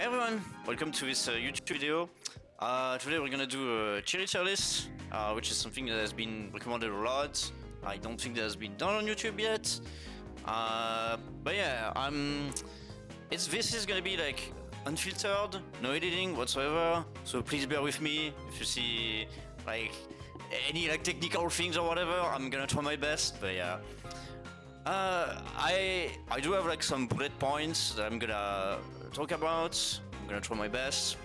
Hey everyone, welcome to this YouTube video. Today we're gonna do a tier list, which is something that has been recommended a lot. I don't think that has been done on YouTube yet. But yeah, this is gonna be like unfiltered, no editing whatsoever. So please bear with me if you see like any like technical things or whatever. I'm gonna try my best, but yeah. I do have like some bullet points that I'm gonna talk about. I'm gonna try my best.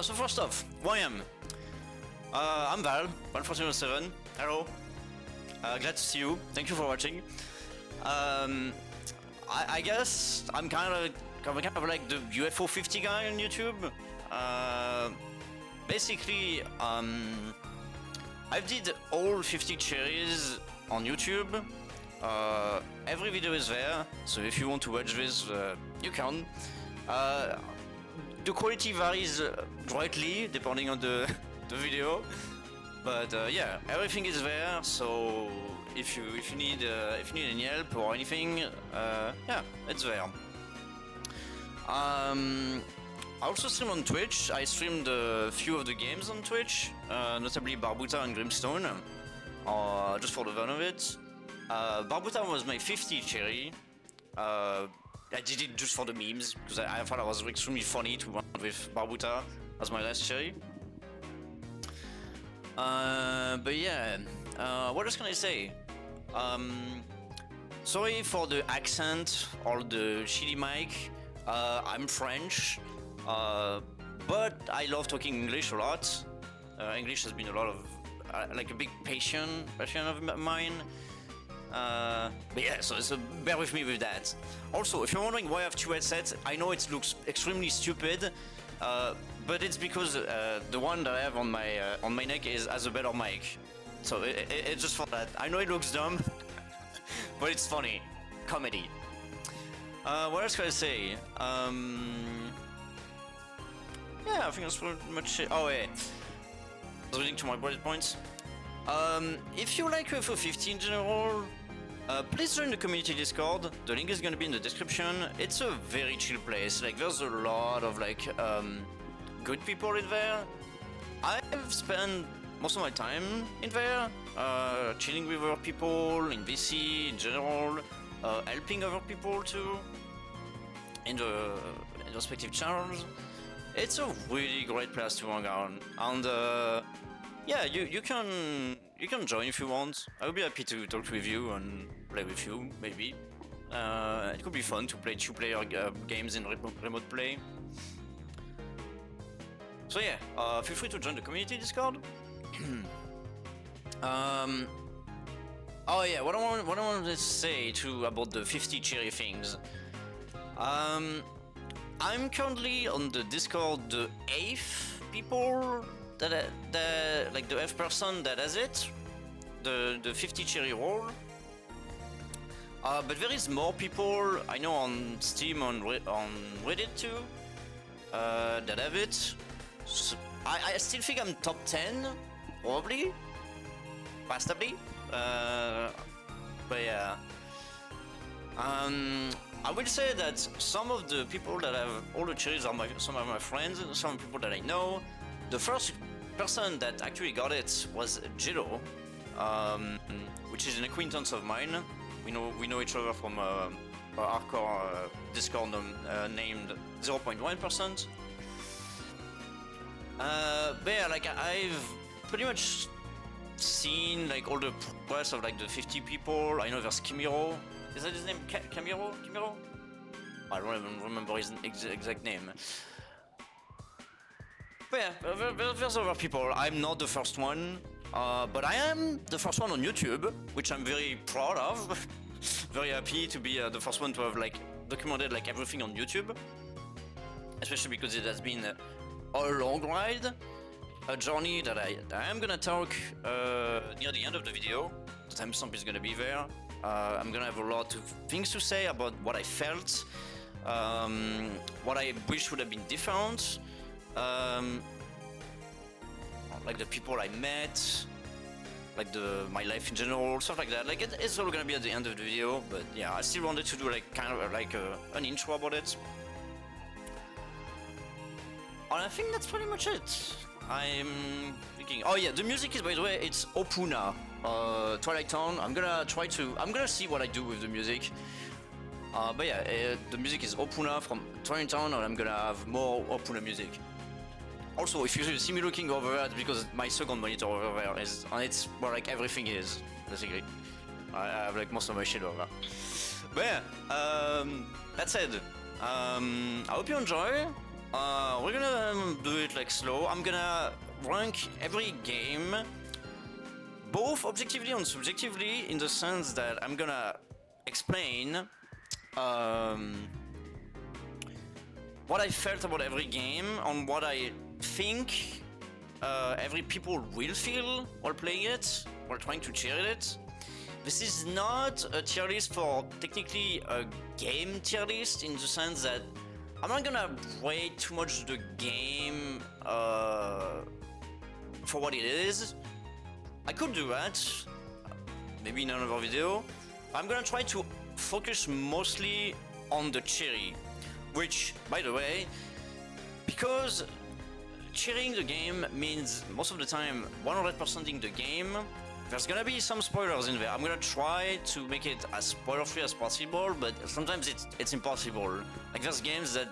So first off, who I am? I'm Val, 1407. Hello. Glad to see you. Thank you for watching. I guess I'm kind of like the UFO 50 guy on YouTube. Basically, I've did all 50 cherries on YouTube. Every video is there, so if you want to watch this, you can. The quality varies greatly depending on the video, but yeah, everything is there. So if you need any help or anything, yeah, it's there. I also stream on Twitch. I streamed a few of the games on Twitch, notably Barbuta and Grimstone, just for the fun of it. Barbuta was my 50 cherry. I did it just for the memes, because I thought it was extremely funny to run with Barbuta as my last cherry. But yeah, what else can I say? Sorry for the accent or the shitty mic. I'm French, but I love talking English a lot. English has been a lot of, like a big passion of mine. But yeah, so bear with me with that. Also, if you're wondering why I have two headsets, I know it looks extremely stupid, but it's because the one that I have on my neck has a better mic. So it's just for that. I know it looks dumb, but it's funny. Comedy. What else can I say? Yeah, I think that's pretty much it. Oh yeah, I was reading to my bullet points. If you like UFO 50 in general, please join the community Discord. The link is gonna be in the description. It's a very chill place. Like, there's a lot of like good people in there. I've spent most of my time in there, chilling with other people in VC in general, helping other people too in the respective channels. It's a really great place to hang out, and yeah, you can join if you want. I would be happy to talk with you and play with you, maybe. It could be fun to play two-player games in remote play. So yeah, feel free to join the community Discord. Oh yeah, what I wanted to say too about the 50 cherry things. I'm currently on the Discord, the 8th people like the 8th person that has it, the 50 cherry roll. But there is more people I know on Steam, on Reddit too, that have it. So I still think I'm top 10, probably, possibly. But yeah, I will say that some of the people that have all the cherries are some of my friends, some people that I know. The first person that actually got it was Jello, which is an acquaintance of mine. We know each other from a hardcore Discord named 0.1%. But yeah, like I've pretty much seen like all the progress of like the 50 people. I know there's Kimiro. Is that his name? Kimiro? I don't even remember his exact name. But yeah, there's other people. I'm not the first one, but I am the first one on YouTube, which I'm very proud of. Very happy to be the first one to have like documented like everything on YouTube, especially because it has been a long ride, a journey that I am gonna talk near the end of the video. The timestamp is gonna be there. I'm gonna have a lot of things to say about what I felt, what I wish would have been different. Like the people I met, like my life in general, stuff like that. Like it's all gonna be at the end of the video, but yeah, I still wanted to do like kind of like an intro about it. And I think that's pretty much it. I'm thinking. Oh yeah, the music is, by the way, it's Opuna, Twilight Town. I'm gonna see what I do with the music. But yeah, the music is Opuna from Twilight Town, and I'm gonna have more Opuna music. Also, if you see me looking over there, it's because my second monitor over there is, and it's where like everything is, basically. I have like most of my shit over there. But yeah, that said, I hope you enjoy. We're gonna do it like slow. I'm gonna rank every game, both objectively and subjectively, in the sense that I'm gonna explain what I felt about every game and what I think every people will feel while playing it, while trying to cheer it. This is not a tier list for technically a game tier list, in the sense that I'm not gonna rate too much the game for what it is. I could do that, maybe in another video. I'm gonna try to focus mostly on the cherry, which, by the way, because cheering the game means most of the time 100%ing the game, there's gonna be some spoilers in there. I'm gonna try to make it as spoiler-free as possible, but sometimes it's impossible. Like, there's games that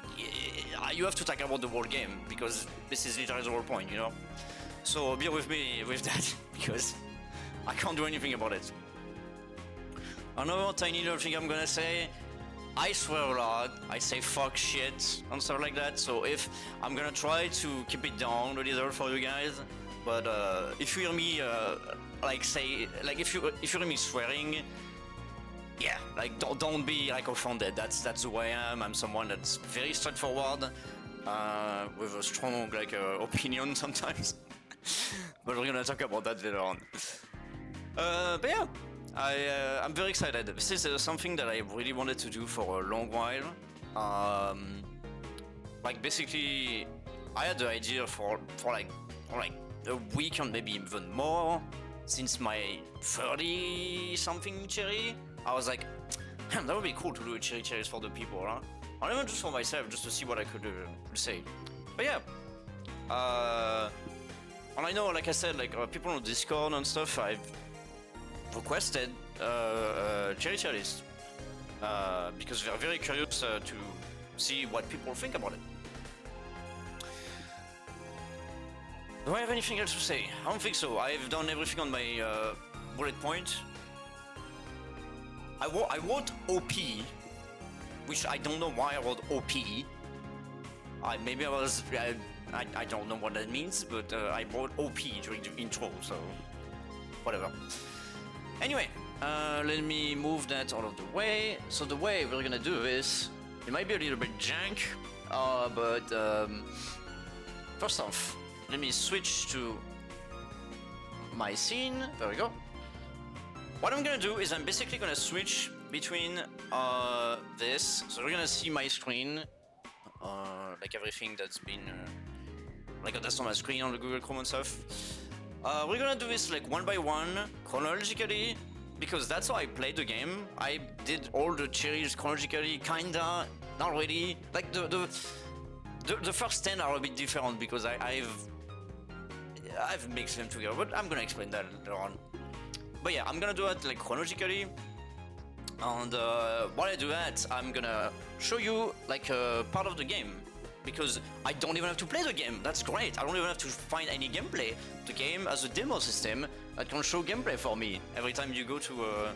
you have to talk about the whole game, because this is literally the whole point, you know? So bear with me with that, because I can't do anything about it. Another tiny little thing I'm gonna say, I swear a lot, I say fuck shit and stuff like that, so if I'm gonna try to keep it down a little for you guys, but if you hear me if you hear me swearing, yeah, like don't be like offended. That's the way I am. I'm someone that's very straightforward, with a strong opinion sometimes. But we're gonna talk about that later on. But yeah, I'm very excited. This is something that I really wanted to do for a long while. Like, basically, I had the idea for like a week and maybe even more since my 30-something cherry. I was like, that would be cool to do a cherries for the people, huh? Or even just for myself, just to see what I could say. But yeah, and I know, like I said, people on Discord and stuff, I've requested cherry list because they're very curious to see what people think about it. Do I have anything else to say? I don't think so. I've done everything on my bullet point. I wrote OP, which I don't know why I wrote OP. I don't know what that means, but I wrote OP during the intro, so whatever. Anyway, let me move that out of the way. So the way we're gonna do this, it might be a little bit jank, but first off, let me switch to my scene. There we go. What I'm gonna do is I'm basically gonna switch between this. So we're gonna see my screen, like everything that's been that's on my screen on the Google Chrome and stuff. We're gonna do this like one by one, chronologically, because that's how I played the game. I did all the cherries chronologically, kinda, not really. Like the first 10 are a bit different because I've mixed them together, but I'm gonna explain that later on. But yeah, I'm gonna do it like chronologically, and while I do that, I'm gonna show you like a part of the game, because I don't even have to play the game. That's great. I don't even have to find any gameplay. The game has a demo system that can show gameplay for me every time you go to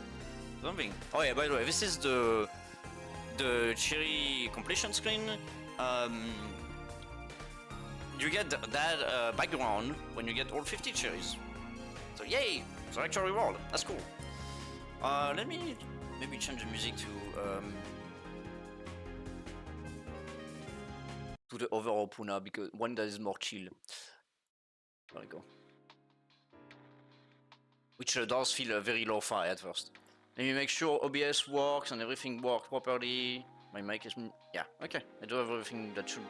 something. Oh yeah, by the way, this is the cherry completion screen. You get that background when you get all 50 cherries. So yay, it's an actual reward. That's cool. Let me maybe change the music to the overall Puna, because one that is more chill. There we go. Which does feel very lo-fi at first. Let me make sure OBS works and everything works properly. My mic is... yeah, okay. I do have everything that should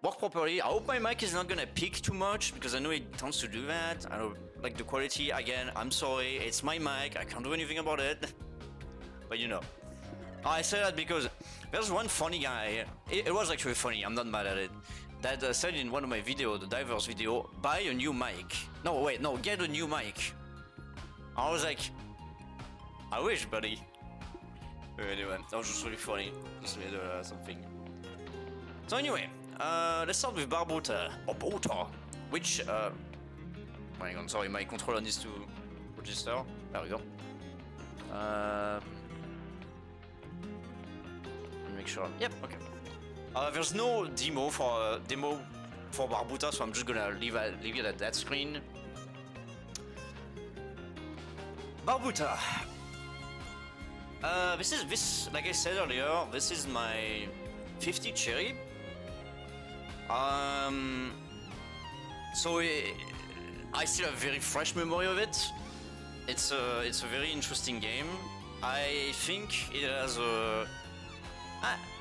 work properly. I hope my mic is not gonna peak too much, because I know it tends to do that. I know, like, the quality, again, I'm sorry, it's my mic, I can't do anything about it. But you know. I say that because there's one funny guy. It was actually funny. I'm not mad at it. That said in one of my videos, the divers video, buy a new mic. No, wait, no, get a new mic. I was like, I wish, buddy. Anyway, that was just really funny. Just made something. So anyway, let's start with Barbuta. Barbuta, which hang on, sorry, my controller needs to register. There we go. Make sure. Yep. Okay. There's no demo for Barbuta, so I'm just gonna leave it at that screen. Barbuta. This like I said earlier, this is my 50 cherry. So I still have very fresh memory of it. It's a very interesting game. I think it has a.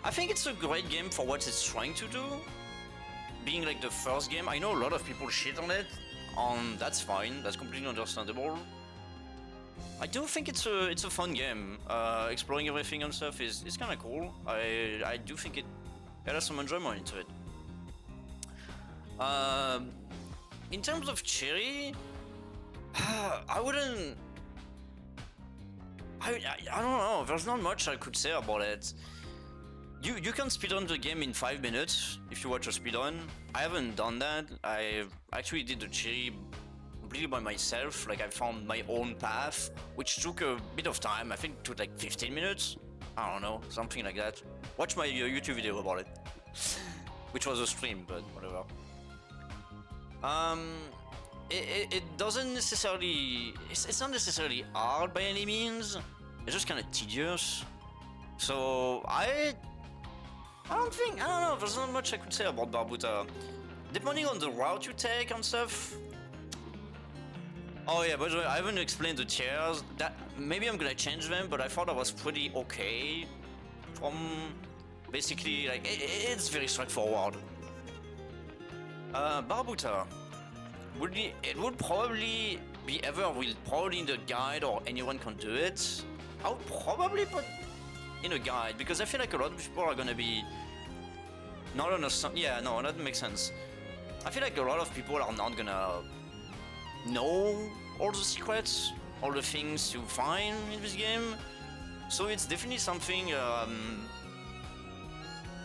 I think it's a great game for what it's trying to do. Being like the first game, I know a lot of people shit on it, that's fine. That's completely understandable. I do think it's a fun game. Exploring everything and stuff is kind of cool. I do think it has some enjoyment into it. In terms of cherry, I wouldn't. I don't know. There's not much I could say about it. You can speedrun the game in 5 minutes if you watch a speedrun. I haven't done that. I actually did the cherry completely by myself. Like I found my own path, which took a bit of time. I think it took like 15 minutes. I don't know, something like that. Watch my YouTube video about it, which was a stream, but whatever. It doesn't necessarily. It's not necessarily hard by any means. It's just kind of tedious. So I don't know, there's not much I could say about Barbuta. Depending on the route you take and stuff. Oh yeah, by the way, I haven't explained the tiers. That maybe I'm gonna change them, but I thought that was pretty okay. From basically, like, it's very straightforward. Barbuta. It would probably be probably in the guide or anyone can do it. I would probably put in a guide because I feel like a lot of people are gonna be not understand. Yeah, no, that makes sense. I feel like a lot of people are not gonna know all the secrets, all the things you find in this game. So it's definitely something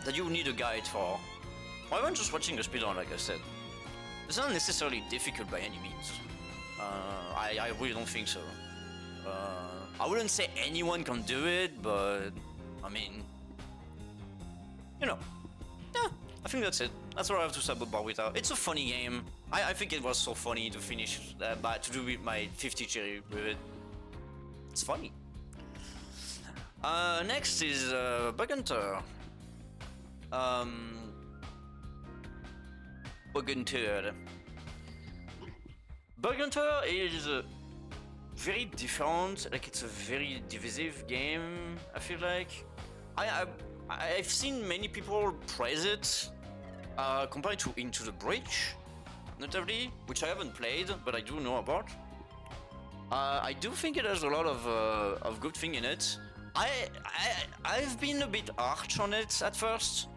that you need a guide for. Or even just watching a speedrun, like I said. It's not necessarily difficult by any means. I really don't think so. I wouldn't say anyone can do it, but I mean, you know, yeah, I think that's it. That's what I have to say about Barbuta. It's a funny game. I think it was so funny to finish, to do with my 50 cherry with it. It's funny. Next is Bug Hunter. Bug Hunter is very different. Like it's a very divisive game. I feel like I've seen many people praise it compared to Into the Breach, notably, which I haven't played, but I do know about. I do think it has a lot of good thing in it. I've been a bit harsh on it at first.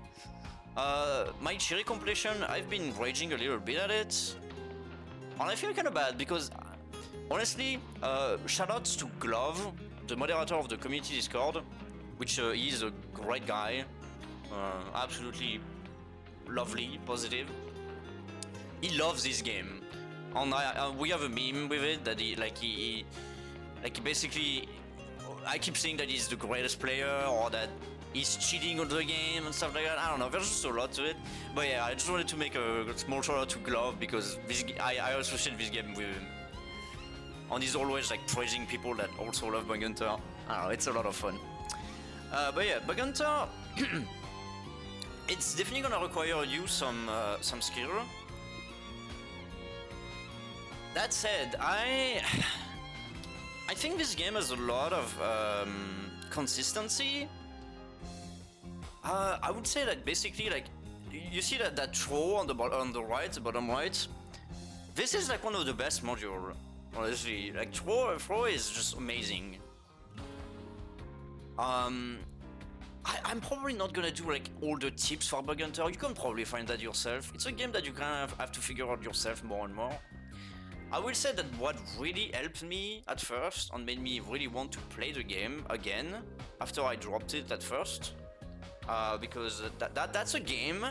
My cherry completion, I've been raging a little bit at it, and I feel kind of bad because, honestly, shoutouts to Glove, the moderator of the community Discord, which he's a great guy, absolutely lovely, positive. He loves this game, and we have a meme with it that he basically, I keep saying that he's the greatest player or that he's cheating on the game and stuff like that. I don't know, there's just a lot to it. But yeah, I just wanted to make a small shout out to Glove because I also share this game with him. And he's always like praising people that also love Bug Hunter. I don't know, it's a lot of fun. But yeah, Bug Hunter, it's definitely gonna require you some skill. That said, I think this game has a lot of consistency. I would say that basically, like, you see that throw on the bottom right. This is like one of the best modules, honestly. Like throw is just amazing. I'm probably not gonna do like all the tips for Bug Hunter. You can probably find that yourself. It's a game that you kind of have to figure out yourself more and more. I will say that what really helped me at first and made me really want to play the game again after I dropped it at first, because that's a game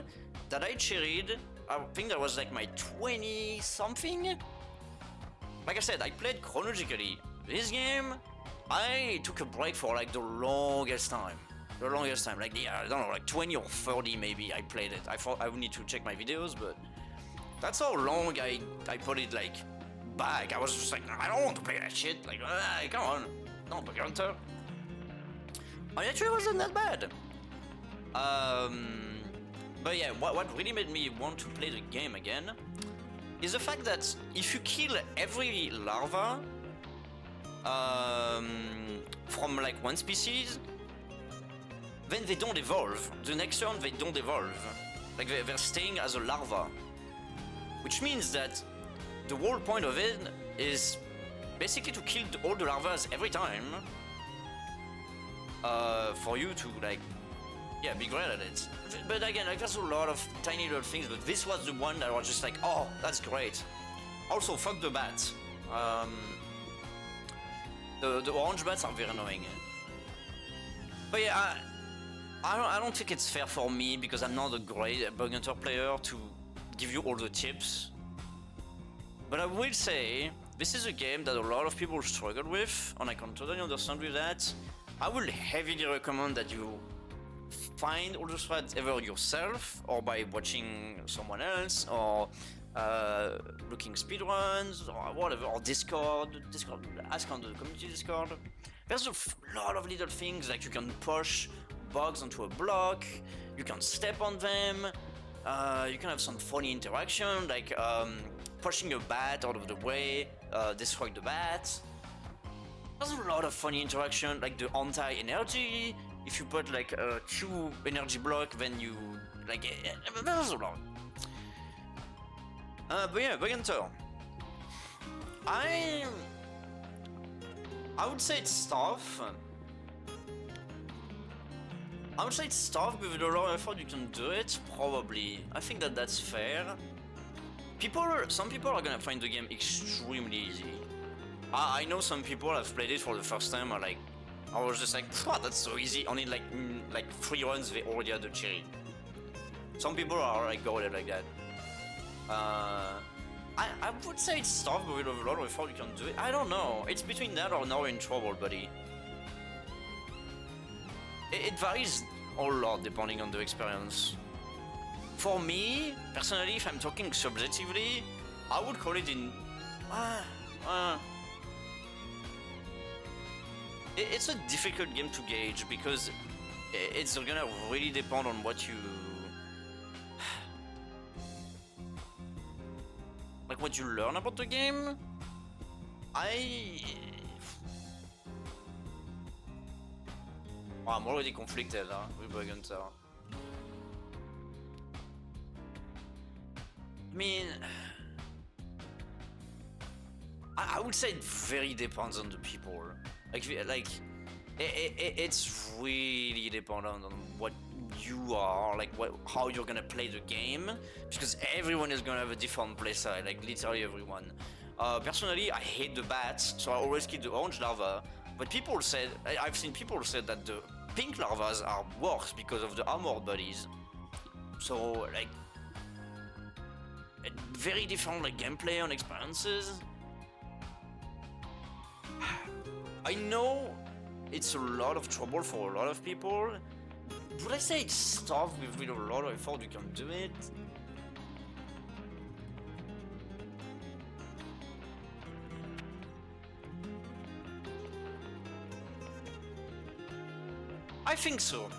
that I cherished. I think that was like my 20 something. Like I said, I played chronologically. This game, I took a break for like the longest time. Like I don't know, like 20 or 30 maybe I played it. I thought I would need to check my videos, but that's how long I put it like back. I was just like, I don't want to play that shit. Like, come on, no Bug Hunter. And actually it wasn't that bad. But yeah, what really made me want to play the game again is the fact that if you kill every larva from like one species, then they don't evolve. The next turn they don't evolve. Like they're staying as a larva. Which means that the whole point of it is basically to kill all the larvas every time. For you to like, yeah, be great at it. But again, like there's a lot of tiny little things, but this was the one that I was just like, oh, that's great. Also, fuck the bats. The orange bats are very annoying. But yeah, I don't think it's fair for me, because I'm not a great Bug Hunter player, to give you all the tips. But I will say, this is a game that a lot of people struggle with, and I can totally understand with that. I will heavily recommend that you find all the threads either yourself, or by watching someone else, or looking speedruns, or whatever, or Discord, ask on the community Discord. There's a lot of little things, like you can push bugs onto a block, you can step on them, you can have some funny interaction, like pushing a bat out of the way, destroy the bat. There's a lot of funny interaction, like the anti-energy. If you put like a 2 energy block, then you like there's a lot. But yeah, Bug Hunter. I would say it's tough. I would say it's tough, but with a lot of effort you can do it, probably. I think that that's fair. Some people are gonna find the game extremely easy. I know some people have played it for the first time, I was just like, that's so easy. Only like 3 runs they already had the cherry. Some people are like goaded like that. I would say it's tough, but with a lot of effort you can do it. I don't know. It's between that or now you're in trouble, buddy. It varies a lot depending on the experience. For me, personally, if I'm talking subjectively, I would call it in... It's a difficult game to gauge, because it's gonna really depend on what you... like what you learn about the game. I'm already conflicted with Bug Hunter. I mean, I would say it very depends on the people. It's really dependent on what you are, like how you're gonna play the game, because everyone is gonna have a different playstyle, like literally everyone. Personally, I hate the bats, so I always kill the orange larva. But people said, I've seen people say that the pink larvas are worse because of the armored bodies. So like, very different like gameplay and experiences. I know it's a lot of trouble for a lot of people. Would I say it's tough with a lot of effort you can do it? I think so.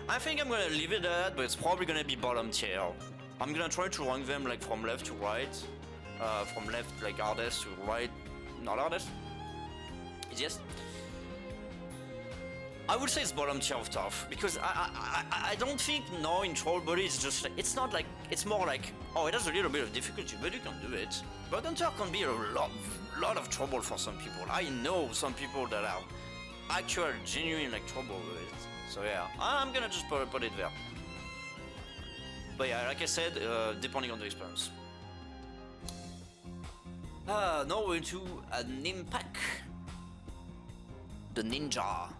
I think I'm gonna leave it at that, but it's probably gonna be bottom tier. I'm gonna try to rank them like from left to right. From left like hardest to right, not hardest. Yes. I would say it's bottom tier of tough, because I don't think now in Troll Body it's just like, it's not like, it's more like, oh, it has a little bit of difficulty, but you can do it. But Hunter can be a lot of trouble for some people. I know some people that are actual genuine like trouble with it. So yeah, I'm gonna just put it there. But yeah, like I said, depending on the experience. Now we're into Ninpek. The Ninja.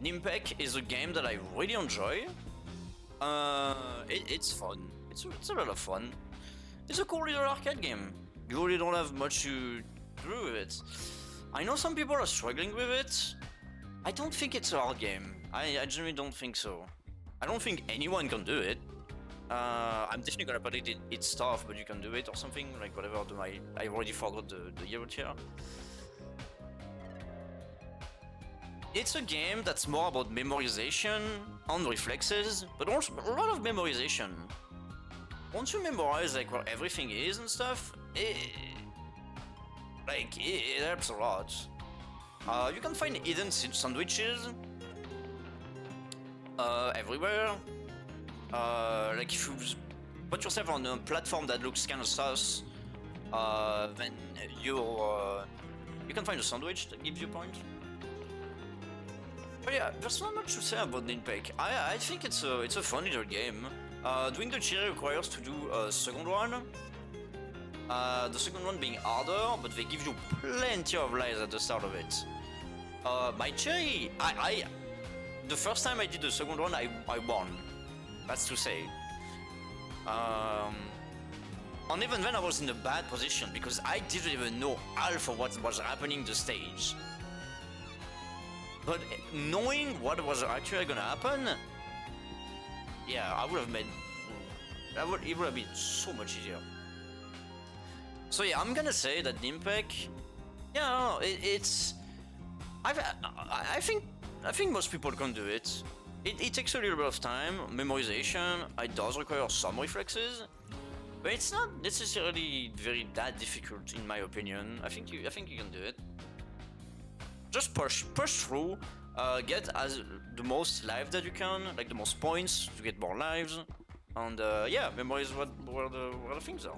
Ninpek is a game that I really enjoy. It's fun. It's a lot of fun. It's a cool little arcade game. You really don't have much to do with it. I know some people are struggling with it. I don't think it's a hard game. I genuinely don't think so. I don't think anyone can do it. I'm definitely gonna put it in its stuff, but you can do it or something, like whatever. I already forgot the year here. It's a game that's more about memorization and reflexes, but also a lot of memorization. Once you memorize like where everything is and stuff, it helps a lot. You can find hidden sandwiches everywhere. Like if you put yourself on a platform that looks kind of sus, then you can find a sandwich that gives you points. But yeah, there's not much to say about Ninpek. I think it's a fun little game. Doing the cherry requires to do a second one. The second one being harder, but they give you plenty of lives at the start of it. My cherry, the first time I did the second one, I won. That's to say. And even then I was in a bad position because I didn't even know half of what was happening on the stage. But knowing what was actually gonna happen, yeah, it would have been so much easier. So yeah, I'm gonna say that Ninpek, yeah, I think most people can do it. It takes a little bit of time, memorization. It does require some reflexes, but it's not necessarily that difficult in my opinion. I think you can do it. Just push through, get as the most life that you can, like the most points to get more lives, and yeah, memorize where the things are.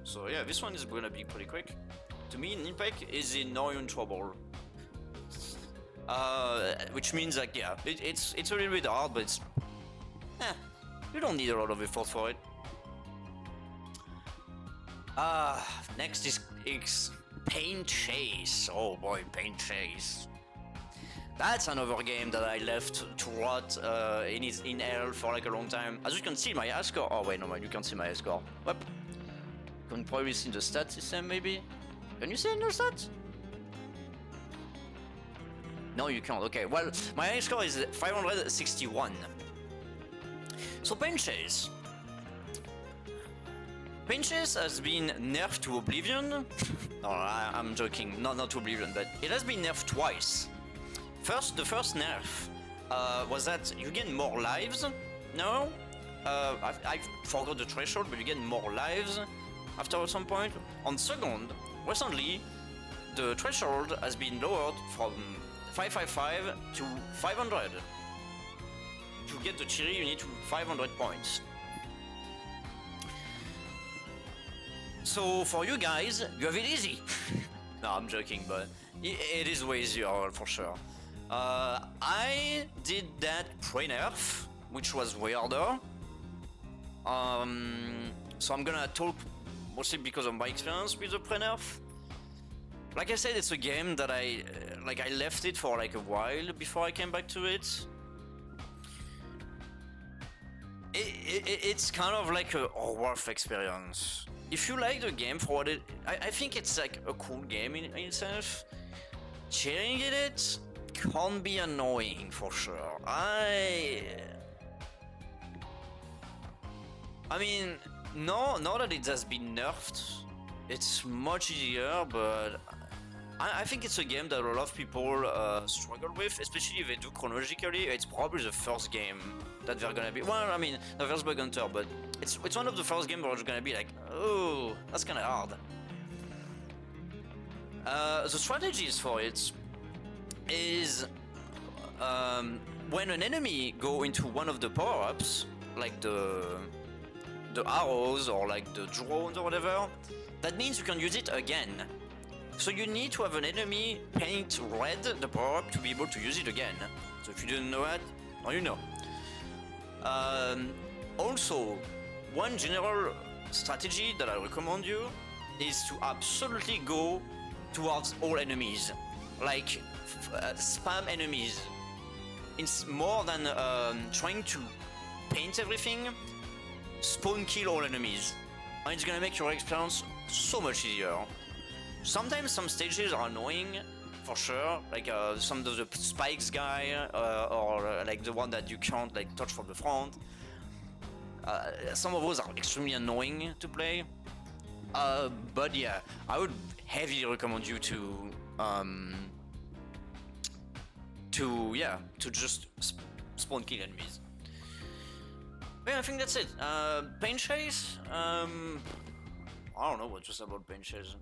So yeah, this one is gonna be pretty quick. To me, Ninpek is in no trouble. Which means like yeah, it's a little bit hard, but it's you don't need a lot of effort for it. Next is Paint Chase. Oh boy, Paint Chase. That's another game that I left to rot in hell for like a long time. As you can see, my high score. Oh wait, no, you can't see my high score. What? You can probably see the stats system, maybe. Can you see in the stats? No, you can't. Okay, well, my high score is 561. So Paint Chase. Paint Chase has been nerfed to oblivion. No, I'm joking. Not to oblivion, but it has been nerfed twice. The first nerf was that you gain more lives. No, I forgot the threshold, but you get more lives after some point. On second, recently, the threshold has been lowered from 555 to 500. To get the cherry, you need to 500 points. So for you guys, you have it easy. No, I'm joking, but it is way easier for sure. I did that pre-nerf, which was way harder. So I'm gonna talk mostly because of my experience with the pre-nerf. Like I said, it's a game that I left it for like a while before I came back to it. It's kind of like a worth experience. If you like the game for what it, I think it's like a cool game in itself. Cheering at it can be annoying for sure. I mean, now that it has been nerfed, it's much easier, but I think it's a game that a lot of people struggle with, especially if they do chronologically. It's probably the first game that they're gonna be. Well, I mean, the first Bug Hunter, but it's one of the first games where it's gonna be like, oh, that's kind of hard. The strategies for it is when an enemy go into one of the power-ups, like the arrows or like the drones or whatever, that means you can use it again. So you need to have an enemy paint red the power-up to be able to use it again. So if you didn't know that, now you know. Also, one general strategy that I recommend you is to absolutely go towards all enemies. Like, spam enemies. It's more than trying to paint everything, spawn kill all enemies. And it's gonna make your experience so much easier. Sometimes some stages are annoying, for sure, like some of the spikes guy, or like the one that you can't like touch from the front. Some of those are extremely annoying to play. But yeah, I would heavily recommend you to just spawn kill enemies. But yeah, I think that's it. Paint chase. I don't know what to say about paint chase.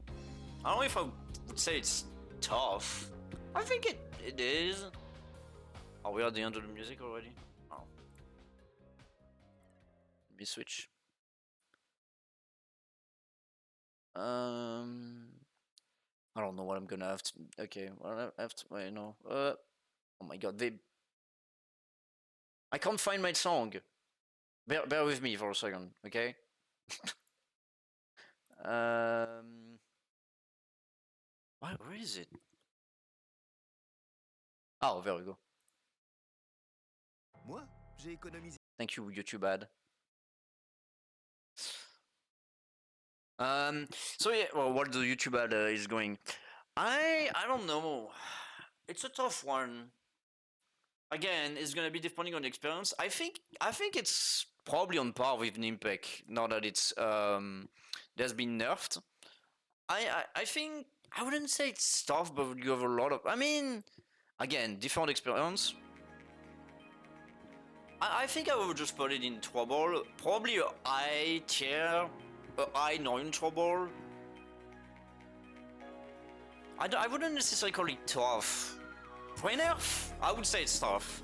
I don't know if I would say it's tough. I think it is. Are we at the end of the music already? Oh. Let me switch. I don't know what I'm gonna have to. Okay, well, I have to. Wait, no. Oh my god, I can't find my song. Bear with me for a second, okay? Where is it? Oh, there we go. Moi, j'ai économisé. Thank you, YouTube ad. So yeah, well, what the YouTube ad is going. I don't know. It's a tough one. Again, it's gonna be depending on the experience. I think it's probably on par with Ninpek now that it's there's been nerfed. I think I wouldn't say it's tough, but you have a lot of. I mean, again, different experience. I think I would just put it in trouble. Probably a high tier, a high non-trouble. I wouldn't necessarily call it tough. Pre-nerf? I would say it's tough.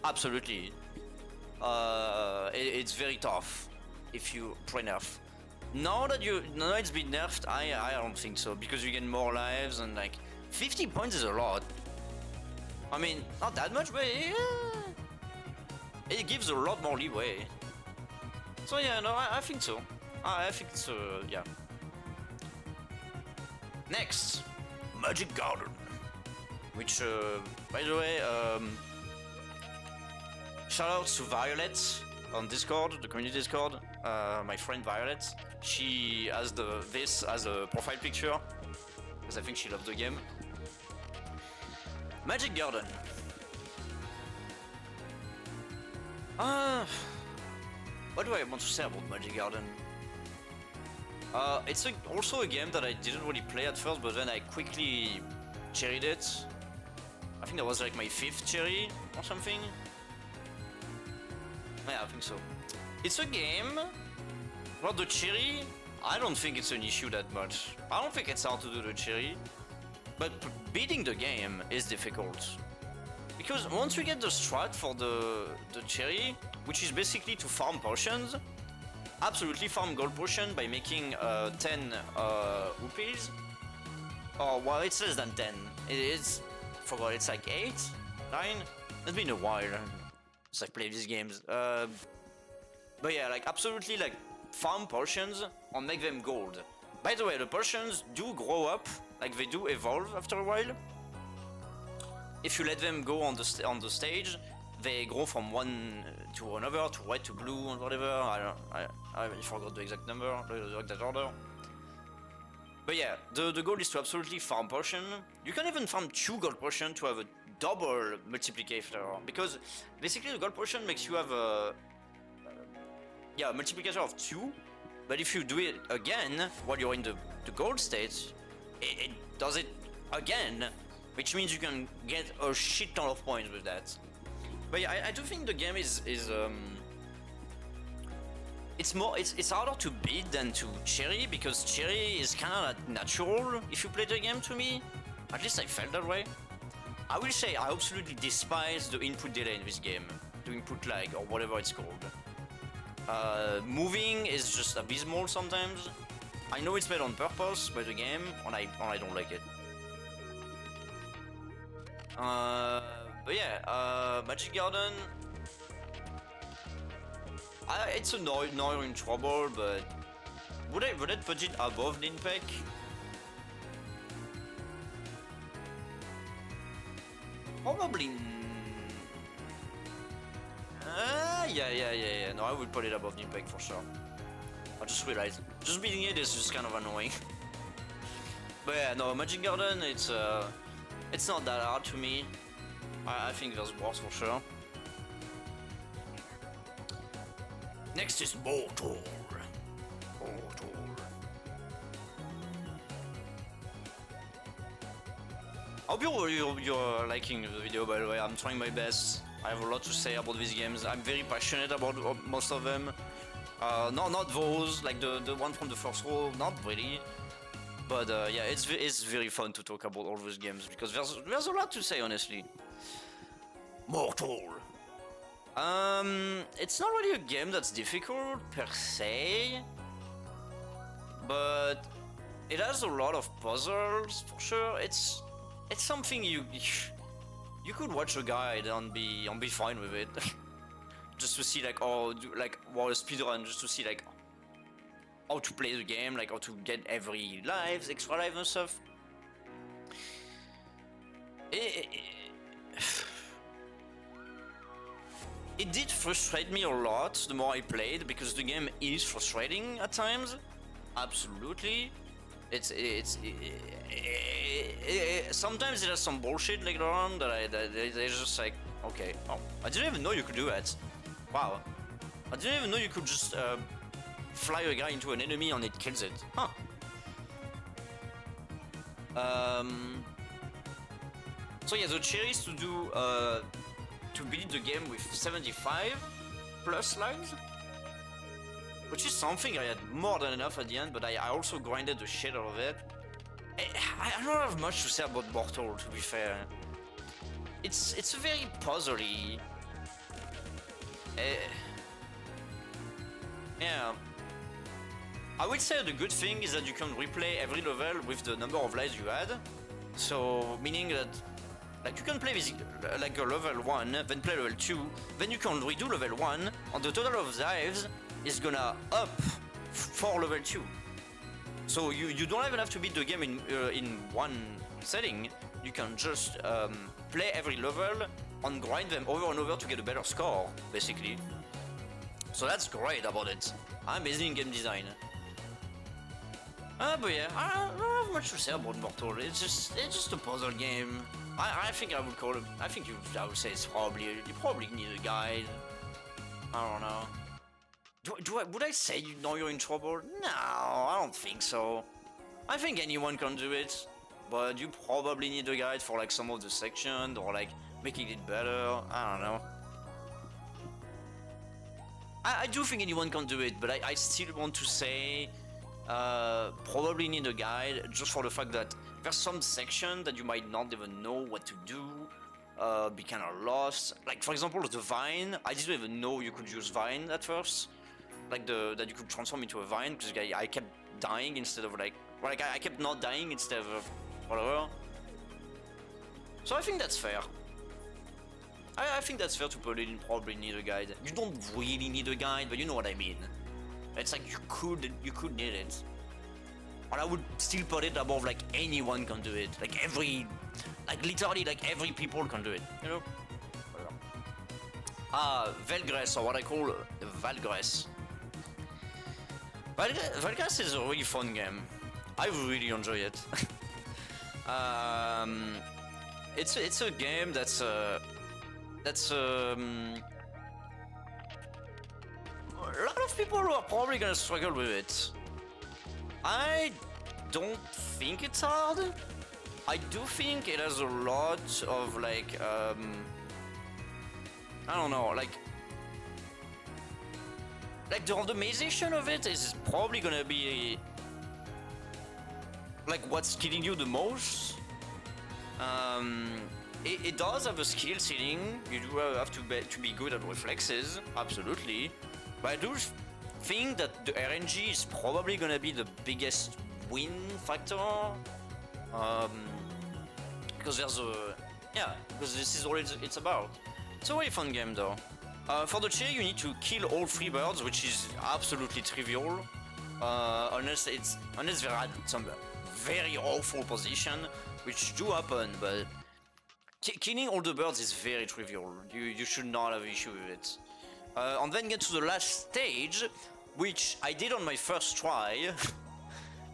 Absolutely. It's very tough if you pre-nerf. Now that it's been nerfed, I don't think so, because you get more lives and like 50 points is a lot. I mean, not that much, but yeah, it gives a lot more leeway. So yeah, no, I think so. I think it's yeah. Next, Magic Garden, which by the way, shout out to Violet on Discord, the community Discord. My friend Violet, she has this as a profile picture because I think she loves the game. Magic Garden. What do I want to say about Magic Garden? It's also a game that I didn't really play at first, but then I quickly cherried it. I think that was like my 5th cherry or something. Yeah, I think so. It's a game. Well, the cherry, I don't think it's an issue that much. I don't think it's hard to do the cherry. But beating the game is difficult. Because once you get the strat for the cherry, which is basically to farm potions, absolutely farm gold potion by making 10 rupees. Oh, well, it's less than 10. It's, forgot, it's like 8, 9. It's been a while since I played these games. But yeah, like absolutely like farm potions and make them gold. By the way, the potions do grow up, like they do evolve after a while. If you let them go on the stage, they grow from one to another, to red to blue and whatever. I forgot the exact number, the exact order. But yeah, the goal is to absolutely farm potion. You can even farm 2 gold potion to have a double multiplicator, because basically the gold potion makes you have a multiplicator of 2. But if you do it again while you're in the gold state, it does it again, which means you can get a shit ton of points with that. But yeah, I do think the game is it's harder to beat than to cherry, because cherry is kind of natural if you play the game, to me. At least I felt that way. I will say I absolutely despise the input delay in this game, the input lag or whatever it's called. Moving is just abysmal sometimes. I know it's made on purpose by the game, and I don't like it. But yeah, Magic Garden. It's not in trouble, but would I put it above Ninpek? Probably. Yeah. No, I would put it above Ninpek for sure. I just realized, just beating it is just kind of annoying. But yeah, no, Magic Garden, it's not that hard to me. I think there's worse for sure. Next is Mortol. I hope you're liking the video, by the way. I'm trying my best. I have a lot to say about these games. I'm very passionate about most of them. Not those, like the one from the first row, not really. But yeah, it's very fun to talk about all those games because there's a lot to say, honestly. Mortol. It's not really a game that's difficult per se, but it has a lot of puzzles for sure. It's something you could watch a guide and be fine with it, just to see like a speedrun, just to see like how to play the game, like how to get every lives, extra life and stuff. It did frustrate me a lot the more I played, because the game is frustrating at times. Absolutely. Sometimes it has some bullshit later on that they're just like, okay, oh, I didn't even know you could do that. Wow. I didn't even know you could just fly a guy into an enemy and it kills it. Huh. So yeah, the cheer is to do to beat the game with 75 plus lives, which is something I had more than enough at the end, but I also grinded the shit out of it. I don't have much to say about Mortol, to be fair. It's a very puzzly. Yeah. I would say the good thing is that you can replay every level with the number of lives you had. So, meaning that like you can play this, like a level 1, then play level 2, then you can redo level 1, and the total of lives is gonna up for level 2. So you don't even have to beat the game in one setting. You can just play every level and grind them over and over to get a better score, basically. So that's great about it. Amazing game design. But yeah, I don't have much to say about Mortol. It's just a puzzle game. I think I would call it. I would say it's probably you probably need a guide. I don't know. Would I say you know you're in trouble? No, I don't think so. I think anyone can do it, but you probably need a guide for like some of the sections or like making it better. I don't know. I do think anyone can do it, but I still want to say probably need a guide just for the fact that there's some section that you might not even know what to do, be kind of lost. Like for example, the vine. I didn't even know you could use vine at first, like that you could transform into a vine, because I kept dying instead of like I kept not dying instead of whatever. So I think that's fair. I think that's fair to put it in probably need a guide. You don't really need a guide, but you know what I mean. It's like you could need it. But I would still put it above like anyone can do it. Like literally like every people can do it, you know? Valgress, or what I call the Valgress. Valgress is a really fun game. I really enjoy it. It's a game that's a lot of people are probably gonna struggle with it. I don't think it's hard. I do think it has a lot of like I don't know, like the randomization of it is probably gonna be like what's killing you the most. It does have a skill ceiling. You do have to be good at reflexes, absolutely. But I do think that the RNG is probably gonna be the biggest win factor. Because there's Yeah, because this is all it's about. It's a really fun game though. For the chair, you need to kill all 3 birds, which is absolutely trivial. Unless they're at some very awful position, which do happen, but killing all the birds is very trivial. You should not have issue with it. And then get to the last stage, which I did on my first try.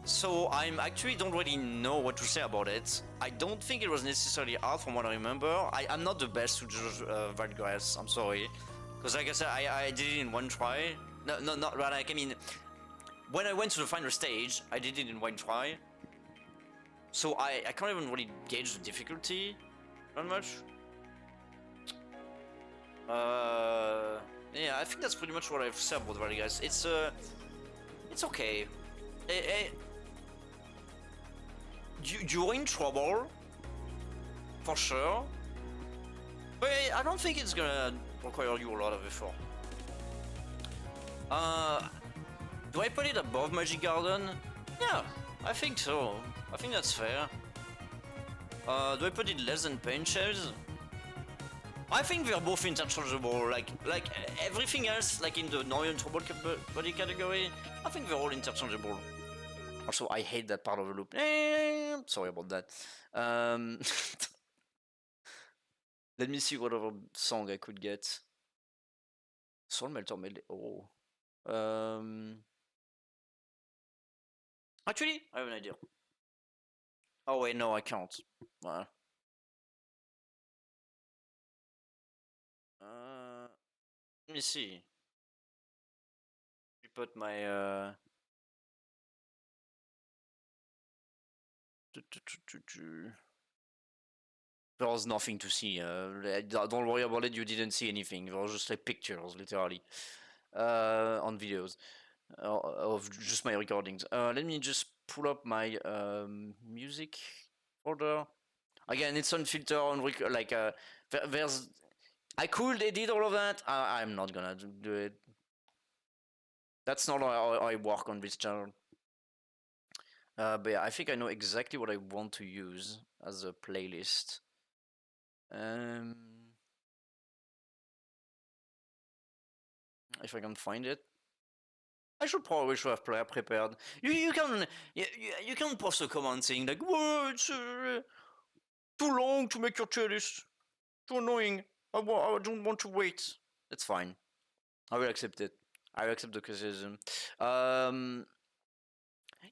So I'm actually don't really know what to say about it. I don't think it was necessarily hard from what I remember. I'm not the best to judge Valgress, I'm sorry. Because like I said, I did it in 1 try. No, not like, I mean, when I went to the final stage, I did it in 1 try. So I can't even really gauge the difficulty, not much. Yeah, I think that's pretty much what I've said about Valgress. It's okay. You're in trouble, for sure. But I don't think it's gonna require you a lot of effort. Do I put it above Magic Garden? Yeah, I think so. I think that's fair. Do I put it less than Pain Shells? I think they're both interchangeable. Like everything else, like in the non-trouble body category, I think they're all interchangeable. Also, I hate that part of the loop. Sorry about that. Let me see what other song I could get. Soul Melter Medley. Oh. Actually, I have an idea. Oh wait, no, I can't. Let me see. We put my There was nothing to see. Don't worry about it. You didn't see anything. There was just like pictures, literally, on videos of just my recordings. Let me just pull up my music folder. Again, it's unfiltered on like there's. I could edit all of that. I'm not gonna do it. That's not how I work on this channel. But yeah, I think I know exactly what I want to use as a playlist. If I can find it, I should probably have prepared. You can post a comment saying like, "Whoa, it's too long to make your tier list. Too annoying. I don't want to wait." That's fine. I will accept it. I will accept the criticism.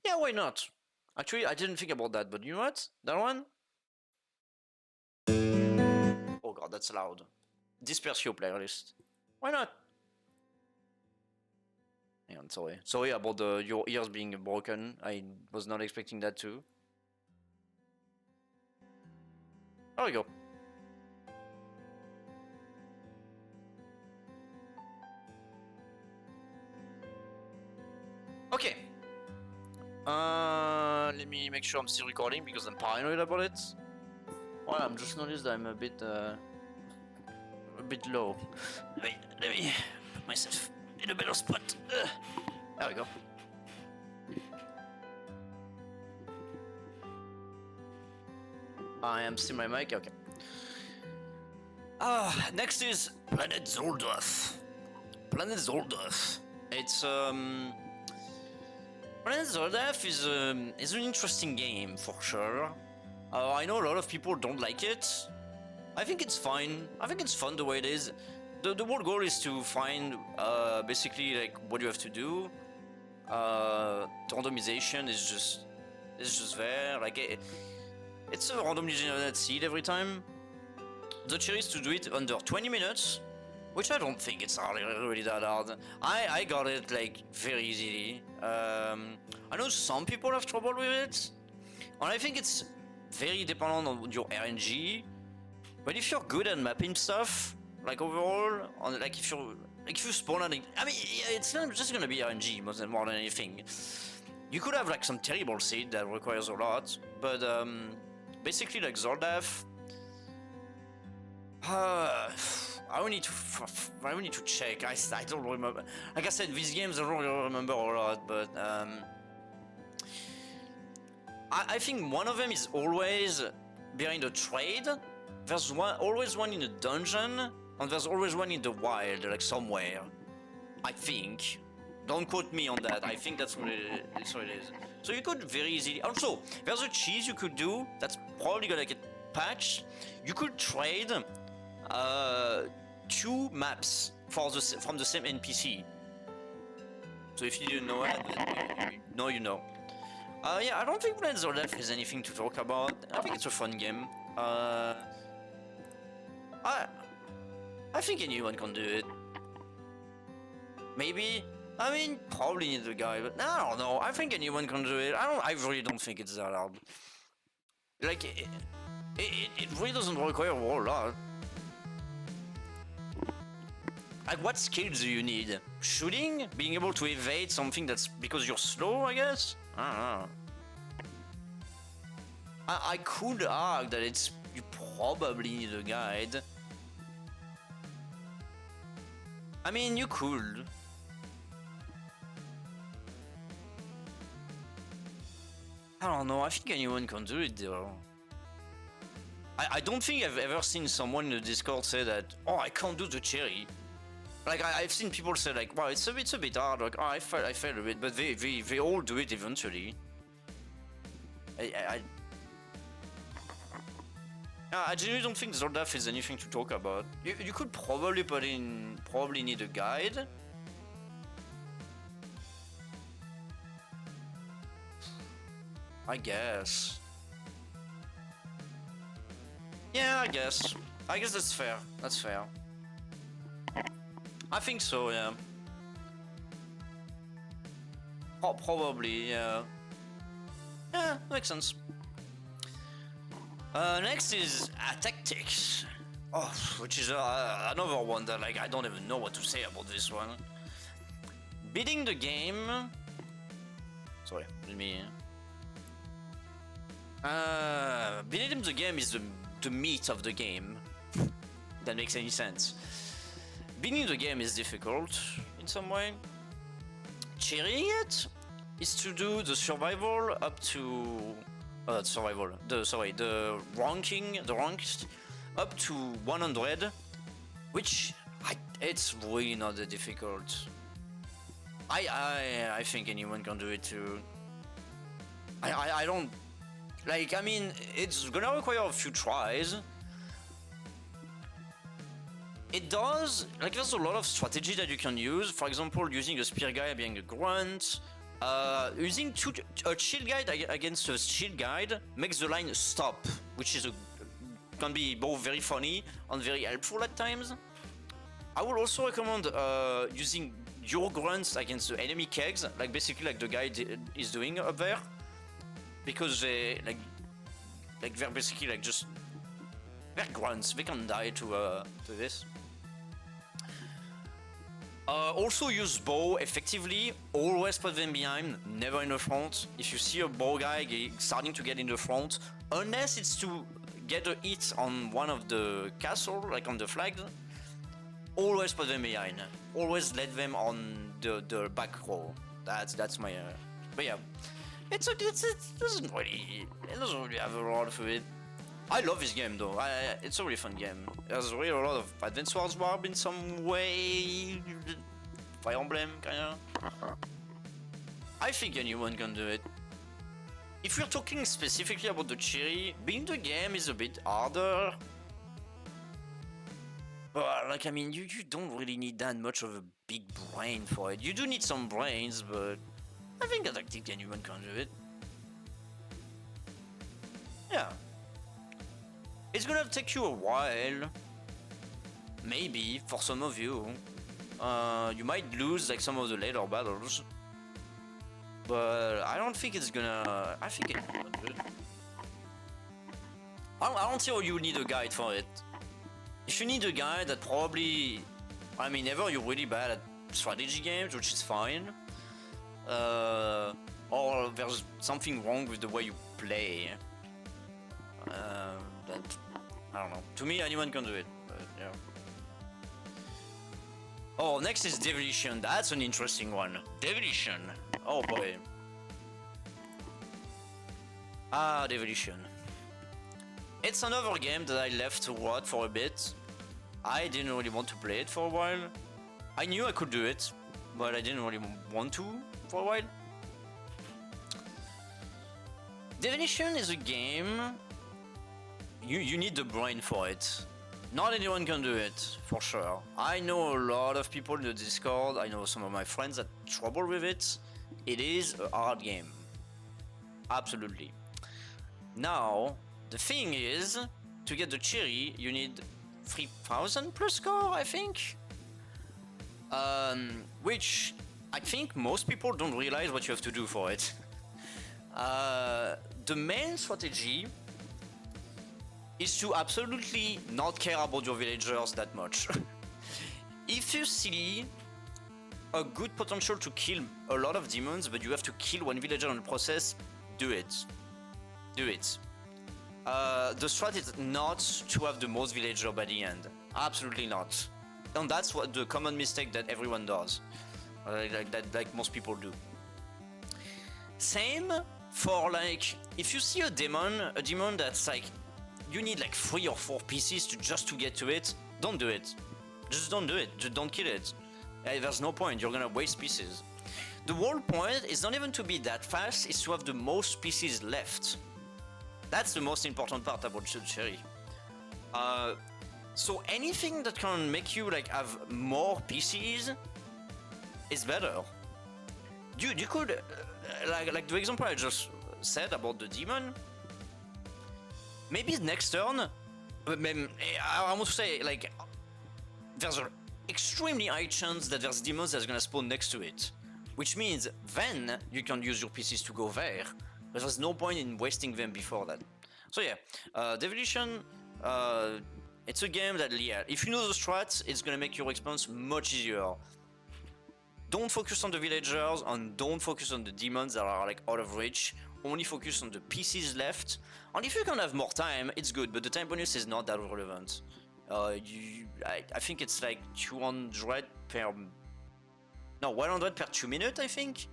Yeah, why not? Actually, I didn't think about that, but you know what? That one? Oh god, that's loud. Disperse your playlist. Why not? Yeah, I'm sorry. Sorry about your ears being broken. I was not expecting that too. There we go. Okay. Let me make sure I'm still recording because I'm paranoid about it. Well, I'm just noticed I'm a bit low. Let me put myself in a better spot. There we go. I am still my mic. Okay. Next is Planet Zoldath. Planet Zoldath. It's Planet Zoldath is an interesting game for sure. I know a lot of people don't like it. I think it's fine. I think it's fun the way it is. The whole goal is to find basically like what you have to do. The randomization is just there. Like it's a randomly generated seed every time. The trick is to do it under 20 minutes, which I don't think it's really that hard. I got it like very easily. I know some people have trouble with it, and I think it's very dependent on your RNG. But if you're good at mapping stuff, like overall, on like if you spawn on it, I mean, it's just gonna be RNG more than anything. You could have like some terrible seed that requires a lot, but basically like Zoldath. I will need to check. I don't remember. Like I said, these games I don't really remember a lot, but I think one of them is always behind a trade, there's always one in a dungeon, and there's always one in the wild, like somewhere. I think. Don't quote me on that. I think that's what it is. So you could very easily. Also, there's a cheese you could do that's probably gonna get patched. You could trade 2 maps from the same NPC. So if you didn't know that, you know. Yeah, I don't think playing Zoldath is anything to talk about. I think it's a fun game. I think anyone can do it. Maybe. I mean, probably need a guy, but I don't know. I think anyone can do it. I really don't think it's that hard. Like, it really doesn't require a whole lot. Like, what skills do you need? Shooting? Being able to evade something that's because you're slow, I guess? I don't know. I could argue that you probably need a guide. I mean, you could. I don't know, I think anyone can do it though. I don't think I've ever seen someone in the Discord say that, oh, I can't do the cherry. Like, I've seen people say like, wow, it's a bit hard, like, oh, I failed a bit, but they all do it eventually. I genuinely don't think Zoldath is anything to talk about. You could probably need a guide. I guess. Yeah, I guess. I guess that's fair. That's fair. I think so, yeah. Oh, probably, yeah. Yeah, makes sense. Next is Attactics. Oh, which is another one that, like, I don't even know what to say about this one. Beating the game. Sorry, let me. Beating the game is the meat of the game. If that makes any sense. Beating the game is difficult in some way. Cheering it is to do the survival up to the ranks up to 100, which it's really not that difficult. I think anyone can do it too. I don't like. I mean, it's gonna require a few tries. It does, like, there's a lot of strategy that you can use. For example, using a spear guy being a grunt, using a shield guide against a shield guide makes the line stop, which is can be both very funny and very helpful at times. I would also recommend using your grunts against the enemy kegs, like basically like the guy is doing up there, because they like they're basically like just they're grunts. They can die to this. Also use bow effectively, always put them behind, never in the front. If you see a bow guy starting to get in the front, unless it's to get a hit on one of the castle, like on the flag, always put them behind. Always let them on the back row. That's my but yeah. It doesn't really have a lot of it. I love this game though. It's a really fun game. There's really a lot of Advance Wars Warp in some way. Fire Emblem, kinda. I think anyone can do it. If we're talking specifically about the cherry, being the game is a bit harder. But like, I mean, you don't really need that much of a big brain for it. You do need some brains, but I think anyone can do it. Yeah. It's gonna take you a while. Maybe, for some of you. You might lose like some of the later battles. But I don't think it's gonna... I think it's gonna do it. I don't see how you need a guide for it. If you need a guide, that probably... I mean, either you're really bad at strategy games, which is fine. Or there's something wrong with the way you play. That, I don't know. To me, anyone can do it, but yeah. Oh, next is Devilition. That's an interesting one. Devilition. Oh boy. Ah, Devilition. It's another game that I left to rot for a bit. I didn't really want to play it for a while. I knew I could do it, but I didn't really want to for a while. Devilition is a game, you need the brain for it. Not anyone can do it, for sure. I know a lot of people in the Discord, I know some of my friends that trouble with it. It is a hard game. Absolutely. Now, the thing is, to get the cherry, you need 3000 plus score, I think? Which I think most people don't realize what you have to do for it. The main strategy is to absolutely not care about your villagers that much. If you see a good potential to kill a lot of demons, but you have to kill one villager in the process, do it. Do it. The strat is not to have the most villager by the end. Absolutely not. And that's what the common mistake that everyone does. Like most people do. Same for like, if you see a demon that's like, you need like 3 or 4 pieces to get to it, don't do it. Just don't do it, just don't kill it. There's no point, you're gonna waste pieces. The whole point is not even to be that fast, it's to have the most pieces left. That's the most important part about the cherry. So anything that can make you like have more pieces is better. You could, like the example I just said about the demon, maybe next turn, I want to say like, there's an extremely high chance that there's demons that's gonna spawn next to it. Which means then you can use your pieces to go there, but there's no point in wasting them before that. So yeah, Devilition, it's a game that, yeah, if you know the strats, it's gonna make your experience much easier. Don't focus on the villagers and don't focus on the demons that are like out of reach. Only focus on the pieces left. And if you can have more time, it's good, but the time bonus is not that relevant. I think it's like 200 per... No, 100 per 2 minutes, I think?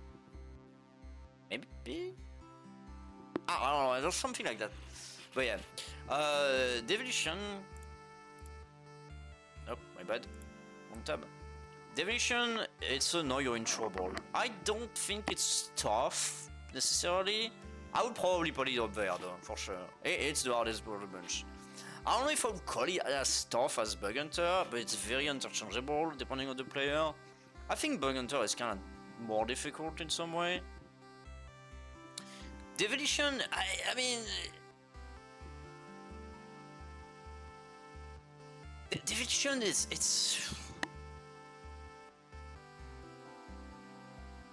Maybe? I don't know, there's something like that. But yeah. Devilition... Oh, my bad. Wrong tab. Devilition, it's a know you're in trouble. I don't think it's tough, necessarily. I would probably put it up there, though, for sure. It's the hardest of the bunch. I don't know if I would call it as tough as Bug Hunter, but it's very interchangeable, depending on the player. I think Bug Hunter is kind of more difficult in some way. Devilition, I mean... Devilition it's...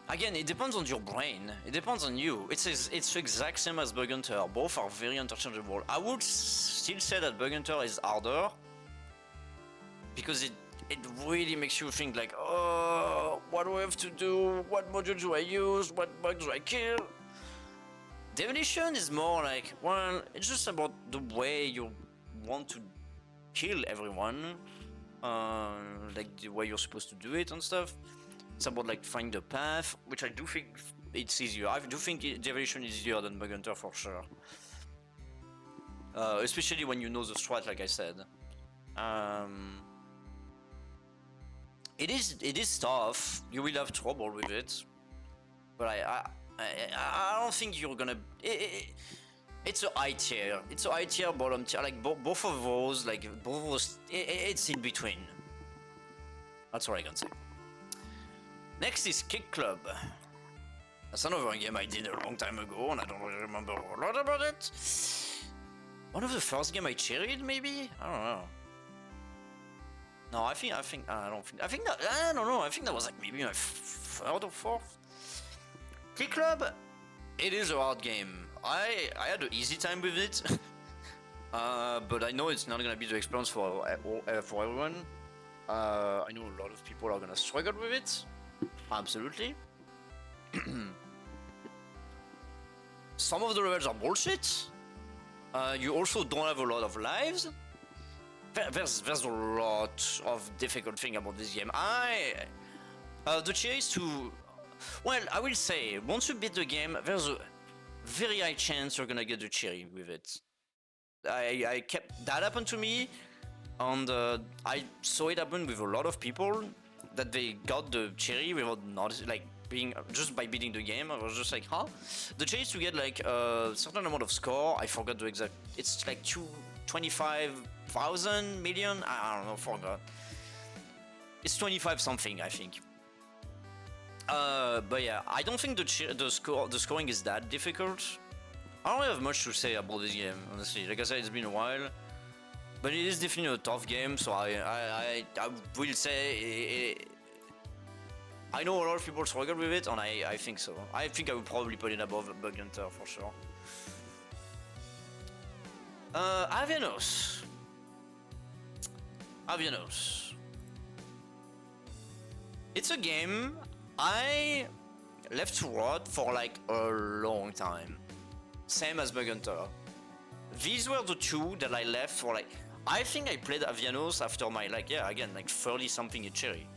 Again, it depends on your brain. It depends on you. It's the exact same as Bug Hunter. Both are very interchangeable. I would still say that Bug Hunter is harder because it really makes you think like, oh, what do I have to do? What module do I use? What bug do I kill? Devilition is more like, well, it's just about the way you want to kill everyone, like the way you're supposed to do it and stuff. It's about like finding the path, which I do think it's easier. I do think Devilition is easier than Bug Hunter for sure. Especially when you know the strat, like I said. It is tough. You will have trouble with it, but I don't think you're gonna. It's a high tier. It's a high tier, bottom tier. Like both of those, like both of those, it's in between. That's all I can say. Next is Kick Club. That's another game I did a long time ago, and I don't really remember a lot about it. One of the first game I cherried, maybe? I don't know. No, I don't know. I think that was like maybe my 3rd or 4th. Kick Club, it is a hard game. I had an easy time with it, but I know it's not gonna be the experience for everyone. I know a lot of people are gonna struggle with it. Absolutely. Some of the levels are bullshit. You also don't have a lot of lives. There's a lot of difficult thing about this game. The cherry is to... Well, I will say, once you beat the game, there's a very high chance you're gonna get the cherry with it. I kept that happen to me, and I saw it happen with a lot of people that they got the cherry without not like being just by beating the game. I was just like, huh? The cherry is to get like a certain amount of score. I forgot the exact. It's like 25,000 million. I don't know. Forgot. It's 25 something, I think. But yeah, I don't think the scoring is that difficult. I don't have much to say about this game, honestly. Like I said, it's been a while, but it is definitely a tough game. So I will say I know a lot of people struggle with it, and I think so. I think I would probably put it above Bug Hunter for sure. Avianos. It's a game I left to rot for like a long time. Same as Bug Hunter. These were the two that I left for like. I think I played Avianos after my like 30 something in cherry.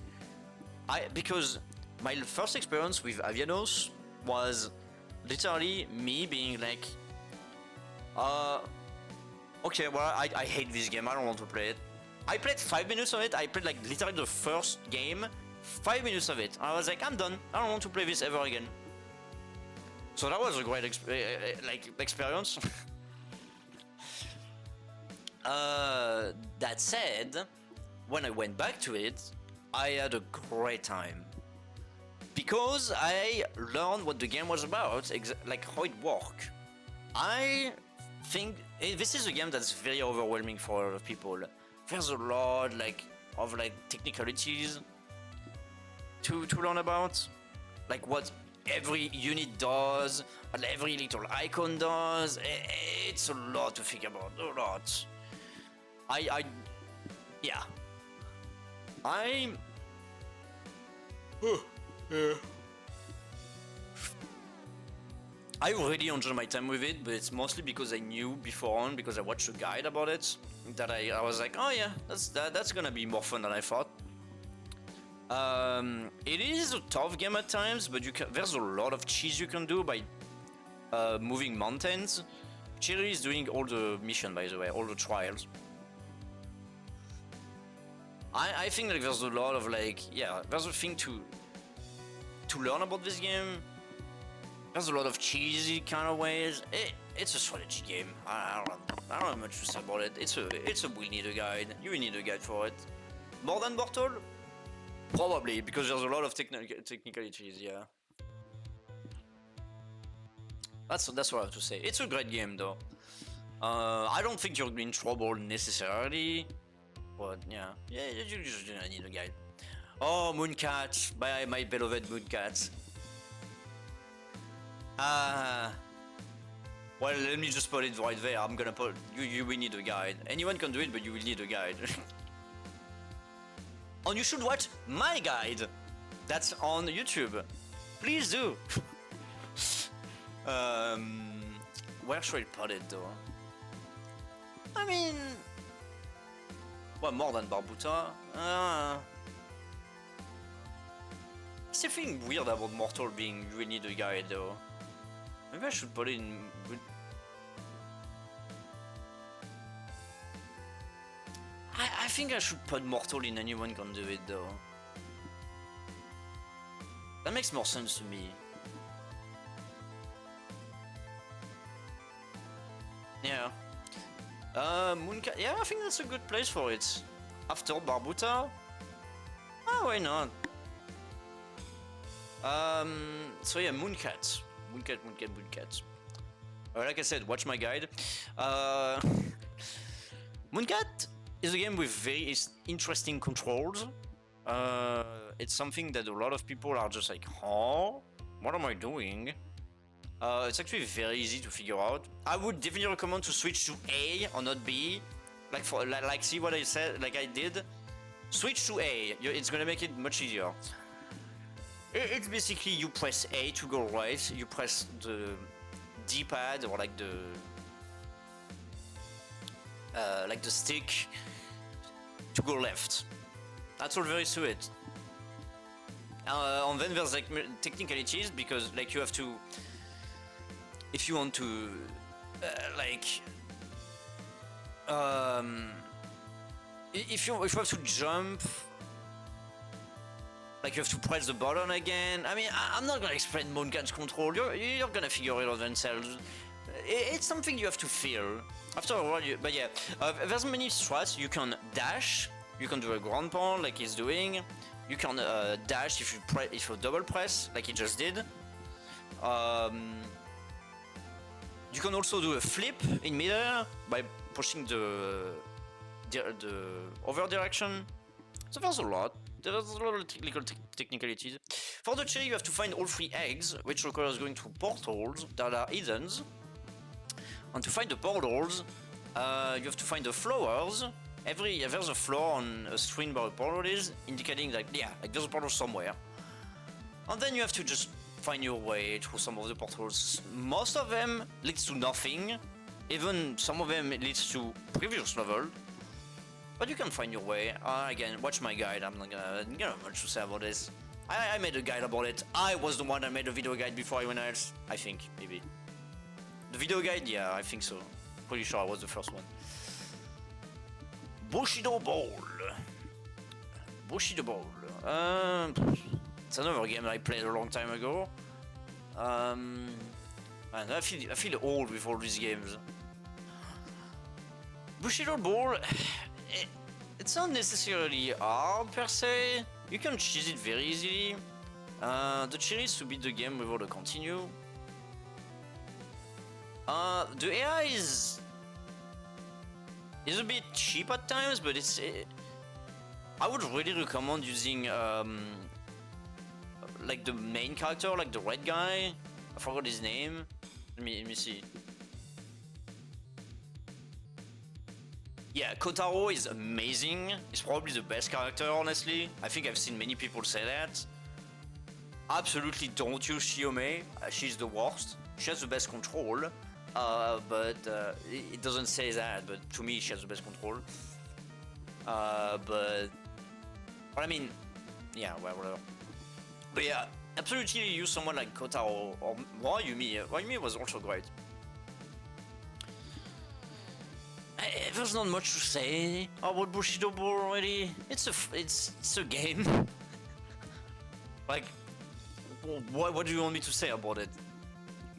Because my first experience with Avianos was literally me being like, okay, well I hate this game. I don't want to play it. I played 5 minutes of it. I played like literally the first game, 5 minutes of it. I was like, I'm done. I don't want to play this ever again. So that was a great experience. That said, when I went back to it, I had a great time. Because I learned what the game was about, like how it worked. I think this is a game that's very overwhelming for a lot of people. There's a lot of technicalities to learn about. Like what every unit does, what every little icon does. It's a lot to think about, a lot. Yeah. I really enjoyed my time with it, but it's mostly because I knew beforehand, because I watched a guide about it, that I was like, oh yeah, that's gonna be more fun than I thought. It is a tough game at times, but there's a lot of cheese you can do by moving mountains. Cherry is doing all the mission, by the way, all the trials. I think like there's a lot of there's a thing to learn about this game. There's a lot of cheesy kind of ways. It's a strategy game. I don't have much to say about it. We'll need a guide. You will need a guide for it. More than Mortol? Probably, because there's a lot of technicalities, yeah. That's what I have to say. It's a great game though. I don't think you're in trouble necessarily. But yeah, you just need a guide. Oh, Mooncat, my beloved Mooncat. Well, let me just put it right there. I'm gonna put you will need a guide. Anyone can do it, but you will need a guide. And you should watch my guide. That's on YouTube. Please do. Where should I put it though? I mean, well, more than Barbuta. It's a thing weird about Mortol being you will need a guide though. Maybe I should put it in. I think I should put Mortol in anyone can do it though. That makes more sense to me. Yeah. Mooncat. Yeah, I think that's a good place for it. After Barbuta. Ah, why not? So yeah, Mooncat. Mooncat. Like I said, watch my guide. Mooncat is a game with very interesting controls. It's something that a lot of people are just like, huh? What am I doing? It's actually very easy to figure out. I would definitely recommend to switch to A or not B. See what I said, like I did. Switch to A. It's gonna make it much easier. It's basically you press A to go right. You press the D-pad or like the stick to go left. That's all very sweet. And then there's like technicalities because like you have to, if you want to if you have to jump, like you have to press the button again. I mean, I'm not gonna explain Mooncat's control. You're gonna figure it out themselves. It's something you have to feel. After a while, but yeah, there's many strats. You can dash. You can do a ground pound like he's doing. You can dash if you double press like he just did. You can also do a flip in midair by pushing the over direction. So there's a lot. There's a lot of technicalities. For the cherry, you have to find all 3 eggs, which requires going to portals that are hidden. And to find the portals, you have to find the flowers. There's a flower on a screen where a portal is, indicating that like there's a portal somewhere. And then you have to just find your way through some of the portals. Most of them leads to nothing. Even some of them leads to previous level. But you can find your way. Again, watch my guide. I'm not gonna much to say about this. I made a guide about it. I was the one that made a video guide before anyone else. I think, maybe. The video guide? Yeah, I think so. Pretty sure I was the first one. Bushido Ball. Bushido Ball. It's another game I played a long time ago. Man, I feel old with all these games. Bushido Ball, it's not necessarily hard per se. You can cheese it very easily. The cherry is to beat the game without a continue. The AI is a bit cheap at times, but I would really recommend using like the main character, like the red guy. I forgot his name. Let me see. Yeah, Kotaro is amazing. He's probably the best character, honestly. I think I've seen many people say that. Absolutely don't use Shiome. She's the worst. She has the best control. But it doesn't say that, but to me she has the best control. But I mean, yeah, well, whatever. But yeah, absolutely use someone like Kotaro or Wayumi. Wayumi was also great. There's not much to say about Bushido Ball already. It's a game. Like, what do you want me to say about it?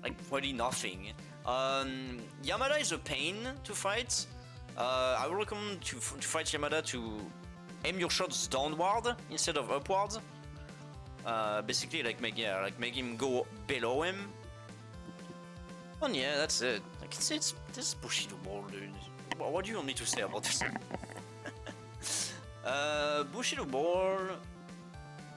Like, really nothing. Yamada is a pain to fight. I would recommend to fight Yamada to aim your shots downward instead of upwards. Basically, like make him go below him. And yeah, that's it. Like it's this Bushido Ball, dude. What do you want me to say about this? Bushido Ball.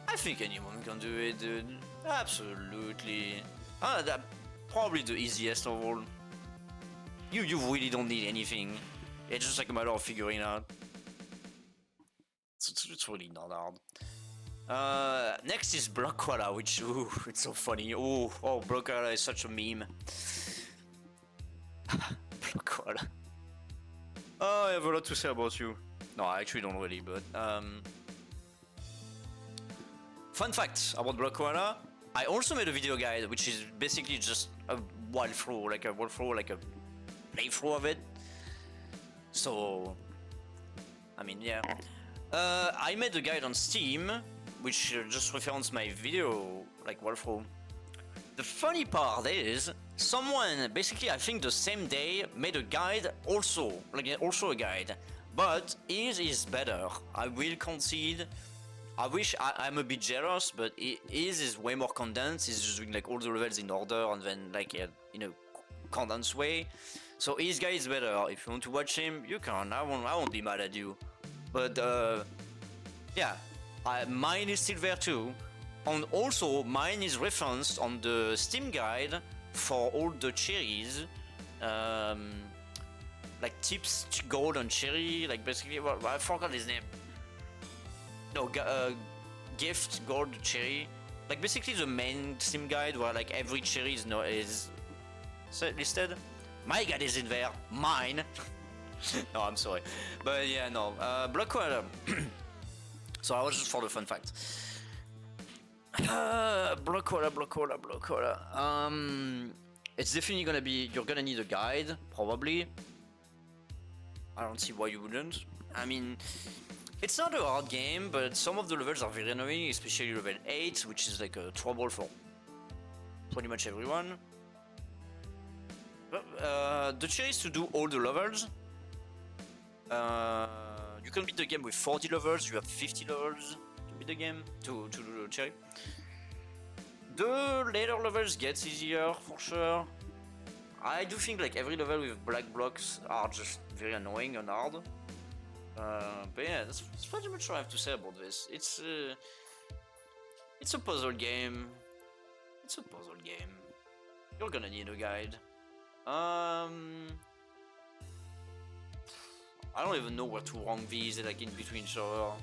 I think anyone can do it, dude. Absolutely. That probably the easiest of all. You really don't need anything. It's just like a matter of figuring out. It's really not hard. Next is Block Koala, which it's so funny. Oh, Block Koala is such a meme. Block Koala. Oh, I have a lot to say about you. No, I actually don't really, but fun fact about Block Koala. I also made a video guide, which is basically just a walkthrough, like a playthrough of it. So, I mean, yeah. I made a guide on Steam, which just references my video, like walkthrough. The funny part is, someone basically, I think the same day, made a guide also, also a guide, but his is better. I will concede. I wish I'm a bit jealous, but his is way more condensed. He's just doing like all the levels in order and then like in a condensed way. So his guide is better. If you want to watch him, you can. I won't be mad at you. But yeah, mine is still there too. And also mine is referenced on the Steam guide for all the cherries. Like tips, gold and cherry. Like basically, well, I forgot his name. No, gift, gold, cherry. Like basically the main Steam guide where like every cherry is listed. My guide is in there, mine. No, I'm sorry. But yeah, no. Block Koala. So I was just for the fun fact. Block Koala. It's definitely gonna be, you're gonna need a guide, probably. I don't see why you wouldn't. I mean, it's not a hard game, but some of the levels are very annoying, especially level 8, which is like a trouble for pretty much everyone. But, the trick is to do all the levels. You can beat the game with 40 levels, you have 50 levels to beat the game, to do the cherry. The later levels gets easier, for sure. I do think like every level with black blocks are just very annoying and hard. But yeah, that's pretty much what I have to say about this. It's a puzzle game. It's a puzzle game. You're gonna need a guide. I don't even know where to rank these, like in between each other.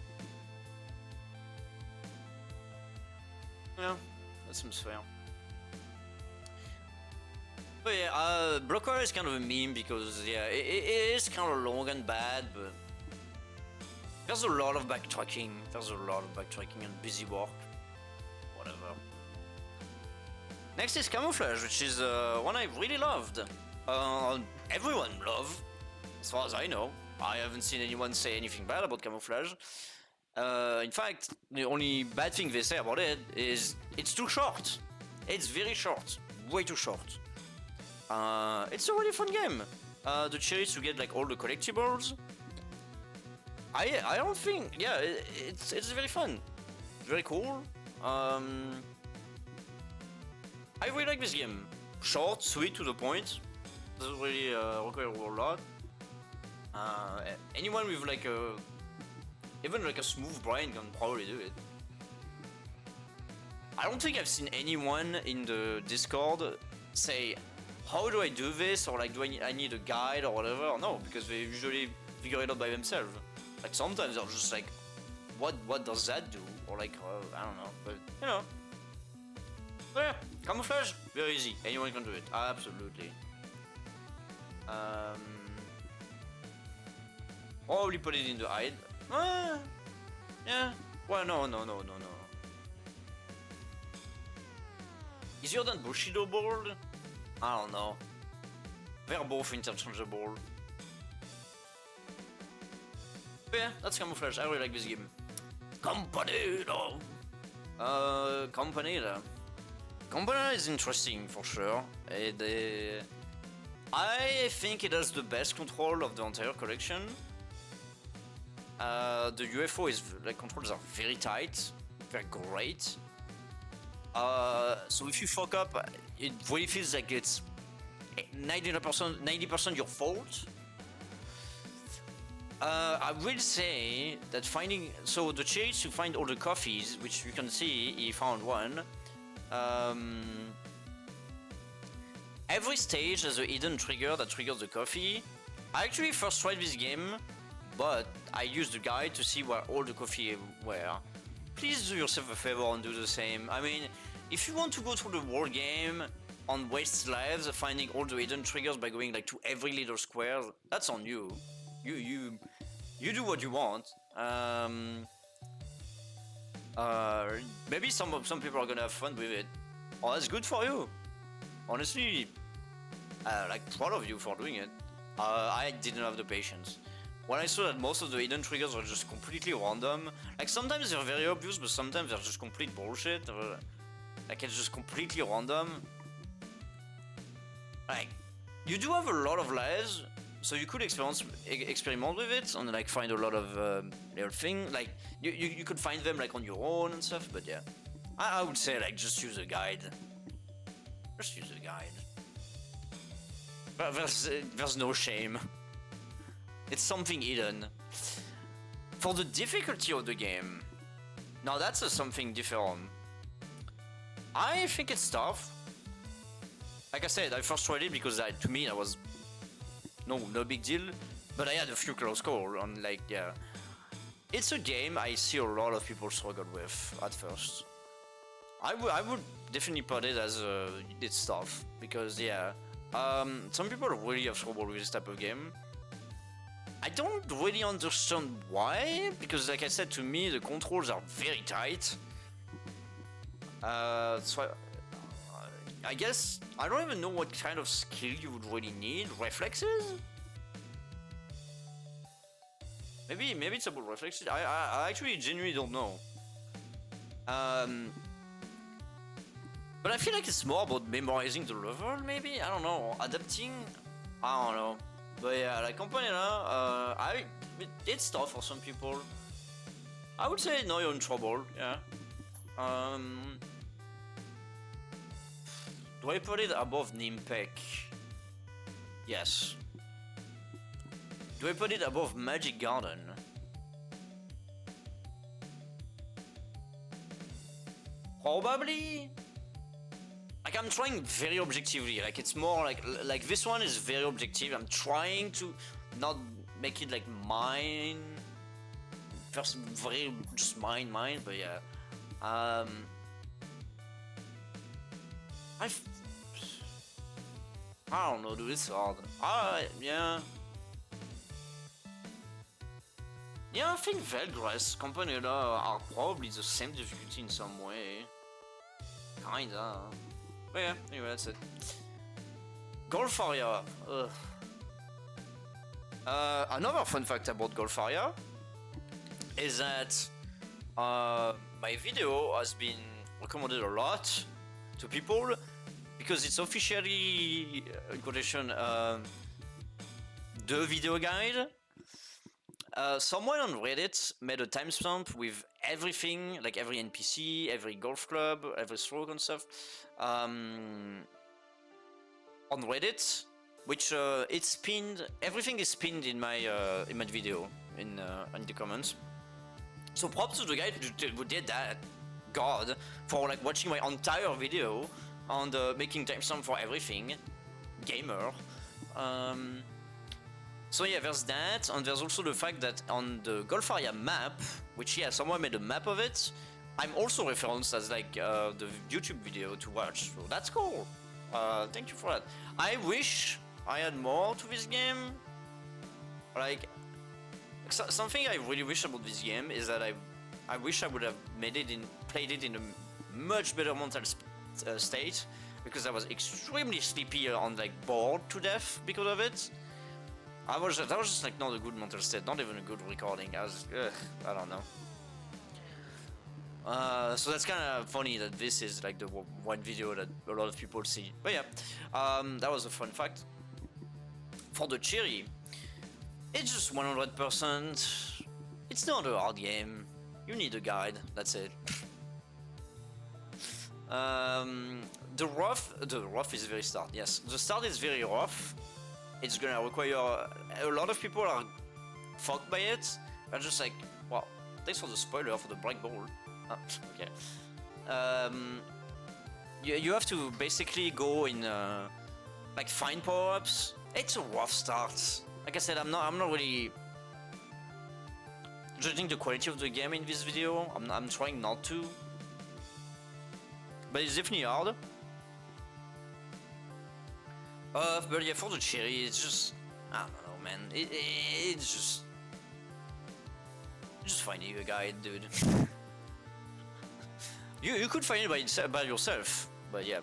Yeah, that seems fair. But yeah, Blocker is kind of a meme because yeah, it is kind of long and bad, but there's a lot of backtracking. There's a lot of backtracking and busy work. Whatever. Next is Camouflage, which is one I really loved. Everyone loved, as far as I know. I haven't seen anyone say anything bad about Camouflage. In fact, the only bad thing they say about it is it's too short. It's very short, way too short. It's a really fun game. The cherry is to get like all the collectibles. I don't think, yeah, it's very fun, very cool. I really like this game. Short, sweet, to the point. Doesn't really require a whole lot. Anyone with like even like a smooth brain can probably do it. I don't think I've seen anyone in the Discord say, how do I do this, or like do I need a guide or whatever. No, because they usually figure it out by themselves. Like sometimes they're just like, what does that do, or like I don't know, but you know. So yeah, Camouflage, very easy, anyone can do it, absolutely. Probably put it in the hide. Yeah, well no. Easier than Bushido Ball? I don't know. They're both interchangeable. But yeah, that's Camouflage. I really like this game. Campanella! Campanella. Campanella is interesting for sure. I think it has the best control of the entire collection. The UFO is like controls are very tight, they're great. So if you fuck up, it really feels like it's 90% your fault. I will say that finding, so the chase to find all the coffees, which you can see he found one. Every stage has a hidden trigger that triggers the coffee. I actually first tried this game, but I used the guide to see where all the coffee were. Please do yourself a favor and do the same. I mean, if you want to go through the whole game on waste lives, finding all the hidden triggers by going like to every little square, that's on you. You do what you want. Maybe some people are gonna have fun with it. Oh, that's good for you. Honestly, like proud of you for doing it. I didn't have the patience. When I saw that most of the hidden triggers are just completely random, like sometimes they're very obvious, but sometimes they're just complete bullshit. Like it's just completely random. Like, you do have a lot of lives, so you could experiment with it and like find a lot of little things. Like you could find them like on your own and stuff. But yeah, I would say like just use a guide. Just use a guide. But there's no shame. It's something hidden. For the difficulty of the game, now that's something different. I think it's tough. Like I said, I first tried it because to me that was no big deal, but I had a few close calls and like yeah, it's a game I see a lot of people struggle with at first. I would definitely put it as it's tough because yeah, some people really have trouble with this type of game. I don't really understand why, because like I said, to me the controls are very tight. So I guess I don't even know what kind of skill you would really need. Reflexes? Maybe it's about reflexes. I actually genuinely don't know. But I feel like it's more about memorizing the level, maybe? I don't know. Adapting? I don't know. But yeah, like Campanella, it's tough for some people. I would say no, you're in trouble, yeah. Do I put it above Ninpek? Yes. Do I put it above Magic Garden? Probably. Like I'm trying very objectively. Like it's more like this one is very objective. I'm trying to not make it like mine. First, very just mine. But yeah. I don't know, dude. It's hard. Yeah. Yeah, I think Valgress, Campanella are probably the same difficulty in some way. Kinda. But yeah, anyway, that's it. Golfaria. Another fun fact about Golfaria is that my video has been recommended a lot to people because it's officially, in quotation, the video guide. Someone on Reddit made a timestamp with everything, like every NPC, every golf club, every stroke and stuff, on Reddit, which it's pinned. Everything is pinned in my video in the comments. So props to the guy who did that, God, for like watching my entire video and making timestamp for everything, gamer. So yeah, there's that, and there's also the fact that on the Golfaria map, which yeah, someone made a map of it, I'm also referenced as like the YouTube video to watch, so that's cool. Thank you for that. I wish I had more to this game. Like, something I really wish about this game is that I wish I would have played it in a much better mental state, because I was extremely sleepy and like bored to death because of it. That was just like not a good mental state, not even a good recording. I don't know. So that's kind of funny that this is like the one video that a lot of people see. But yeah, that was a fun fact. For the cherry, it's just 100%. It's not a hard game. You need a guide. That's it. The rough is very start. Yes, the start is very rough. It's gonna require a lot of people are fucked by it. They're just like, wow, thanks for the spoiler for the black ball. Okay. You have to basically go in like find power-ups. It's a rough start. Like I said, I'm not really judging the quality of the game in this video. I'm trying not to, but it's definitely hard. But yeah, for the cherry, it's just, I don't know, man. It's just finding a guide, dude. you could find it by yourself, but yeah.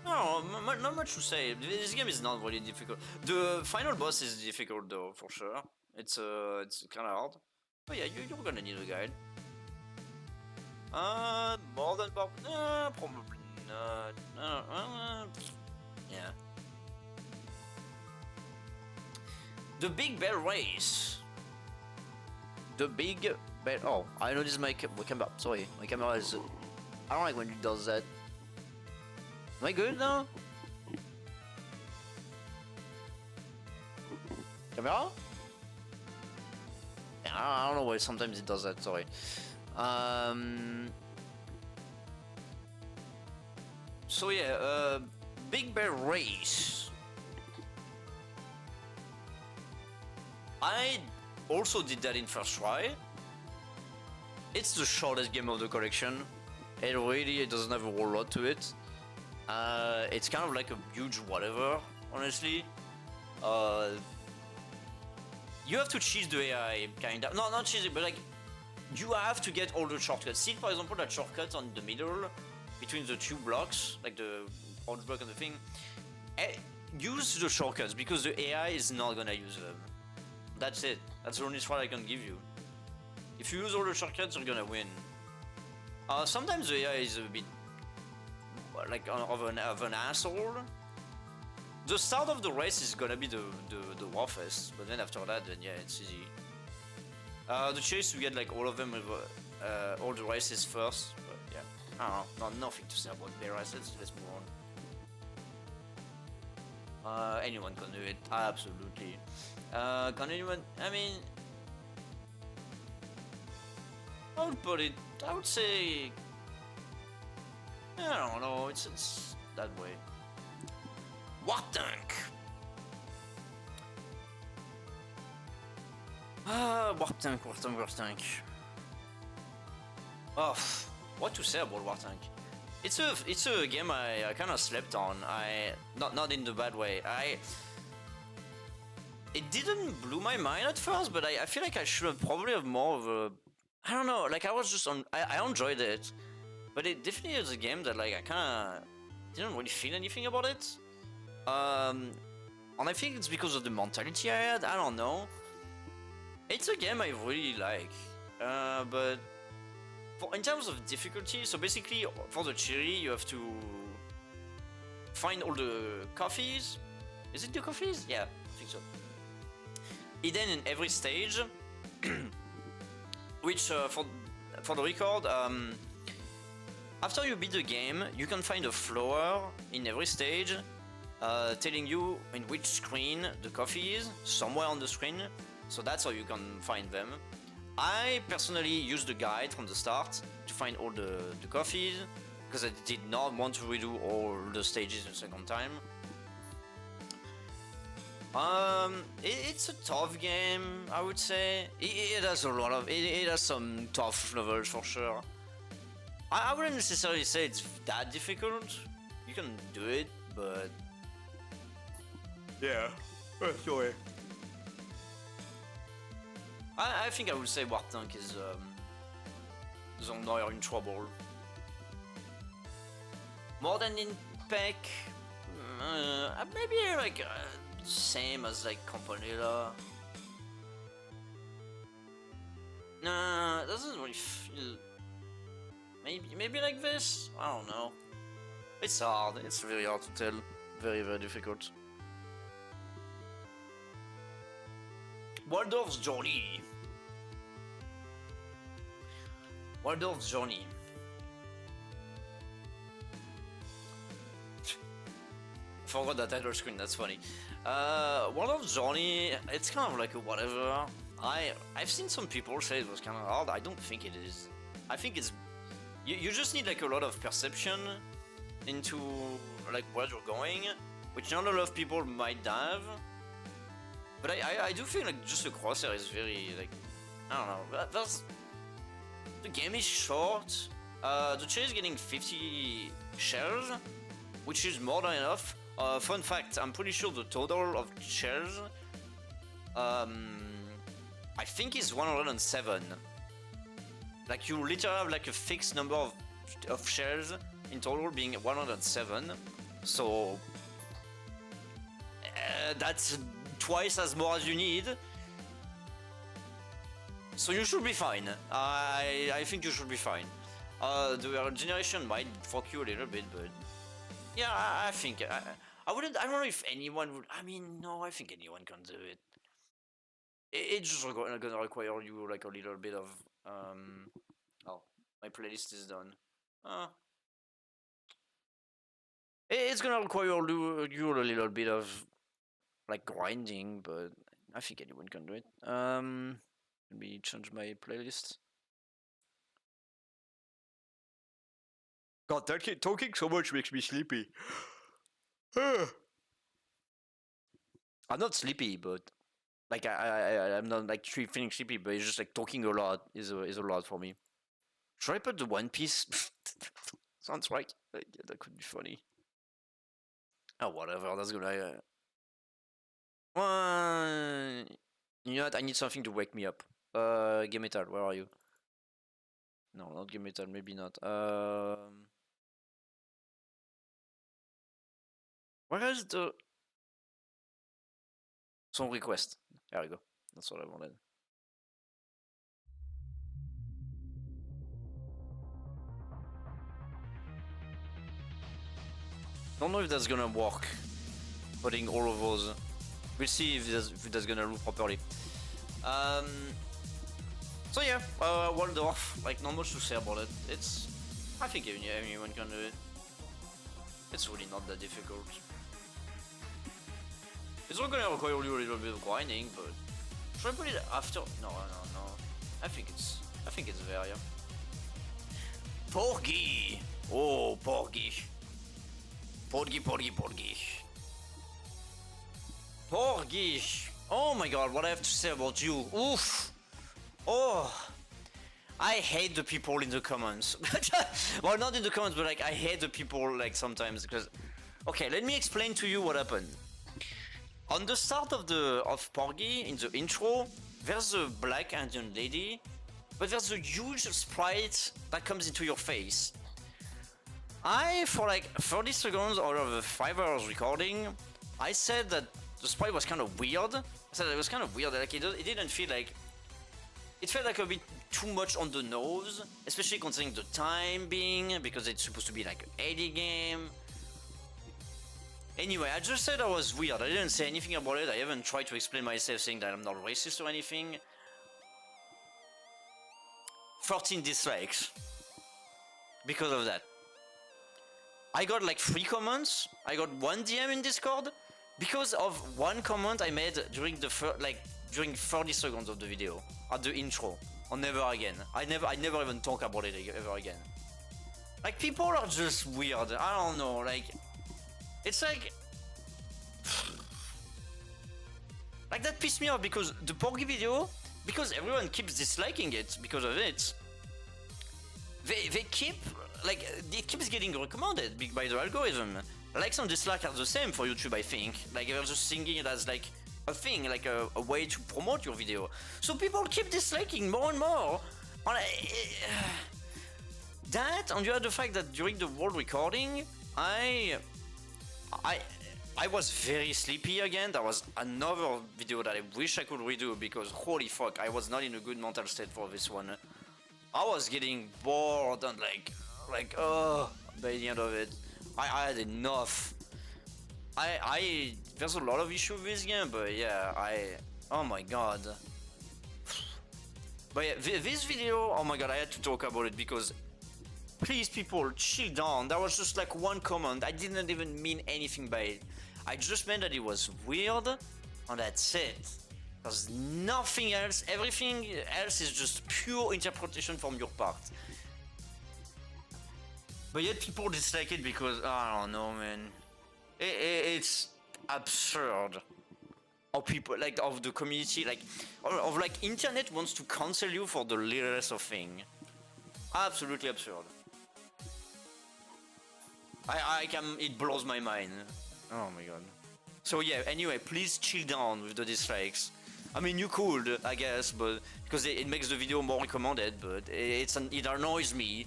No, not much to say. This game is not really difficult. The final boss is difficult though, for sure. It's kind of hard. But yeah, you're gonna need a guide. More than Barbuta? Probably not. Yeah. The Big Bell Race. The Big Bell. Oh, I know this is my camera. Sorry, my camera is. I don't like when it does that. Am I good now? Camera? Yeah, I don't know why sometimes it does that. Sorry. So yeah, Big Bell Race. I also did that in first try. It's the shortest game of the collection. It really doesn't have a whole lot to it. It's kind of like a huge whatever, honestly. You have to cheese the AI, kind of. No, not cheese it, but like, you have to get all the shortcuts. See, for example, that shortcut on the middle, between the two blocks, like the orange block and the thing. Use the shortcuts, because the AI is not gonna use them. That's it. That's the only strat I can give you. If you use all the shortcuts, you're gonna win. Sometimes the AI is a bit like of an asshole. The start of the race is gonna be the roughest, but then after that, then yeah, it's easy. The chase to get like all of them with all the races first, but yeah, I don't know, nothing to say about VALbrace. Let's move on. Anyone can do it, absolutely. Can anyone? I mean, I would put it. I would say, I don't know. It's that way. Warptank. Warptank. Oh, what to say about Warptank? It's a game I kind of slept on. Not in the bad way. It didn't blow my mind at first, but I feel like I should have probably have more of a, I don't know, like I was just on, I enjoyed it, but it definitely is a game that like I kind of didn't really feel anything about it. And I think it's because of the mentality I had, I don't know. It's a game I really like, but in terms of difficulty, so basically for the cherry you have to find all the coffees. Is it the coffees? Yeah, I think so. Hidden in every stage, which for the record, after you beat the game, you can find a flower in every stage, telling you in which screen the coffee is, somewhere on the screen, so that's how you can find them. I personally used the guide from the start to find all the coffees, because I did not want to redo all the stages a second time. It's a tough game, I would say. It has a lot of, it has some tough levels for sure. I wouldn't necessarily say it's that difficult. You can do it, but yeah, sorry. I think I would say Warptank is Zoldath in trouble. More than Ninpek, maybe like same as like Campanella. Nah, it doesn't really feel. Maybe like this. I don't know. It's hard. It's really hard to tell. Very difficult. Waldorf's Journey. Waldorf's Journey. Forgot that title screen, that's funny. Waldorf's Journey, it's kind of like a whatever. I've seen some people say it was kind of hard. I don't think it is. I think it's you just need like a lot of perception into like where you're going, which not a lot of people might have. But I do feel like just the crosshair is very like, I don't know. The game is short. The chair is getting 50 shells, which is more than enough. Fun fact, I'm pretty sure the total of shells, I think is 107. Like you literally have like a fixed number of shells in total being 107. So that's twice as more as you need. So you should be fine. I think you should be fine. The regeneration might fuck you a little bit, but yeah, I think I wouldn't. I don't know if anyone would. I mean, no, I think anyone can do it. It's just gonna require you like a little bit of. Oh, my playlist is done. It's gonna require you a little bit of like grinding, but I think anyone can do it. Let me change my playlist. God, talking so much makes me sleepy. I'm not sleepy, but like I'm not like feeling sleepy, but it's just like talking a lot is a lot for me. Should I put the One Piece? Sounds right. Yeah, that could be funny. Oh, whatever. That's gonna. You know what? I need something to wake me up. Game Metal, where are you? No, not Game Metal. Maybe not. Where is the song request? There we go. That's what I wanted. Don't know if that's gonna work. Putting all of those. We'll see if that's gonna look properly. So yeah, Waldorf, like not much to say about it. It's, I think anyone can do it. It's really not that difficult. It's not gonna require you a little bit of grinding, but should I put it after? No. I think it's there, yeah. Porgy! Oh, Porgy. Porgy. Porgy! Oh my god, what I have to say about you. Oof! Oh! I hate the people in the comments. Well, not in the comments, but like I hate the people like sometimes because... Okay, let me explain to you what happened. On the start of Porgy, in the intro, there's a black Indian lady, but there's a huge sprite that comes into your face. For like 30 seconds out of the 5 hours recording, I said that the sprite was kind of weird. I said it was kind of weird, like it didn't feel like... It felt like a bit too much on the nose, especially considering the time being, because it's supposed to be like an 80 game. Anyway, I just said that was weird. I didn't say anything about it. I haven't tried to explain myself saying that I'm not racist or anything. 13 dislikes. Because of that. I got like 3 comments. I got 1 DM in Discord. Because of 1 comment I made during during 30 seconds of the video. At the intro. Or never again. I never even talk about it ever again. Like, people are just weird. I don't know, like... It's like... Like, that pissed me off because the Porgy video, because everyone keeps disliking it because of it, they keep... Like, it keeps getting recommended by the algorithm. Likes and dislikes are the same for YouTube, I think. Like, they're just thinking it as, like, a thing, like a way to promote your video. So people keep disliking more and more. That, and you had the fact that during the world recording, I was very sleepy again. That was another video that I wish I could redo because holy fuck, I was not in a good mental state for this one. I was getting bored and like by the end of it, I had enough. There's a lot of issues with this game, but yeah, oh my god. But yeah, this video, oh my god, I had to talk about it because please people, chill down. That was just like 1 comment. I didn't even mean anything by it. I just meant that it was weird, and that's it. There's nothing else. Everything else is just pure interpretation from your part. But yet people dislike it because, I don't know, man. It's absurd. Of people, like, of the community, like, of like, internet wants to cancel you for the littlest of thing. Absolutely absurd. It blows my mind. Oh my god. So yeah, anyway, please chill down with the dislikes. I mean, you could, I guess, but because it makes the video more recommended, but it annoys me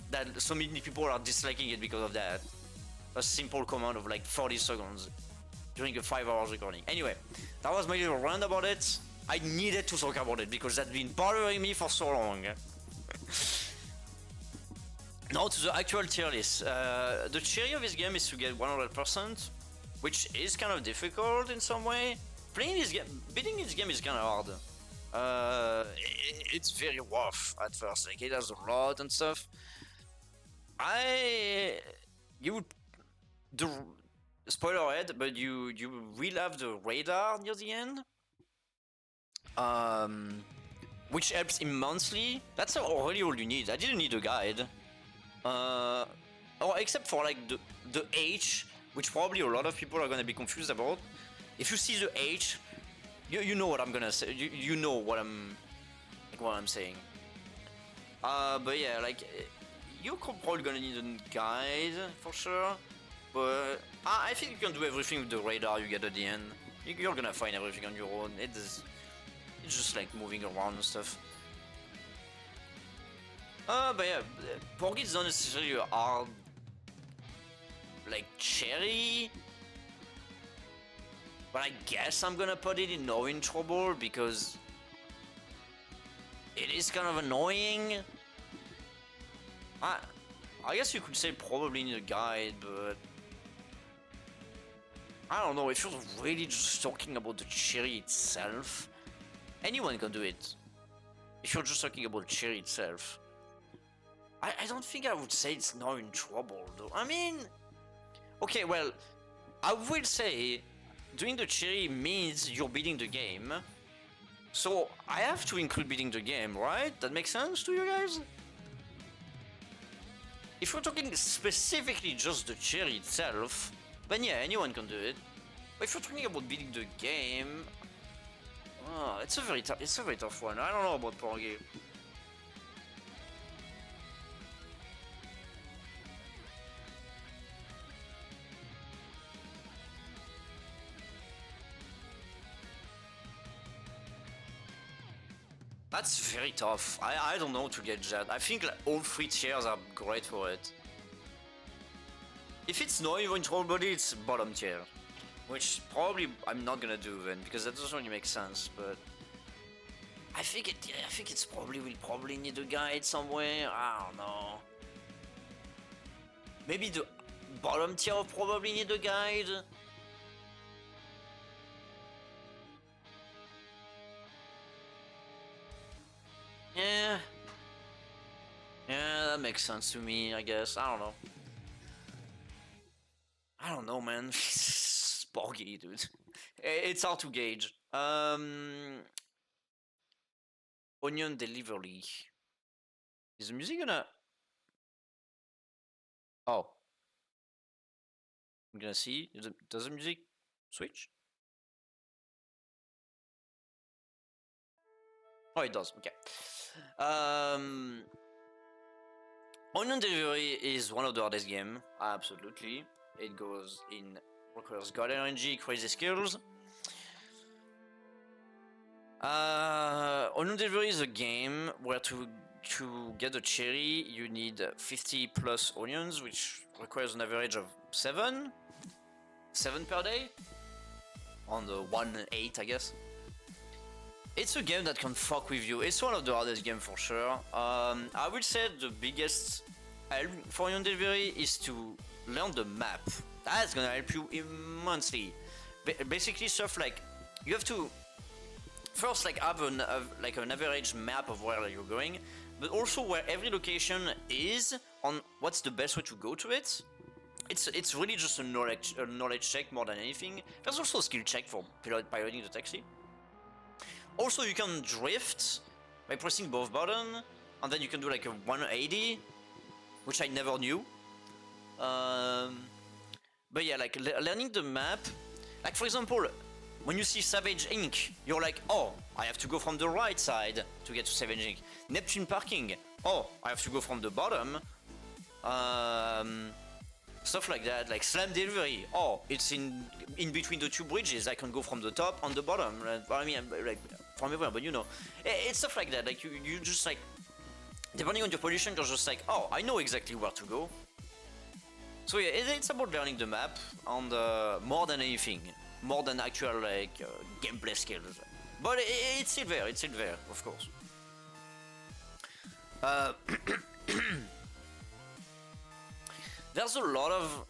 that so many people are disliking it because of that. A simple comment of like 40 seconds during a 5 hours recording. Anyway, that was my little rant about it. I needed to talk about it because that's been bothering me for so long. Now to the actual tier list. The theory of this game is to get 100%, which is kind of difficult in some way. Beating this game is kind of hard. It's very rough at first, like it has a lot and stuff. Spoiler ahead, but you will have the radar near the end, which helps immensely. That's really all you need. I didn't need a guide, or except for like the H, which probably a lot of people are gonna be confused about. If you see the H, you know what I'm gonna say. You know what I'm saying. But yeah, like you're probably gonna need a guide for sure. But I think you can do everything with the radar you get at the end. You're gonna find everything on your own. It's just like moving around and stuff. But yeah, Porgy is not necessarily a hard, like cherry. But I guess I'm gonna put it in No In Trouble because it is kind of annoying. I guess you could say probably need a guide, but I don't know, if you're really just talking about the cherry itself, anyone can do it. If you're just talking about cherry itself. I don't think I would say it's not in trouble though. I mean, okay, well, I will say doing the cherry means you're beating the game. So I have to include beating the game, right? That makes sense to you guys? If we're talking specifically just the cherry itself, then yeah, anyone can do it. But if you're talking about beating the game, it's a very tough one. I don't know about Porgy. That's very tough. I don't know to get that. I think like, all 3 tiers are great for it. If it's not even troll body, it's bottom tier. Which probably I'm not gonna do then, because that doesn't really make sense, but I think it's probably will probably need a guide somewhere. I don't know. Maybe the bottom tier will probably need a guide. Yeah. Yeah, that makes sense to me, I guess. I don't know. I don't know, man. Porgy, dude. It's hard to gauge. Onion delivery. Is the music gonna... Oh. I'm gonna see. Does the music switch? Oh, it does. Okay. Onion delivery is one of the hardest games. Absolutely. It requires god RNG, crazy skills. Onion delivery is a game where to get a cherry you need 50 plus onions, which requires an average of 7 per day on the 1/8, I guess. It's a game that can fuck with you. It's one of the hardest games for sure. I would say the biggest help for Onion delivery is to learn the map. That's gonna help you immensely. Basically stuff like you have to first like have an average map of where you're going, but also where every location is on what's the best way to go to it. It's really just a knowledge check more than anything. There's also a skill check for piloting the taxi. Also, you can drift by pressing both buttons, and then you can do like a 180, which I never knew. But yeah, like learning the map. Like for example, when you see Savage Ink, you're like, oh, I have to go from the right side to get to Savage Ink. Neptune Parking, oh, I have to go from the bottom. Stuff like that, like Slam Delivery, oh, it's in between the 2 bridges, I can go from the top and the bottom. I mean, like, from everywhere, but you know. It's stuff like that, like, you just like, depending on your position, you're just like, oh, I know exactly where to go. So yeah, it's about learning the map, and more than anything, more than actual, like, gameplay skills. But it's still there, of course. There's a lot of...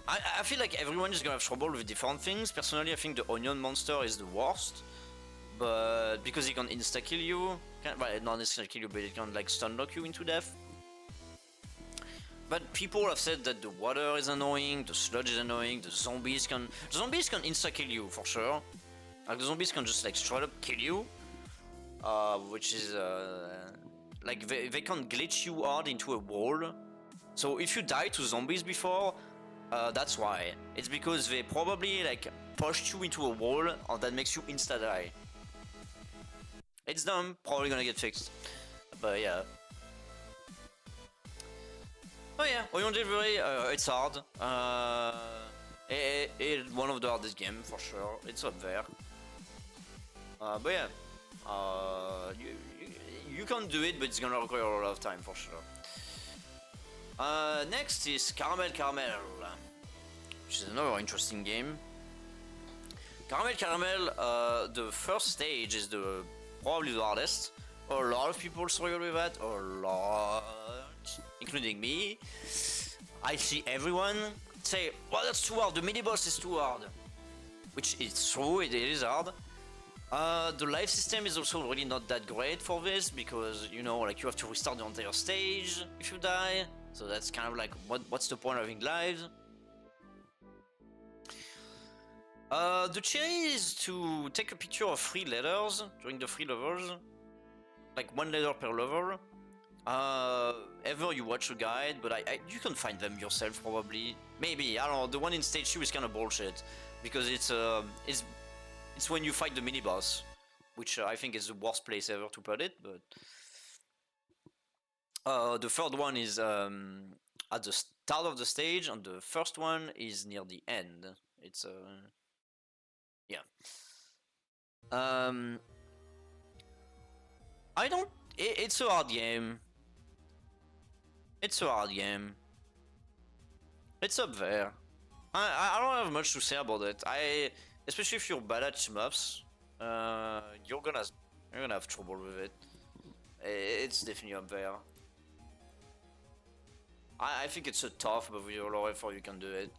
I feel like everyone is gonna have trouble with different things. Personally, I think the onion monster is the worst. But because it can insta-kill you... Well, not insta-kill you, but it can like stun-lock you into death. But people have said that the water is annoying, the sludge is annoying, the zombies can insta-kill you, for sure. Like, the zombies can just like straight up kill you. Which is... like, they can glitch you hard into a wall. So if you die to zombies before, that's why. It's because they probably like pushed you into a wall and that makes you insta-die. It's dumb, probably gonna get fixed. But yeah. Oh yeah, Onion Delivery, it's hard. It's one of the hardest games for sure. It's up there. But yeah, you can do it, but it's gonna require a lot of time for sure. Next is Caramel, which is another interesting game. Caramel, the first stage is probably the hardest. A lot of people struggle with that, a lot, including me. I see everyone say, well, that's too hard, the mini-boss is too hard. Which is true, it is hard. The life system is also really not that great for this, because, you know, like you have to restart the entire stage if you die. So that's kind of like, what's the point of having lives? The cherry is to take a picture of 3 letters during the 3 levels, like 1 letter per level. Ever you watch a guide, but you can find them yourself probably. Maybe, I don't know, the one in stage 2 is kind of bullshit, because it's when you fight the mini-boss, which I think is the worst place ever to put it, but... the third one is at the start of the stage, and the first one is near the end. It's yeah. I don't. It's a hard game. It's a hard game. It's up there. I don't have much to say about it. Especially if you're bad at shmups, you're gonna have trouble with it. It's definitely up there. I think it's a tough, but with a lot of effort you can do it.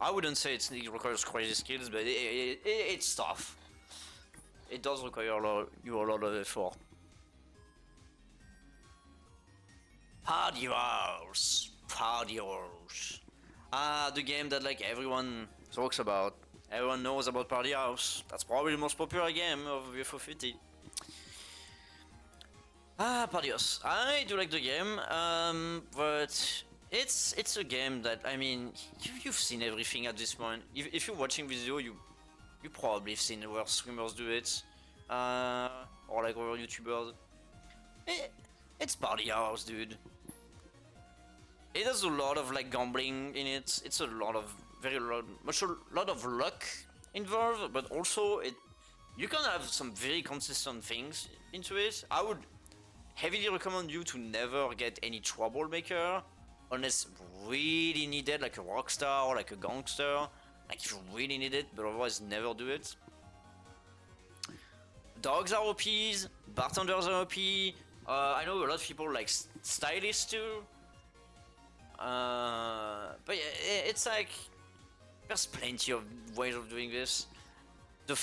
I wouldn't say it requires crazy skills, but it's tough. It does require a lot of effort. Party House! Party House! The game that like everyone talks about. Everyone knows about Party House. That's probably the most popular game of UFO 50. Party House. I do like the game, but it's a game that, I mean, you've seen everything at this point. If you're watching video, you probably have seen where streamers do it, or like other YouTubers. It's Party House, dude. It has a lot of like gambling in it. It's a lot of a lot of luck involved, but also you can have some very consistent things into it. I would heavily recommend you to never get any troublemaker unless really needed, like a rockstar or like a gangster. Like if you really need it, but otherwise never do it. Dogs are OPs, bartenders are OP. I know a lot of people like stylists too. But yeah, it's like there's plenty of ways of doing this. The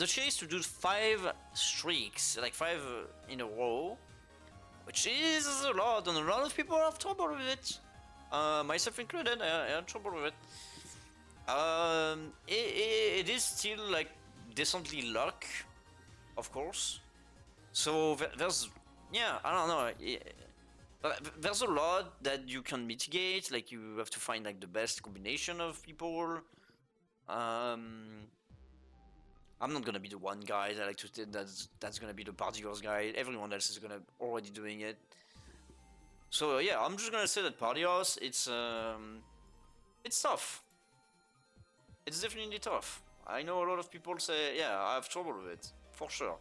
chase to do 5 streaks, like 5 in a row, which is a lot, and a lot of people have trouble with it. Myself included, I had trouble with it. It is still like decently luck, of course. So there's, yeah, I don't know. There's a lot that you can mitigate, like you have to find like the best combination of people. I'm not gonna be the one guy that like to that's gonna be the party girls guy. Everyone else is gonna already doing it. So yeah, I'm just gonna say that Party House, it's tough. It's definitely tough. I know a lot of people say, yeah, I have trouble with it, for sure.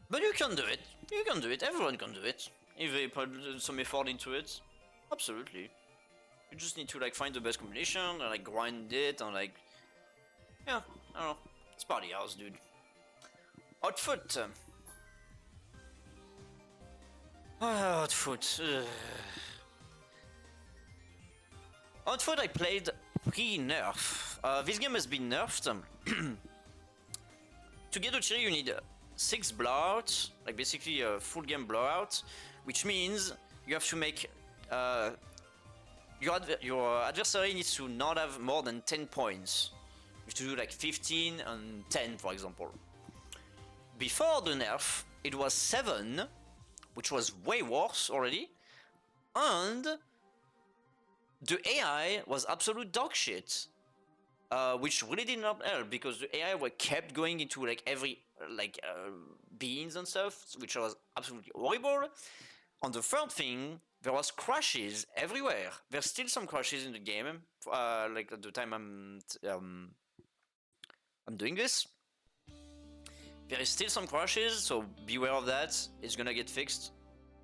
But you can do it. You can do it. Everyone can do it. If they put some effort into it, absolutely. You just need to like find the best combination and like grind it and like, yeah, I don't know. It's Party House, dude. Outfoot. Outfoot. Outfoot I played pre-nerf. This game has been nerfed. To get a cherry you need 6 blowouts, like basically a full game blowout, which means you have to make your adversary needs to not have more than 10 points. You have to do like 15 and 10, for example. Before the nerf, it was 7, which was way worse already, and the AI was absolute dog shit, which really did not help because the AI were kept going into like every beans and stuff, which was absolutely horrible. On the third thing, there was crashes everywhere. There's still some crashes in the game, like at the time I'm doing this. There is still some crashes, so beware of that. It's gonna get fixed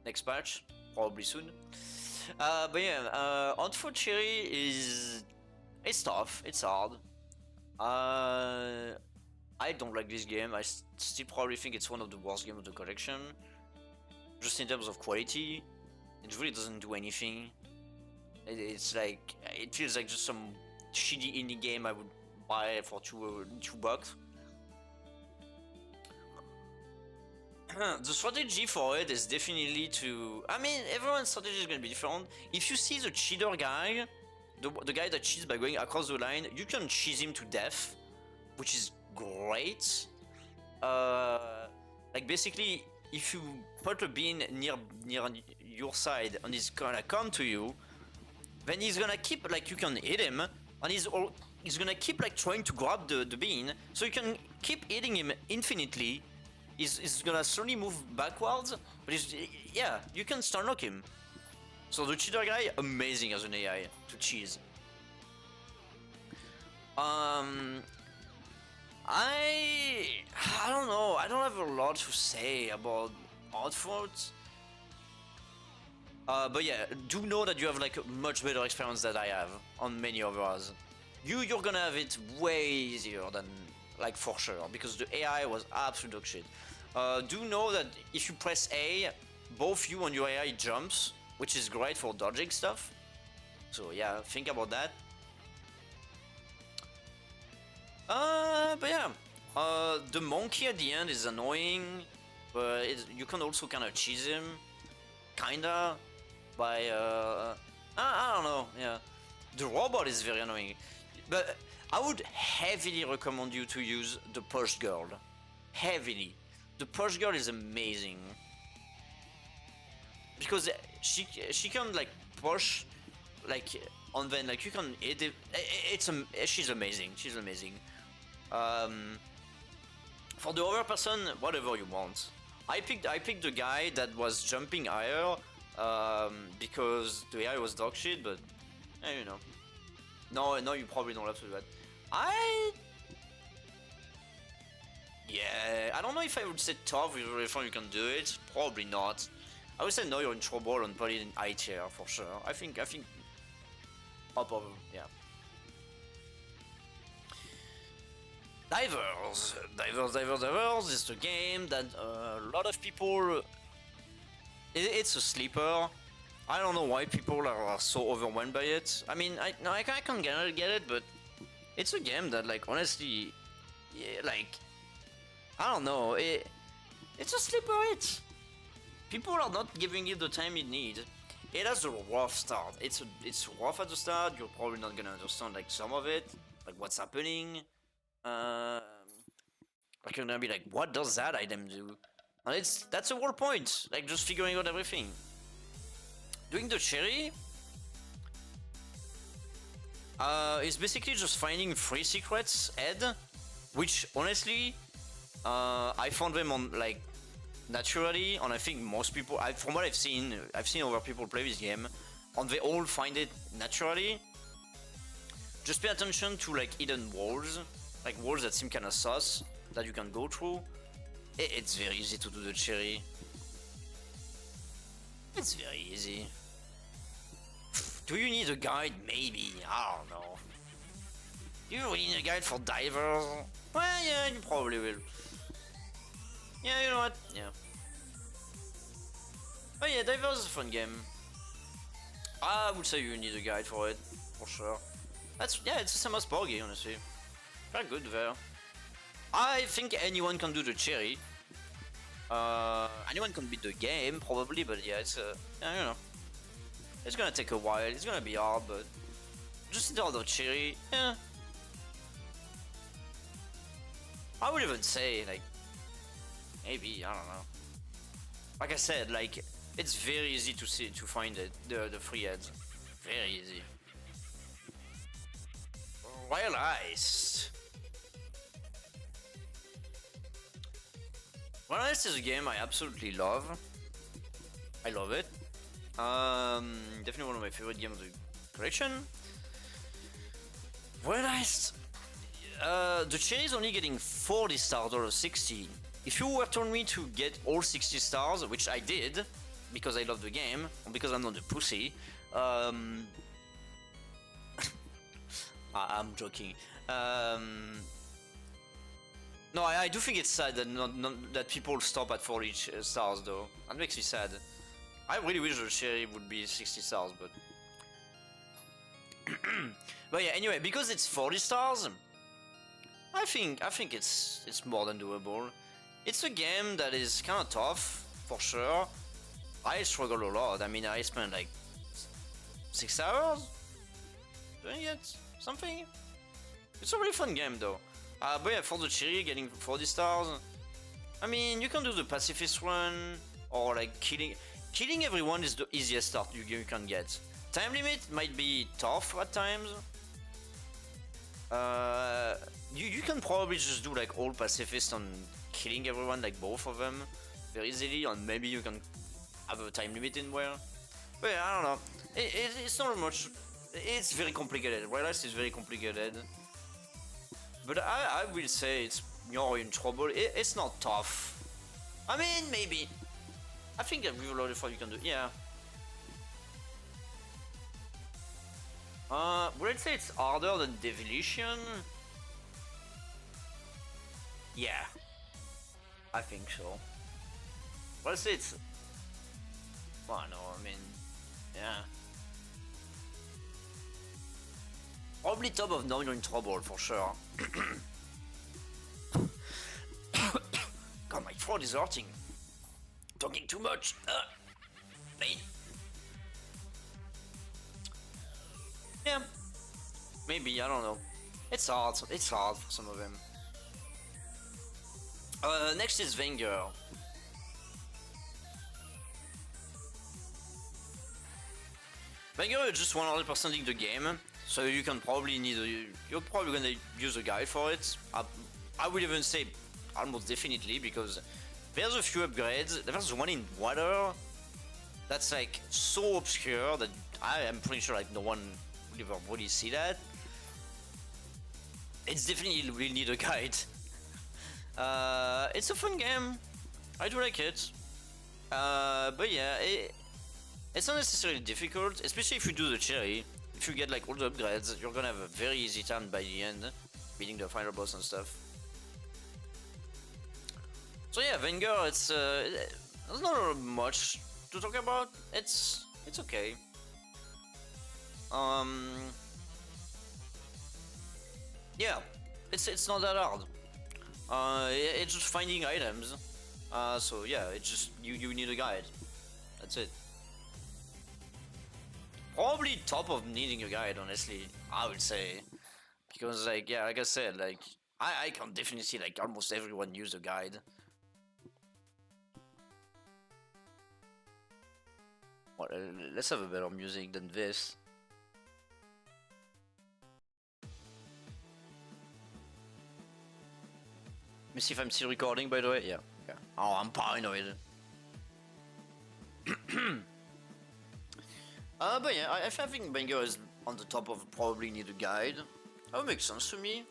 next patch, probably soon. But yeah, Outfoot Cherry is It's tough. It's hard. I don't like this game. I still probably think it's one of the worst games of the collection. Just in terms of quality, it really doesn't do anything. It's like, it feels like just some shitty indie game I would buy for $2. The strategy for it is definitely to... I mean, everyone's strategy is gonna be different. If you see the cheater guy, the guy that cheats by going across the line, you can cheese him to death, which is great. Like basically, if you put a bean near your side and he's gonna come to you, then he's gonna keep, like, you can hit him, and he's gonna keep like trying to grab the bean, so you can keep hitting him infinitely. He's gonna slowly move backwards, but yeah, you can stun lock him. So the cheater guy, amazing as an AI to cheese. I don't know. I don't have a lot to say about Outfort. But yeah, do know that you have like a much better experience than I have on many others. You're gonna have it way easier than, like, for sure, because the AI was absolute dog shit. Do know that if you press A, both you and your AI jumps, which is great for dodging stuff. So yeah, think about that. But yeah, the monkey at the end is annoying, but you can also kind of cheese him, kinda, by I don't know. Yeah, the robot is very annoying, but I would heavily recommend you to use the push girl. Heavily, the push girl is amazing because she can like push, like, on then, like, you can hit it. She's amazing. She's amazing. For the other person, whatever you want. I picked the guy that was jumping higher because the AI was dog shit, but you know. No, you probably don't have to do that. Yeah, I don't know if I would say tough with everything you can do it. Probably not. I would say no, you're in trouble and probably in high tier for sure. I think up over, yeah. Divers is the game that a lot of people... It's a sleeper. I don't know why people are so overwhelmed by it. I mean, I can get it, but it's a game that, like, honestly, yeah, like, I don't know, it's a sleeper hit. People are not giving it the time it needs. It has a rough start. It's rough at the start. You're probably not gonna understand, like, some of it, like what's happening. Like, you're gonna be like, what does that item do? And that's the whole point. Like, just figuring out everything. Doing the cherry is basically just finding 3 secrets head, which honestly, I found them on, like, naturally, and I think most people, from what I've seen other people play this game, and they all find it naturally. Just pay attention to, like, hidden walls, like walls that seem kind of sus, that you can go through. It's very easy to do the cherry. It's very easy. Do you need a guide? Maybe, I don't know. Do you really need a guide for divers? Well, yeah, you probably will. Yeah, you know what? Yeah. Oh yeah, Divers is a fun game. I would say you need a guide for it, for sure. Yeah, it's the same as Porgy, honestly. Very good there. I think anyone can do the cherry. Anyone can beat the game, probably, but yeah, it's yeah, you know. It's gonna take a while, it's gonna be hard, but just do the cherry, yeah. I would even say, like, maybe, I don't know. Like I said, like, it's very easy to find it, the free heads. Very easy. Wild Heist. Wild Heist is a game I absolutely love. I love it. Definitely one of my favorite games of the collection. Wild Heist. The cherry is only getting 40 stars out of 60. If you were told me to get all 60 stars, which I did, because I love the game, or because I'm not a pussy, I'm joking. No, I do think it's sad that that people stop at 40 stars though. That makes me sad. I really wish the cherry would be 60 stars, but but yeah. Anyway, because it's 40 stars, I think it's more than doable. It's a game that is kind of tough for sure. I struggle a lot. I mean, I spent like 6 hours doing it, something. It's a really fun game though. But yeah, for the cherry, getting 40 stars, I mean, you can do the pacifist run, or like killing everyone is the easiest start you can get. Time limit might be tough at times. You can probably just do like all pacifist on killing everyone, like both of them, very easily, and maybe you can have a time limit in where. But yeah, I don't know. It's not much. It's very complicated. Realize is very complicated. But I will say you're in trouble. It's not tough. I mean, maybe. I think that with a lot of fun you can do. Yeah. Would I say it's harder than Devilition? Yeah. I think so. Well, I'd say it's... Well, no, I mean... Yeah. Probably top of now you're in trouble, for sure. God, my throat is hurting. Talking too much. Pain. Yeah. Maybe, I don't know. It's hard for some of them. Next is Vainger. Vainger is just 100%ing the game, so you can probably you're probably gonna use a guide for it. I would even say almost definitely, because there's a few upgrades. There's one in water that's like so obscure that I am pretty sure like no one will ever really see that. It's definitely will need a guide. It's a fun game. I do like it. But yeah, it's not necessarily difficult, especially if you do the cherry. If you get like all the upgrades, you're gonna have a very easy time by the end, beating the final boss and stuff. So yeah, Vainger, there's not much to talk about. It's okay. Yeah, it's not that hard. It's just finding items. So yeah, it's just you need a guide. That's it. Probably top of needing a guide, honestly, I would say, because like yeah, like I said, like I can definitely see like almost everyone use a guide. Well, let's have a better music than this. Let me see if I'm still recording, by the way. Yeah. Okay. Oh, I'm paranoid. But yeah, I think Vainger is on the top of probably need a guide. That would make sense to me.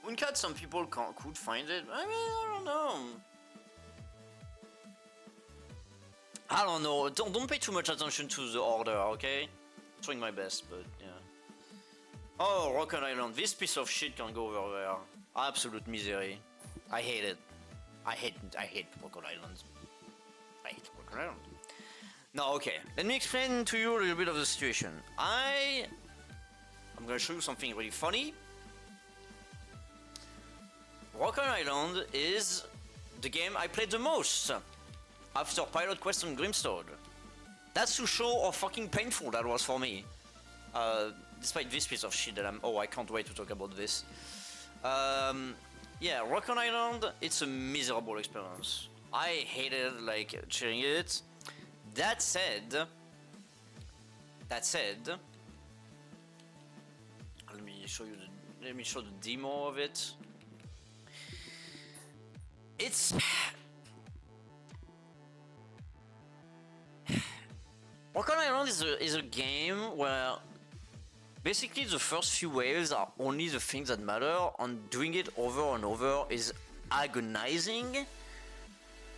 Mooncat, some people could find it. I mean, I don't know. I don't know. Don't pay too much attention to the order, okay? I'm trying my best, but yeah. Oh, Rocket Island. This piece of shit can go over there. Absolute misery. I hate it. I hate Rocket Island. I hate Rocket Island. No, okay. Let me explain to you a little bit of the situation. I'm gonna show you something really funny. Rocket Island is the game I played the most after Pilot Quest and Grimstone. That's to show how fucking painful that was for me. Despite this piece of shit that I can't wait to talk about this. Yeah, Rocket Island, it's a miserable experience. I hated like cheering it. That said, let me show the demo of it. It's Rocket Island is a game where basically the first few waves are only the things that matter, and doing it over and over is agonizing.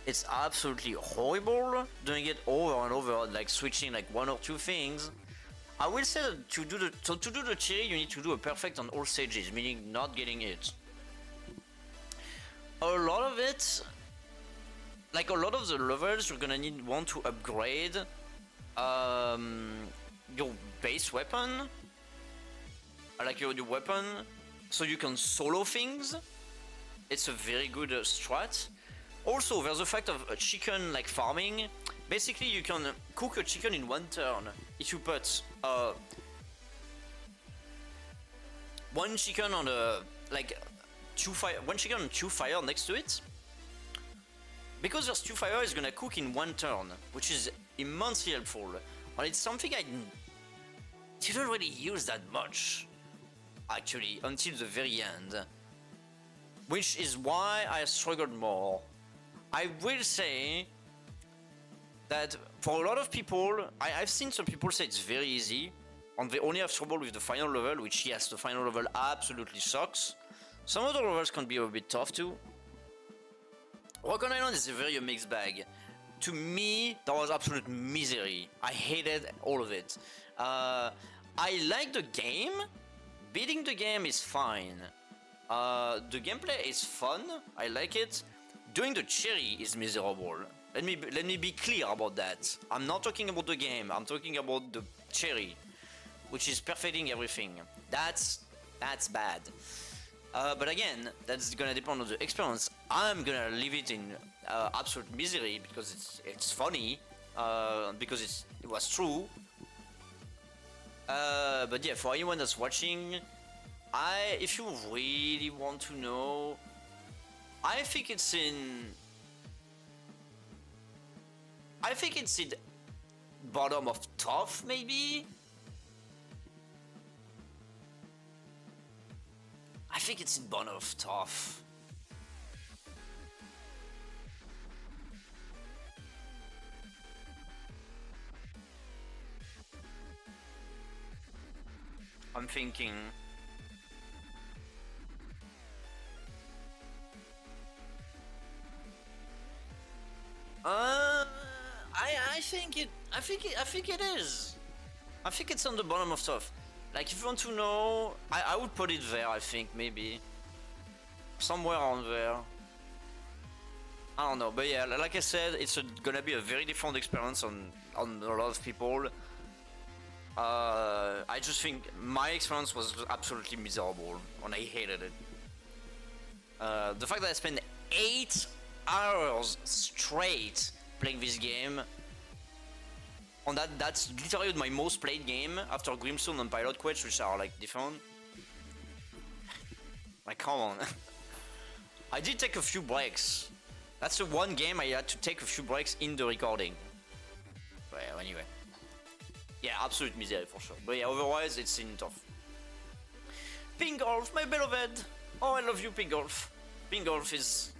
it's absolutely horrible doing it over and over, like switching like one or two things. I will say that to do the cherry, you need to do a perfect on all stages, meaning not getting it. A lot of it, like a lot of the levels, you're gonna want to upgrade your base weapon, like your weapon, so you can solo things. It's a very good strat. Also, there's the fact of chicken like farming. Basically, you can cook a chicken in one turn if you put one chicken on a one chicken and two fire next to it. Because there's two fire, it's gonna cook in one turn, which is immensely helpful. And it's something I didn't really use that much, actually, until the very end. Which is why I struggled more. I will say that for a lot of people, I've seen some people say it's very easy, and they only have trouble with the final level, which yes, the final level absolutely sucks. Some of the levels can be a bit tough too. Rock on Island is a very mixed bag. To me, that was absolute misery. I hated all of it. I like the game. Beating the game is fine. The gameplay is fun. I like it. Doing the cherry is miserable. Let me be clear about that. I'm not talking about the game. I'm talking about the cherry, which is perfecting everything. That's bad. But again, that's gonna depend on the experience. I'm gonna leave it in absolute misery because it's funny, because it was true. But yeah, for anyone that's watching, if you really want to know, I think it's in bottom of tough, maybe. I think it's in bottom of tough. I'm thinking. I think it is. I think it's on the bottom of stuff. Like if you want to know, I would put it there. I think maybe somewhere on there. I don't know, but yeah, like I said, it's gonna be a very different experience on a lot of people. I just think my experience was absolutely miserable, and I hated it. The fact that I spent 8 hours straight playing this game, and that's literally my most played game after Grimstone and Pilot Quest, which are like different. Like come on. I did take a few breaks. That's the one game I had to take a few breaks in the recording. Well, anyway. Yeah, absolute misery for sure. But yeah, otherwise it's in tough. Pingolf, my beloved! Oh, I love you, Pingolf. Pingolf is...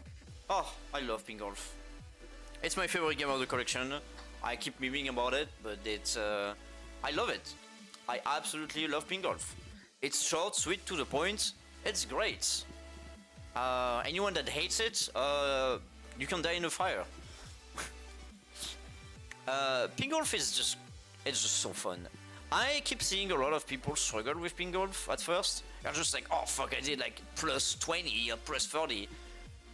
Oh, I love Pingolf. It's my favorite game of the collection. I keep memeing about it, but it's... I love it. I absolutely love Pingolf. It's short, sweet, to the point. It's great. Anyone that hates it, you can die in a fire. Pingolf is just... It's just so fun. I keep seeing a lot of people struggle with Pingolf at first. They're just like, oh fuck, I did like plus 20 or plus 30.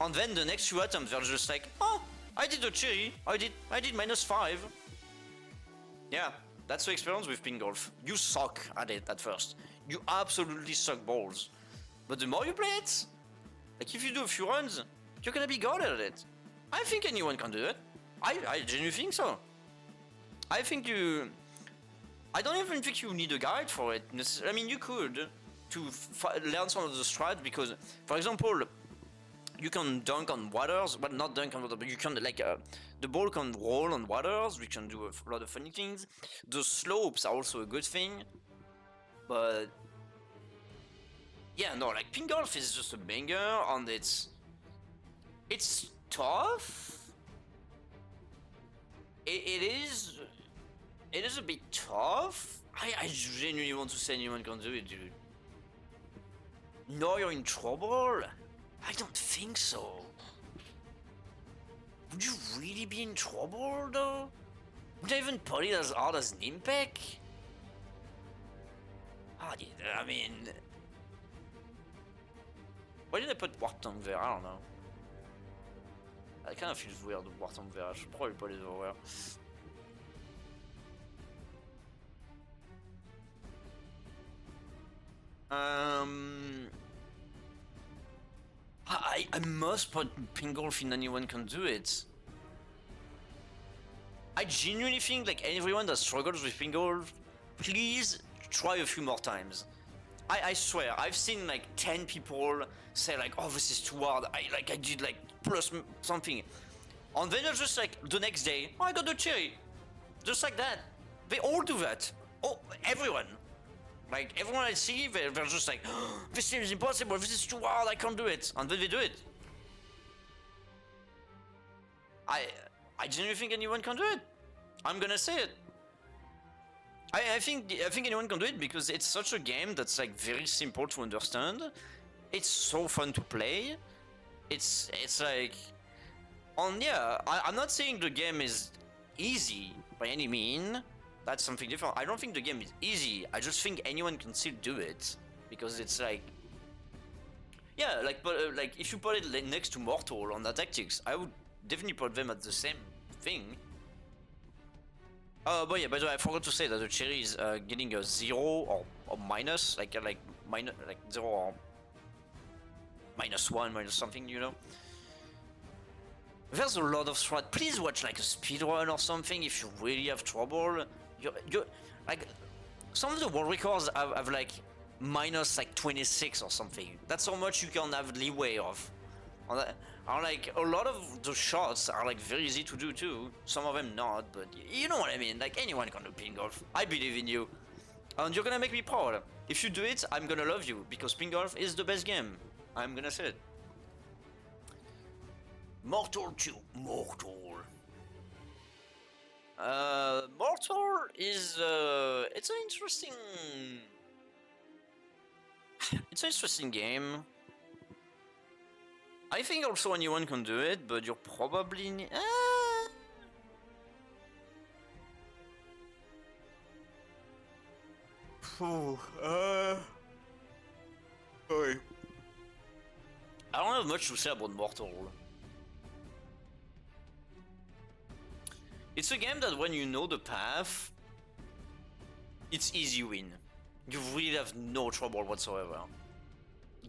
And then the next few attempts they're just like, oh, I did a cherry, I did minus 5. Yeah, that's the experience with Pingolf. You suck at it at first. You absolutely suck balls. But the more you play it, like if you do a few runs, you're gonna be good at it. I think anyone can do it. I genuinely think so. I think I don't even think you need a guide for it. I mean, you could to learn some of the strats because, for example, you can dunk on waters, but not dunk on water, but you can like the ball can roll on waters. We can do a lot of funny things. The slopes are also a good thing, but yeah, no, like Pingolf is just a banger, and it's tough. It is a bit tough. I genuinely want to say anyone can do it, dude. No, you're in trouble? I don't think so. Would you really be in trouble though? Would I even put it as hard as Ninpek? I mean... Why did I put Warptank there? I don't know. It kind of feels weird, Warptank there. I should probably put it over. I must put Pingolf in Anyone Can Do It. I genuinely think like everyone that struggles with Pingolf, please try a few more times. I swear, I've seen like 10 people say like, oh, this is too hard. I did like plus something. And then it's just like the next day, oh, I got the cherry. Just like that. They all do that. Oh, everyone. Like everyone I see, they're just like, oh, this seems impossible, this is too hard, I can't do it. And then they do it. I genuinely think anyone can do it. I'm gonna say it. I think anyone can do it because it's such a game that's like very simple to understand. It's so fun to play. It's like, yeah, I'm not saying the game is easy by any mean. That's something different. I don't think the game is easy. I just think anyone can still do it because it's like, yeah, like, but like if you put it next to Mortol on Attactics, I would definitely put them at the same thing. But yeah, by the way, I forgot to say that the cherry is getting a 0 or minus, like minus, like 0 or -1, minus something, you know. There's a lot of strat. Please watch like a speedrun or something if you really have trouble. You like some of the world records have like minus like 26 or something. That's how much you can have leeway of. And like a lot of the shots are like very easy to do too. Some of them not, but you know what I mean. Like anyone can do Pingolf. I believe in you, and you're gonna make me proud. If you do it, I'm gonna love you because Pingolf is the best game. I'm gonna say it. Mortol 2. Mortol. Mortol is it's an interesting. It's an interesting game. I think also anyone can do it, but you're probably sorry. I don't have much to say about Mortol. It's a game that when you know the path, it's easy win. You really have no trouble whatsoever.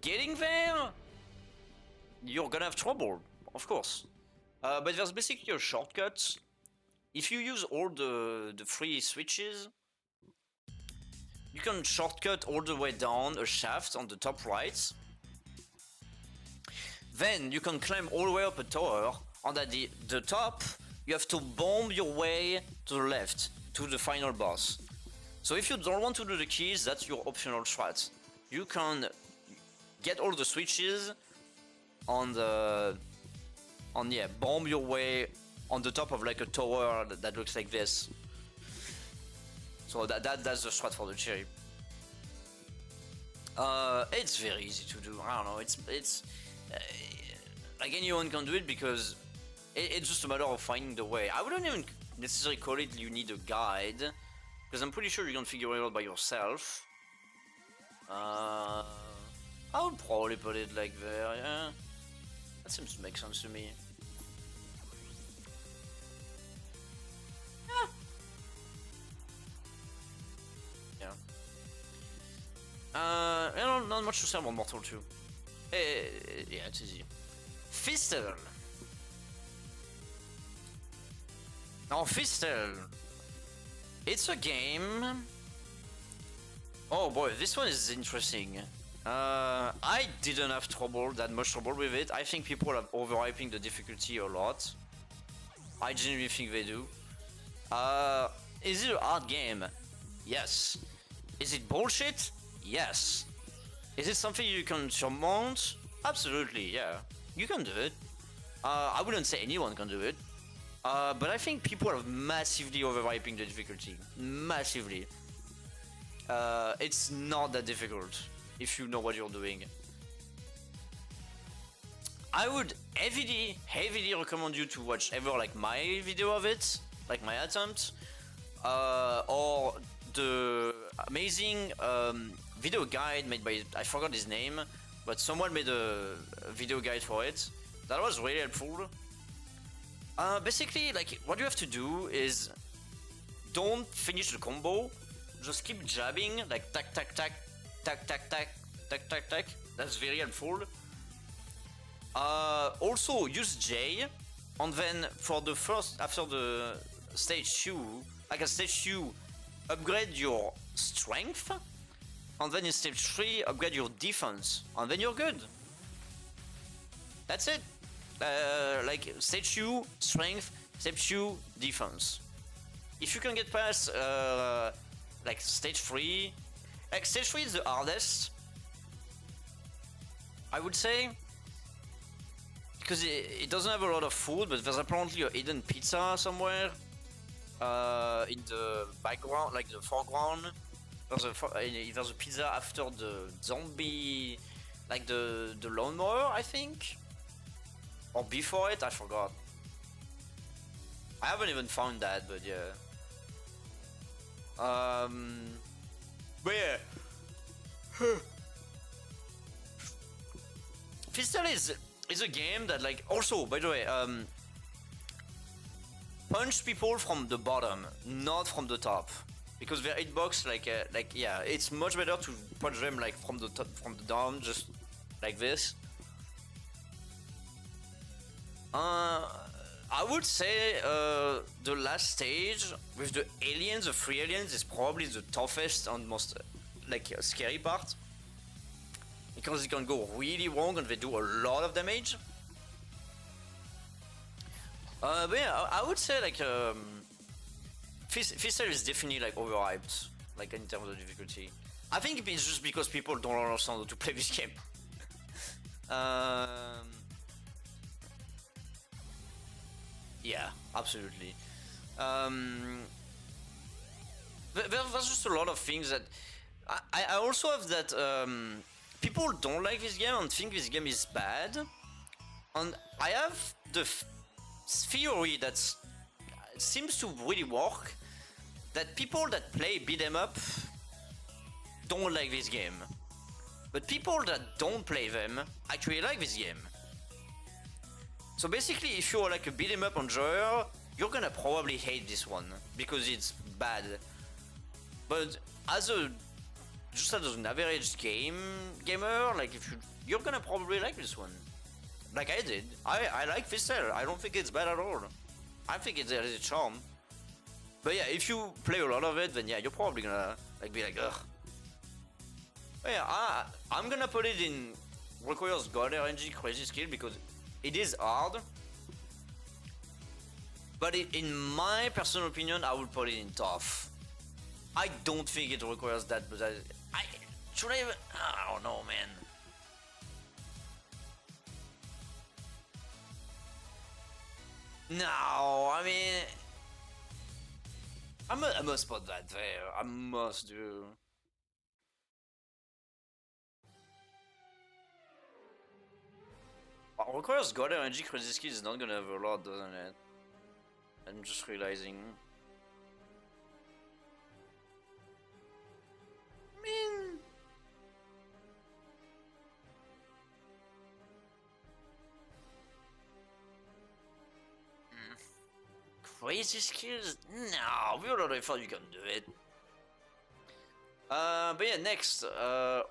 Getting there, you're gonna have trouble, of course. But there's basically a shortcut. If you use all the free switches, you can shortcut all the way down a shaft on the top right. Then you can climb all the way up a tower, and at the top, you have to bomb your way to the left, to the final boss. So if you don't want to do the keys, that's your optional strat. You can get all the switches on bomb your way on the top of like a tower that looks like this. So that's the strat for the cherry. It's very easy to do. I don't know. It's like anyone can do it because it's just a matter of finding the way. I wouldn't even necessarily call it you need a guide because I'm pretty sure you can figure it out by yourself. I would probably put it like there. Yeah. That seems to make sense to me. Yeah. Not much to say about Mortol 2. Yeah, it's easy. Fistel. Now, Fistel. It's a game. Oh boy, this one is interesting. I didn't have that much trouble with it. I think people are overhyping the difficulty a lot. I genuinely think they do. Is it a hard game? Yes. Is it bullshit? Yes. Is it something you can surmount? Absolutely, yeah. You can do it. I wouldn't say anyone can do it. But I think people are massively overhyping the difficulty. Massively. It's not that difficult if you know what you're doing. I would heavily recommend you to watch ever like my video of it, like my attempt, or the amazing video guide made by, I forgot his name, but someone made a video guide for it. That was really helpful. Basically, like, what you have to do is don't finish the combo, just keep jabbing, like tac tac tac, tac tac tac, tac tac tac. That's very helpful. Also use J, and then for the first, after the stage 2, like a stage 2, upgrade your strength, and then in stage 3, upgrade your defense, and then you're good. That's it. Like stage 2, strength, stage 2, defense. If you can get past like stage 3, like stage 3 is the hardest, I would say, because it doesn't have a lot of food, but there's apparently a hidden pizza somewhere in the background, like the foreground. There's a pizza after the zombie, like the lawnmower, I think, or before it, I forgot. I haven't even found that, but yeah. But yeah. Fistel is a game that, like, also, by the way, punch people from the bottom, not from the top, because their hitbox, like yeah, it's much better to punch them like from the top, from the down, just like this. I would say the last stage with the aliens, the 3 aliens, is probably the toughest and most like scary part, because it can go really wrong and they do a lot of damage. But yeah, I would say like Fistel is definitely like overhyped, like in terms of difficulty. I think it's just because people don't understand how to play this game. Yeah, absolutely. There's just a lot of things that I also have that people don't like this game and think this game is bad, and I have the theory that seems to really work, that people that play beat 'em up don't like this game, but people that don't play them actually like this game. So basically, if you're like a beat 'em up enjoyer, you're gonna probably hate this one because it's bad. But as an average gamer, like if you're gonna probably like this one, like I did. I like Fistel. I don't think it's bad at all. I think it has a charm. But yeah, if you play a lot of it, then yeah, you're probably gonna like be like, ugh. But yeah, I'm gonna put it in requires god RNG crazy skill because it is hard. But in my personal opinion, I would put it in tough. I don't think it requires that, but I don't know, man. No, I mean, I must put that there. I must do. Requires god RNG crazy skill is not gonna have a lot, doesn't it? I'm just realizing. I mean, crazy skills? No, we already thought you can do it. But yeah, next,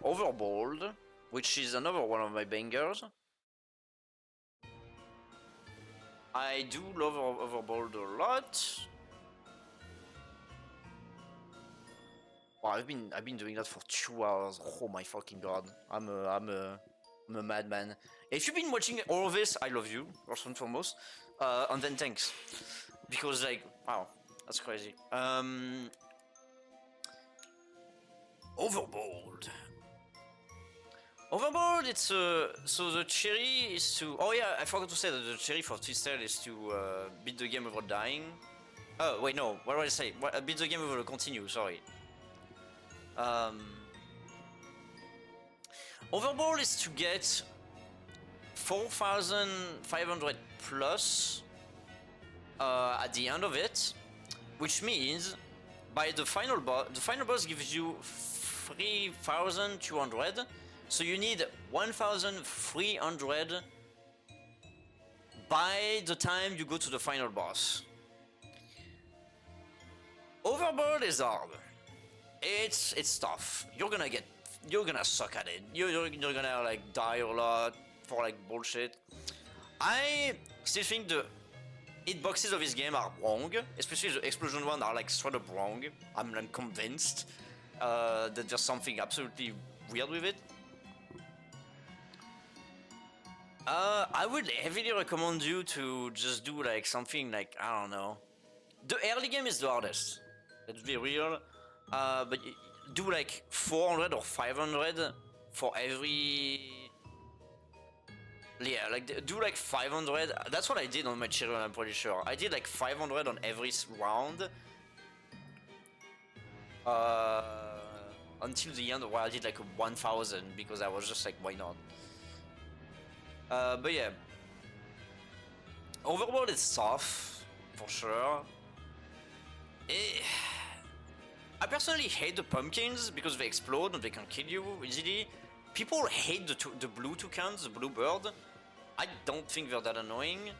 Overbold, which is another one of my bangers. I do love Overbold a lot. Wow, I've been doing that for 2 hours. Oh my fucking god, I'm a madman. If you've been watching all of this, I love you first and foremost. And then thanks, because like, wow, that's crazy. Overbold. Overbold, it's so the cherry is to. Oh yeah, I forgot to say that the cherry for Fistel is to beat the game without dying. Oh wait, no. What did I say? Beat the game without continue. Sorry. Overbold is to get 4,500 plus at the end of it, which means by the final boss gives you 3,200, so you need 1,300 by the time you go to the final boss. Overbold is hard. It's tough. You're gonna suck at it. You're gonna like die a lot for like bullshit. I still think the hitboxes of this game are wrong, especially the explosion one are like straight up wrong. I'm like convinced that there's something absolutely weird with it. I would heavily recommend you to just do like something like, I don't know. The early game is the hardest. Let's be real. But do like 400 or 500 for every... Yeah, like do like 500. That's what I did on my children, I'm pretty sure. I did like 500 on every round. Until the end where I did like 1,000 because I was just like, why not? But yeah. Overbold is tough, for sure. I personally hate the pumpkins because they explode and they can kill you easily. People hate the blue toucans, the blue bird. I don't think they're that annoying.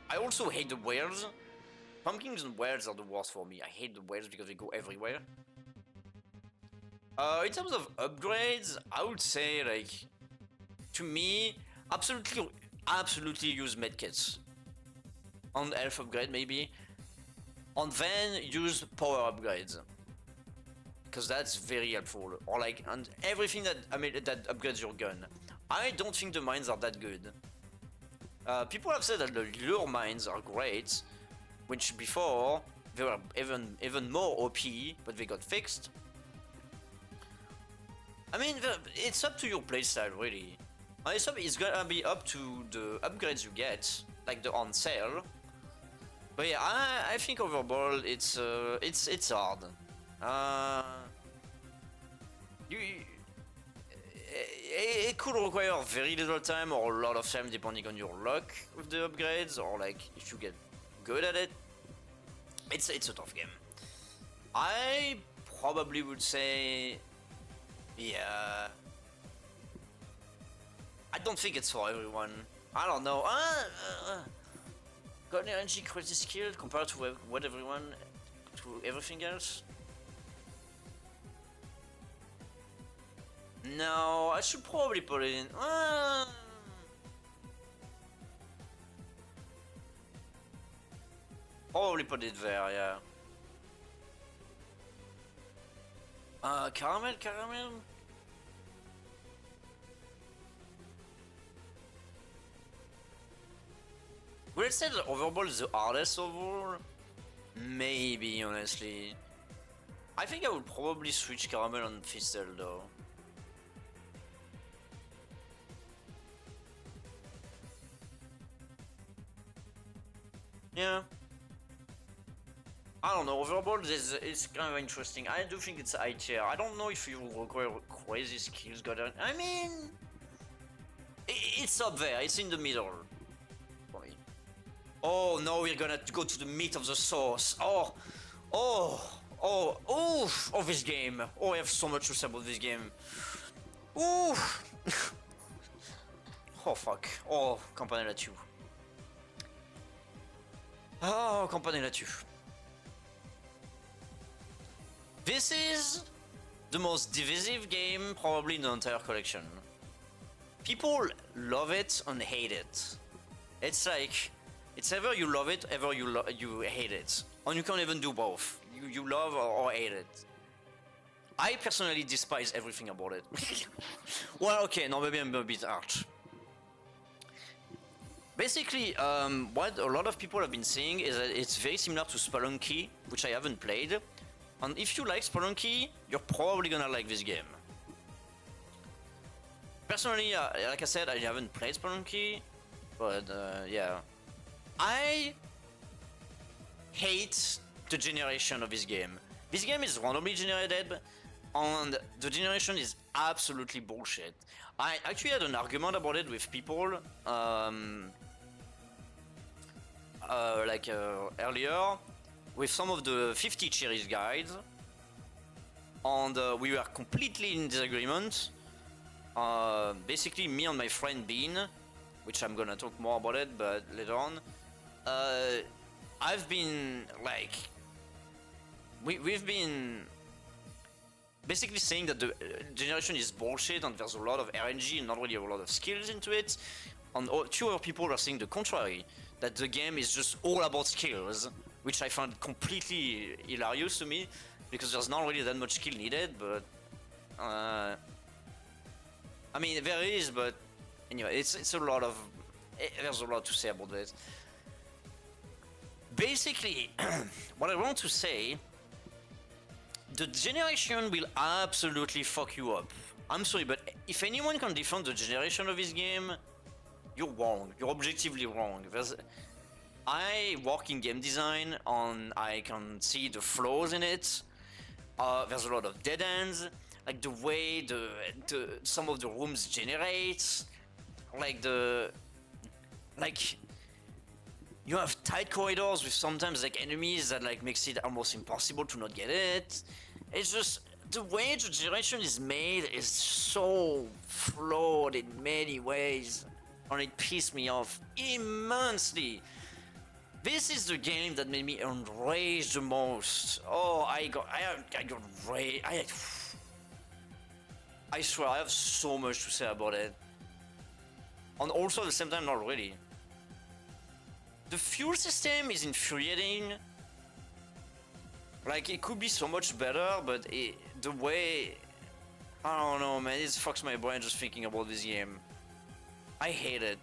I also hate the whales. Pumpkins and whales are the worst for me. I hate the whales because they go everywhere. In terms of upgrades, I would say, like, to me, absolutely use medkits. On health upgrade, maybe. And then use power upgrades. Because that's very helpful. Or like, and everything that upgrades your gun. I don't think the mines are that good. People have said that the lure mines are great, which before they were even more OP, but they got fixed. I mean, it's up to your playstyle, really. It's gonna be up to the upgrades you get, like the on sale. But yeah, I think overall it's hard. It could require very little time or a lot of time depending on your luck with the upgrades, or like if you get good at it. It's a tough game. I probably would say, yeah. I don't think it's for everyone. I don't know. Got an energy crazy skill compared to what everything else. No, I should probably put it in. Probably put it there, yeah. Caramel? Would I say that Overbold is the hardest overall? Maybe, honestly. I think I would probably switch Caramel on Fistel though. Yeah. I don't know, Overbold is kind of interesting. I do think it's high tier. I don't know if you require crazy skills, I mean... It's up there, it's in the middle. Oh, no, we're gonna go to the meat of the sauce. This game. Oh, I have so much to say about this game. Ooh. Oh, fuck. Oh, Campanella 2. Oh, Campanella 2. This is the most divisive game probably in the entire collection. People love it and hate it. It's like, it's either you love it, either you hate it. And you can't even do both. You love or hate it. I personally despise everything about it. Well, okay, no, maybe I'm a bit harsh. Basically, what a lot of people have been saying is that it's very similar to Spelunky, which I haven't played. And if you like Spelunky, you're probably gonna like this game. Personally, like I said, I haven't played Spelunky, but yeah. I hate the generation of this game. This game is randomly generated, And the generation is absolutely bullshit. I actually had an argument about it with people earlier with some of the 50 cherries guides, and we were completely in disagreement. Basically, me and my friend Bean, which I'm gonna talk more about it, but later on, I've been like, we've been basically saying that the generation is bullshit and there's a lot of RNG and not really a lot of skills into it. And two other people are saying the contrary, that the game is just all about skills, which I found completely hilarious to me, because there's not really that much skill needed, but I mean there is, but anyway, it's a lot of, there's a lot to say about this. Basically, what I want to say, the generation will absolutely fuck you up. I'm sorry, but if anyone can defend the generation of this game, you're wrong. You're objectively wrong. I work in game design and I can see the flaws in it. There's a lot of dead ends, like the way some of the rooms generate, you have tight corridors with sometimes like enemies that like makes it almost impossible to not get it. It's just the way the generation is made is so flawed in many ways, and it pissed me off immensely. This is the game that made me enraged the most. Oh, I got rage. I swear, I have so much to say about it. And also at the same time, not really. The fuel system is infuriating. Like, it could be so much better, but the way... I don't know, man, it fucks my brain just thinking about this game. I hate it.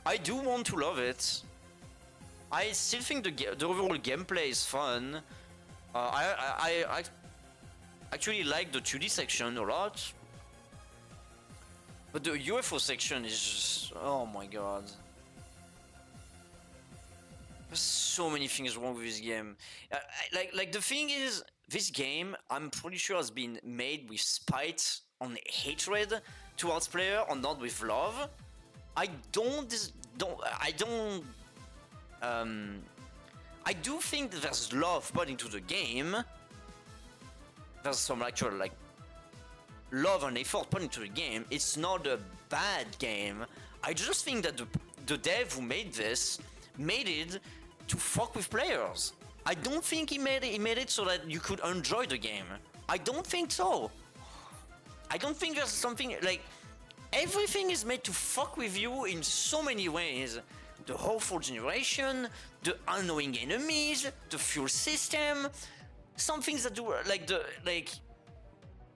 I do want to love it. I still think the overall gameplay is fun. I actually like the 2D section a lot. But the UFO section is just... oh my god. There's so many things wrong with this game. Like the thing is, this game, I'm pretty sure has been made with spite and hatred towards player and not with love. I do think that there's love put into the game. There's some actual like love and effort put into the game. It's not a bad game. I just think that the dev who made this made it to fuck with players. I don't think he made it so that you could enjoy the game. I don't think so. I don't think there's something like... everything is made to fuck with you in so many ways. The awful generation, the annoying enemies, the fuel system, some things that do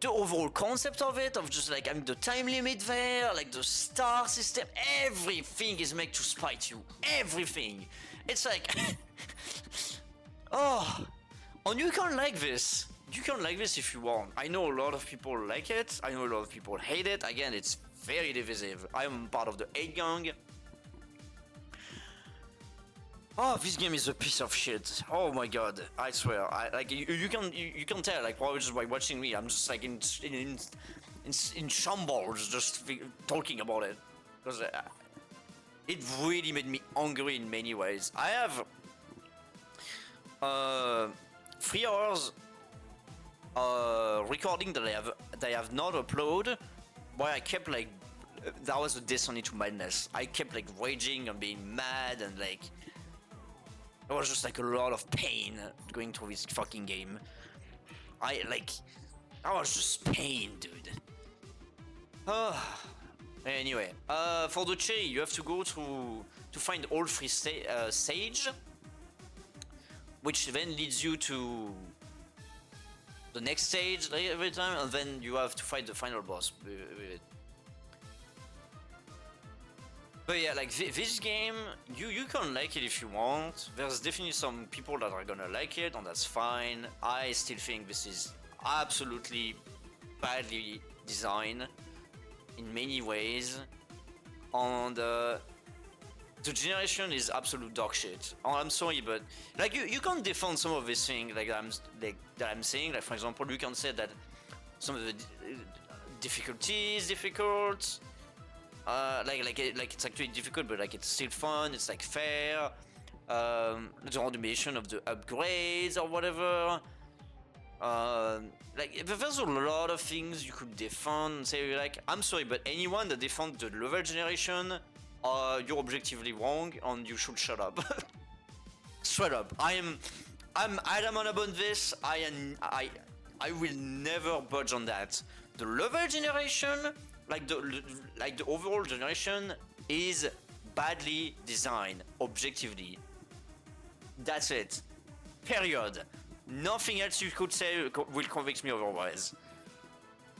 the overall concept of it, of just like having the time limit there, like the star system, everything is made to spite you. Everything. It's like oh, and you can like this. You can like this if you want. I know a lot of people like it. I know a lot of people hate it. Again, it's very divisive. I'm part of the hate gang. Oh, this game is a piece of shit. Oh my god, I swear. You can tell, like, probably just by watching me. I'm just like in shambles just talking about it, because it really made me angry in many ways. I have 3 hours recording that I have not uploaded, where I kept like, that was a destiny to madness. I kept like raging and being mad, and like it was just like a lot of pain going through this fucking game. I was just pain, dude. Anyway, for the cherry, you have to go to find all 3 sage, which then leads you to the next stage every time, and then you have to fight the final boss with it. But yeah, like this game, you can like it if you want. There's definitely some people that are gonna like it, and that's fine. I still think this is absolutely badly designed in many ways, and the generation is absolute dog shit. Oh, I'm sorry, but like you can't defend some of these things that I'm saying. Like for example, you can say that some of the difficulty is difficult. Like it's actually difficult, but like it's still fun. It's like fair. The automation of the upgrades or whatever. Like there's a lot of things you could defend and say like, I'm sorry, but anyone that defends the level generation, you're objectively wrong and you should shut up. Straight up. I'm adamant about this. I will never budge on that. The level generation, like the overall generation, is badly designed, objectively. That's it. Period. Nothing else you could say will convince me otherwise.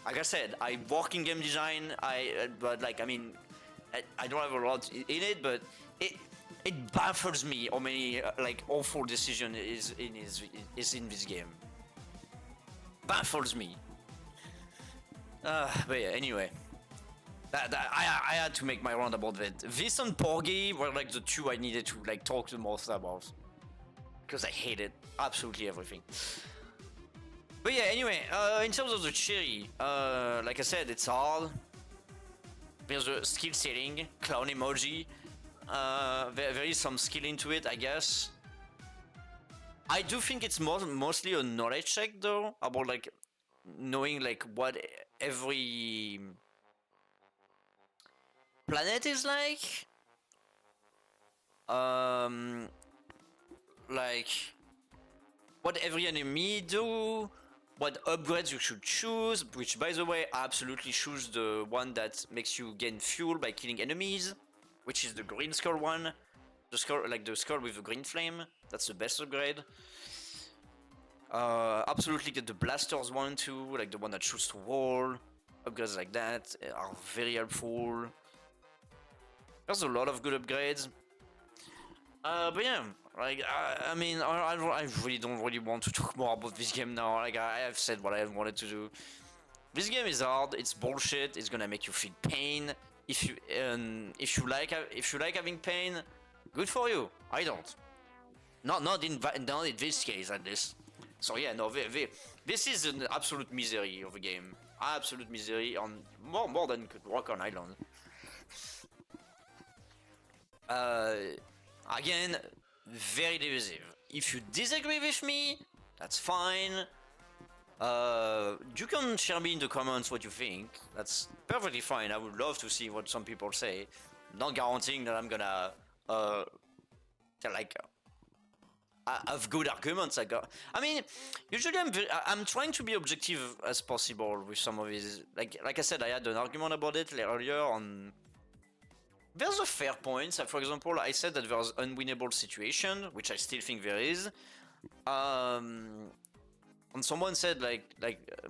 Like I said, I work in game design. But like I mean, I don't have a lot in it, but it baffles me how many like awful decision is in this game. Baffles me. But yeah, anyway. I had to make my round about that. This and Porgy were like the two I needed to like talk the most about. Because I hated absolutely everything. But yeah, anyway, in terms of the cherry, like I said, it's hard. There's a skill ceiling, clown emoji. There is some skill into it, I guess. I do think it's mostly a knowledge check though, about like knowing like what every planet is like. Like what every enemy do, what upgrades you should choose, which by the way, I absolutely choose the one that makes you gain fuel by killing enemies, which is the green skull one. The skull, like the skull with the green flame, that's the best upgrade. Absolutely get the blasters one too, like the one that shoots through wall. Upgrades like that are very helpful. There's a lot of good upgrades. But yeah, like I mean, I really don't really want to talk more about this game now. Like I have said what I wanted to do. This game is hard. It's bullshit. It's gonna make you feel pain. If you like having pain, good for you. I don't. Not in this case at least. So yeah, no, this is an absolute misery of a game. Absolute misery on more than could work on Island. Again, very divisive. If you disagree with me, that's fine. You can share me in the comments what you think. That's perfectly fine. I would love to see what some people say. Not guaranteeing that I'm gonna have good arguments. I mean, usually I'm trying to be objective as possible with some of these. Like I said, I had an argument about it earlier on. There's a fair point. So for example, I said that there's unwinnable situation, which I still think there is. And someone said like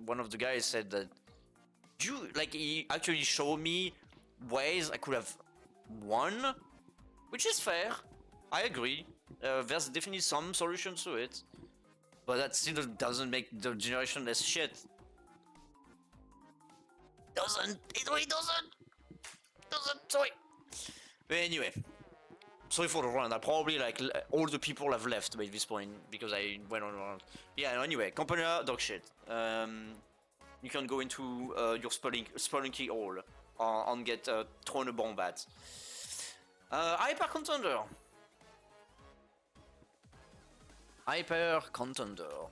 one of the guys said that he actually showed me ways I could have won, which is fair. I agree. There's definitely some solutions to it, but that still doesn't make the generation less shit. It really doesn't. Sorry. But anyway, sorry for the run. I probably all the people have left by this point because I went on around. Yeah. Anyway, Campanella dog shit. You can go into your spelunky hole and get thrown a bomb at. Hyper Contender. Hyper Contender.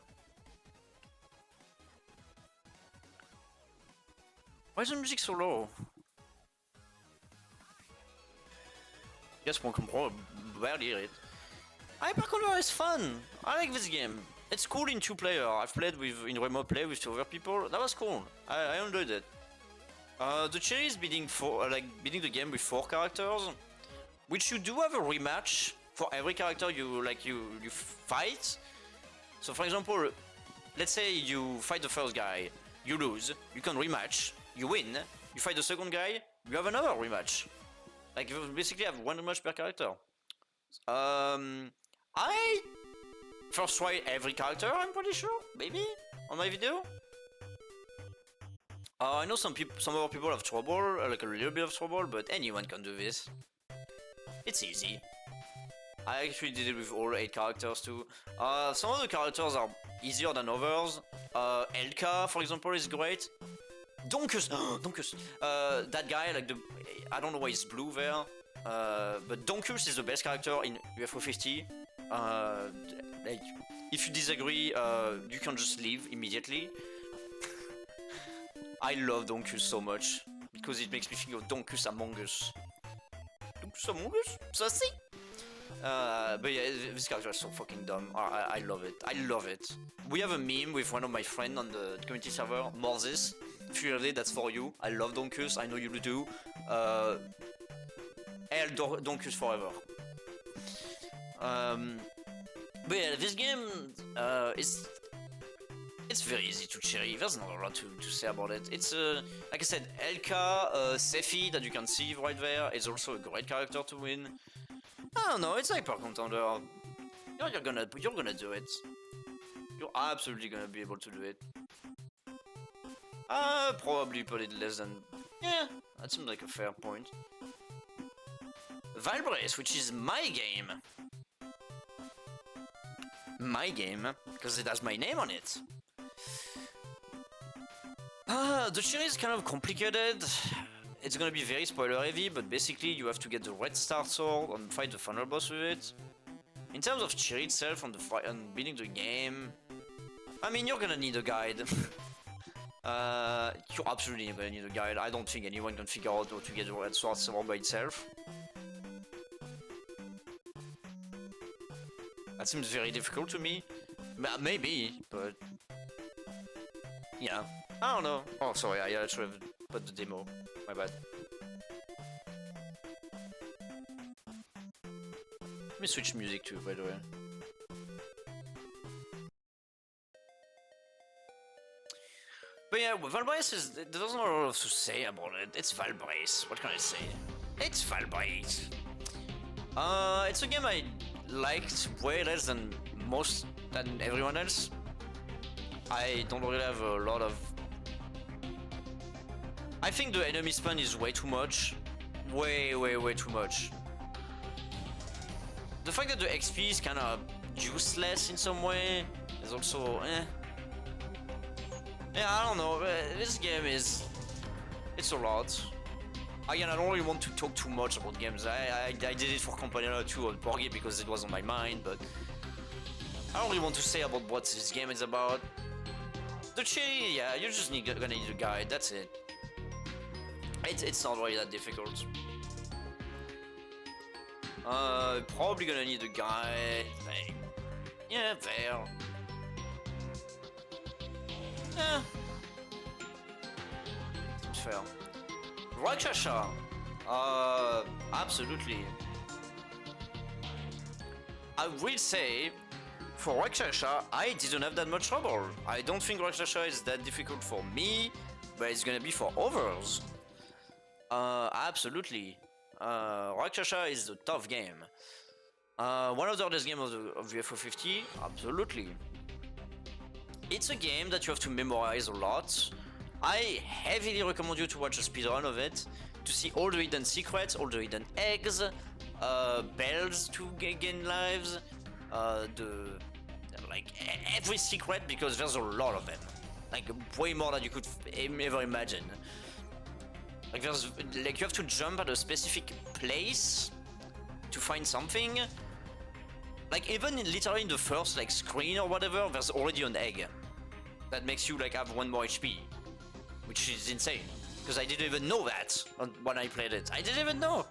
Why is the music so low? Guess one can barely hear it. Hyper Contender is fun. I like this game. It's cool in 2-player. I've played in remote play with 2 other people. That was cool. I enjoyed it. The cherry is beating the game with 4 characters, which you do have a rematch for every character you fight. So for example, let's say you fight the first guy, you lose, you can rematch, you win, you fight the second guy, you have another rematch. Like you basically have 1 rematch per character. I first try every character, I'm pretty sure, maybe, on my video. I know some other people have trouble, like a little bit of trouble, but anyone can do this. it's easy. I actually did it with all 8 characters too. Some of the characters are easier than others. Elka, for example, is great. Donkus! Donkus! That guy, like I don't know why he's blue there. But Donkus is the best character in UFO 50. Like, if you disagree, you can just leave immediately. I love Donkus so much because it makes me think of Donkus Among Us. Donkus Among Us? Sassy? But yeah, this character is so fucking dumb. I love it. I love it. We have a meme with one of my friends on the community server, Morzis. If you have it, that's for you. I love Donkus. I know you do. Donkus forever. But yeah, this game it's very easy to cherry. There's not a lot to say about it. It's like I said, Elka, Sephi that you can see right there is also a great character to win. I don't know, it's Hyper Contender. You're gonna do it. You're absolutely gonna be able to do it. Probably put it less than... Yeah, that seems like a fair point. VALbrace, which is my game. My game, because it has my name on it. The cherry is kind of complicated. It's gonna be very spoiler heavy, but basically you have to get the red star sword and fight the final boss with it. In terms of cherry itself and beating the game, I mean, you're gonna need a guide. You're absolutely gonna need a guide. I don't think anyone can figure out how to get the red sword by itself. That seems very difficult to me. Maybe, but... Yeah. I don't know. Oh, sorry, I should have put the demo. My bad. Let me switch music too, by the way. But yeah, VALbrace there's not a lot to say about it. It's VALbrace. What can I say? It's VALbrace. It's a game I liked way less than everyone else. I don't really have a lot of... I think the enemy spawn is way too much. Way too much. The fact that the XP is kind of useless in some way is also Yeah, I don't know. This game it's a lot. Again, I don't really want to talk too much about games. I did it for Campanella too on Porgy because it was on my mind, but I don't really want to say about what this game is about. The cherry, yeah, you're just gonna need a guide, that's it. It's not really that difficult. Probably gonna need a guide, like, yeah, there. Yeah. Seems fair. Rakshasa, absolutely. I will say, for Rakshasa, I didn't have that much trouble. I don't think Rakshasa is that difficult for me, but it's gonna be for others. Absolutely. Rakshasa is a tough game. One of the hardest games of UFO 50, absolutely. It's a game that you have to memorize a lot. I heavily recommend you to watch a speedrun of it, to see all the hidden secrets, all the hidden eggs, bells to gain lives, like every secret, because there's a lot of them. Like way more than you could ever imagine. Like you have to jump at a specific place to find something. Like even literally in the first like screen or whatever, there's already an egg that makes you like have 1 more HP, which is insane because I didn't even know that when I played it. I didn't even know.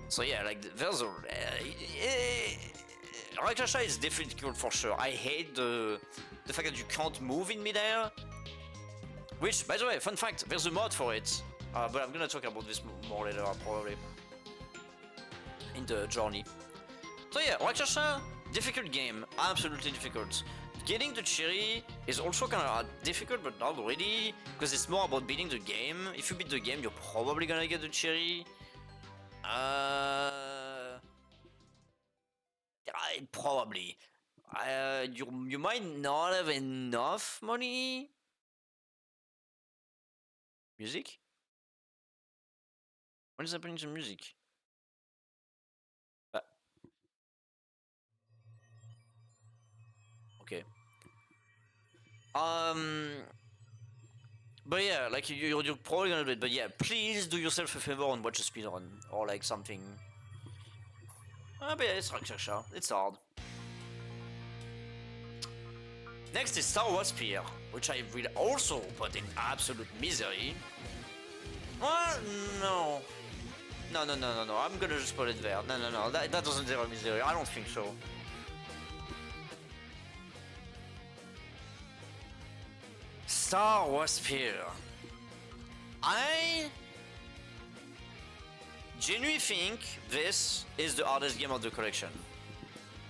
So yeah, like there's a Rakshasa is difficult for sure. I hate the fact that you can't move in midair. Which, by the way, fun fact, there's a mod for it. But I'm gonna talk about this more later, probably. In the journey. So yeah, Rakshasa, difficult game. Absolutely difficult. Getting the cherry is also kind of difficult, but not really. Because it's more about beating the game. If you beat the game, you're probably gonna get the cherry. Probably. You might not have enough money. Music? What is happening to music? okay. But yeah, like you're probably gonna do it. But yeah, please do yourself a favor and watch a speedrun or like something. But yeah, it's Rakshasa. It's hard. Next is waspir, which I will also put in absolute misery. Well, no. No. I'm gonna just put it there. No. That doesn't deserve misery. I don't think so. waspir. I genuinely think this is the hardest game of the collection.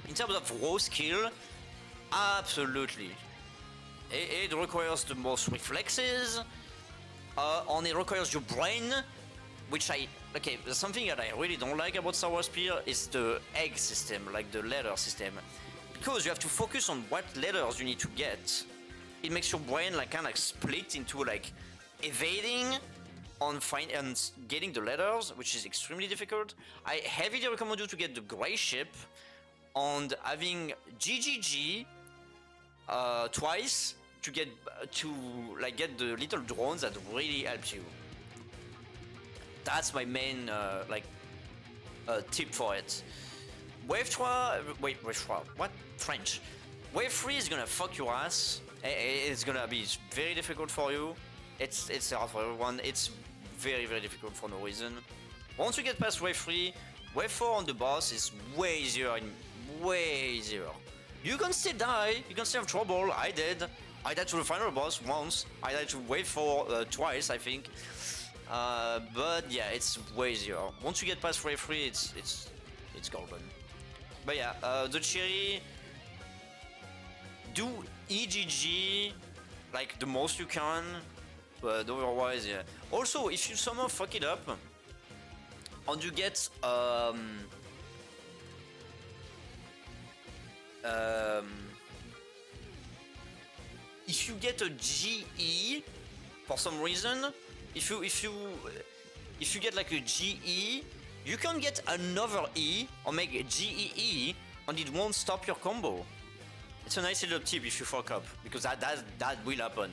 In terms of raw skill, absolutely. It requires the most reflexes, and it requires your brain, which okay, something that I really don't like about waspir is the egg system, like the letter system. Because you have to focus on what letters you need to get. It makes your brain like kind of split into like evading on and getting the letters, which is extremely difficult. I heavily recommend you to get the gray ship and having GGG twice to get get the little drones that really help you. That's my main tip for it. Wave 3, wait, Wave 3, what? French. Wave 3 is gonna fuck your ass. It's gonna be very difficult for you. It's hard for everyone. It's very difficult for no reason. Once you get past Wave 3, Wave 4 on the boss is way easier and way easier. You can still die, you can still have trouble. I did to the final boss once. I died to Wave 4 twice, I think. But yeah, it's way easier. Once you get past Wave 3, it's golden. But yeah, the cherry, do EGG like the most you can, but otherwise, yeah. Also, if you somehow fuck it up and you get if you get a GE for some reason, if you get like a GE, you can get another E or make a GEE and it won't stop your combo. It's a nice little tip if you fuck up, because that will happen.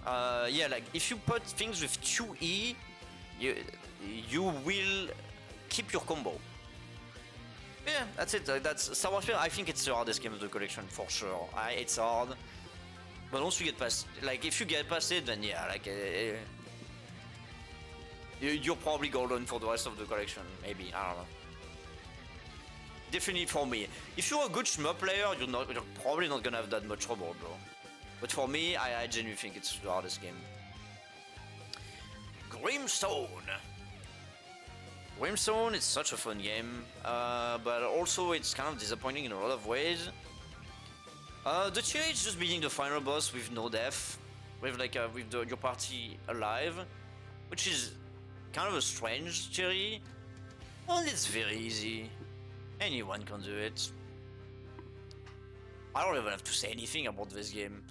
Yeah, like if you put things with 2E, you will keep your combo. Yeah, that's it. That's waspir. I think it's the hardest game of the collection for sure. It's hard, but once you get past, like if you get past it, then yeah, like you're probably golden for the rest of the collection. Maybe, I don't know. Definitely for me. If you're a good shmup player, you're probably not gonna have that much trouble, bro. But for me, I genuinely think it's the hardest game. Grimstone. Grimstone is such a fun game, but also it's kind of disappointing in a lot of ways. The tier is just beating the final boss with no death, with your party alive, which is kind of a strange tier, and it's very easy. Anyone can do it. I don't even have to say anything about this game.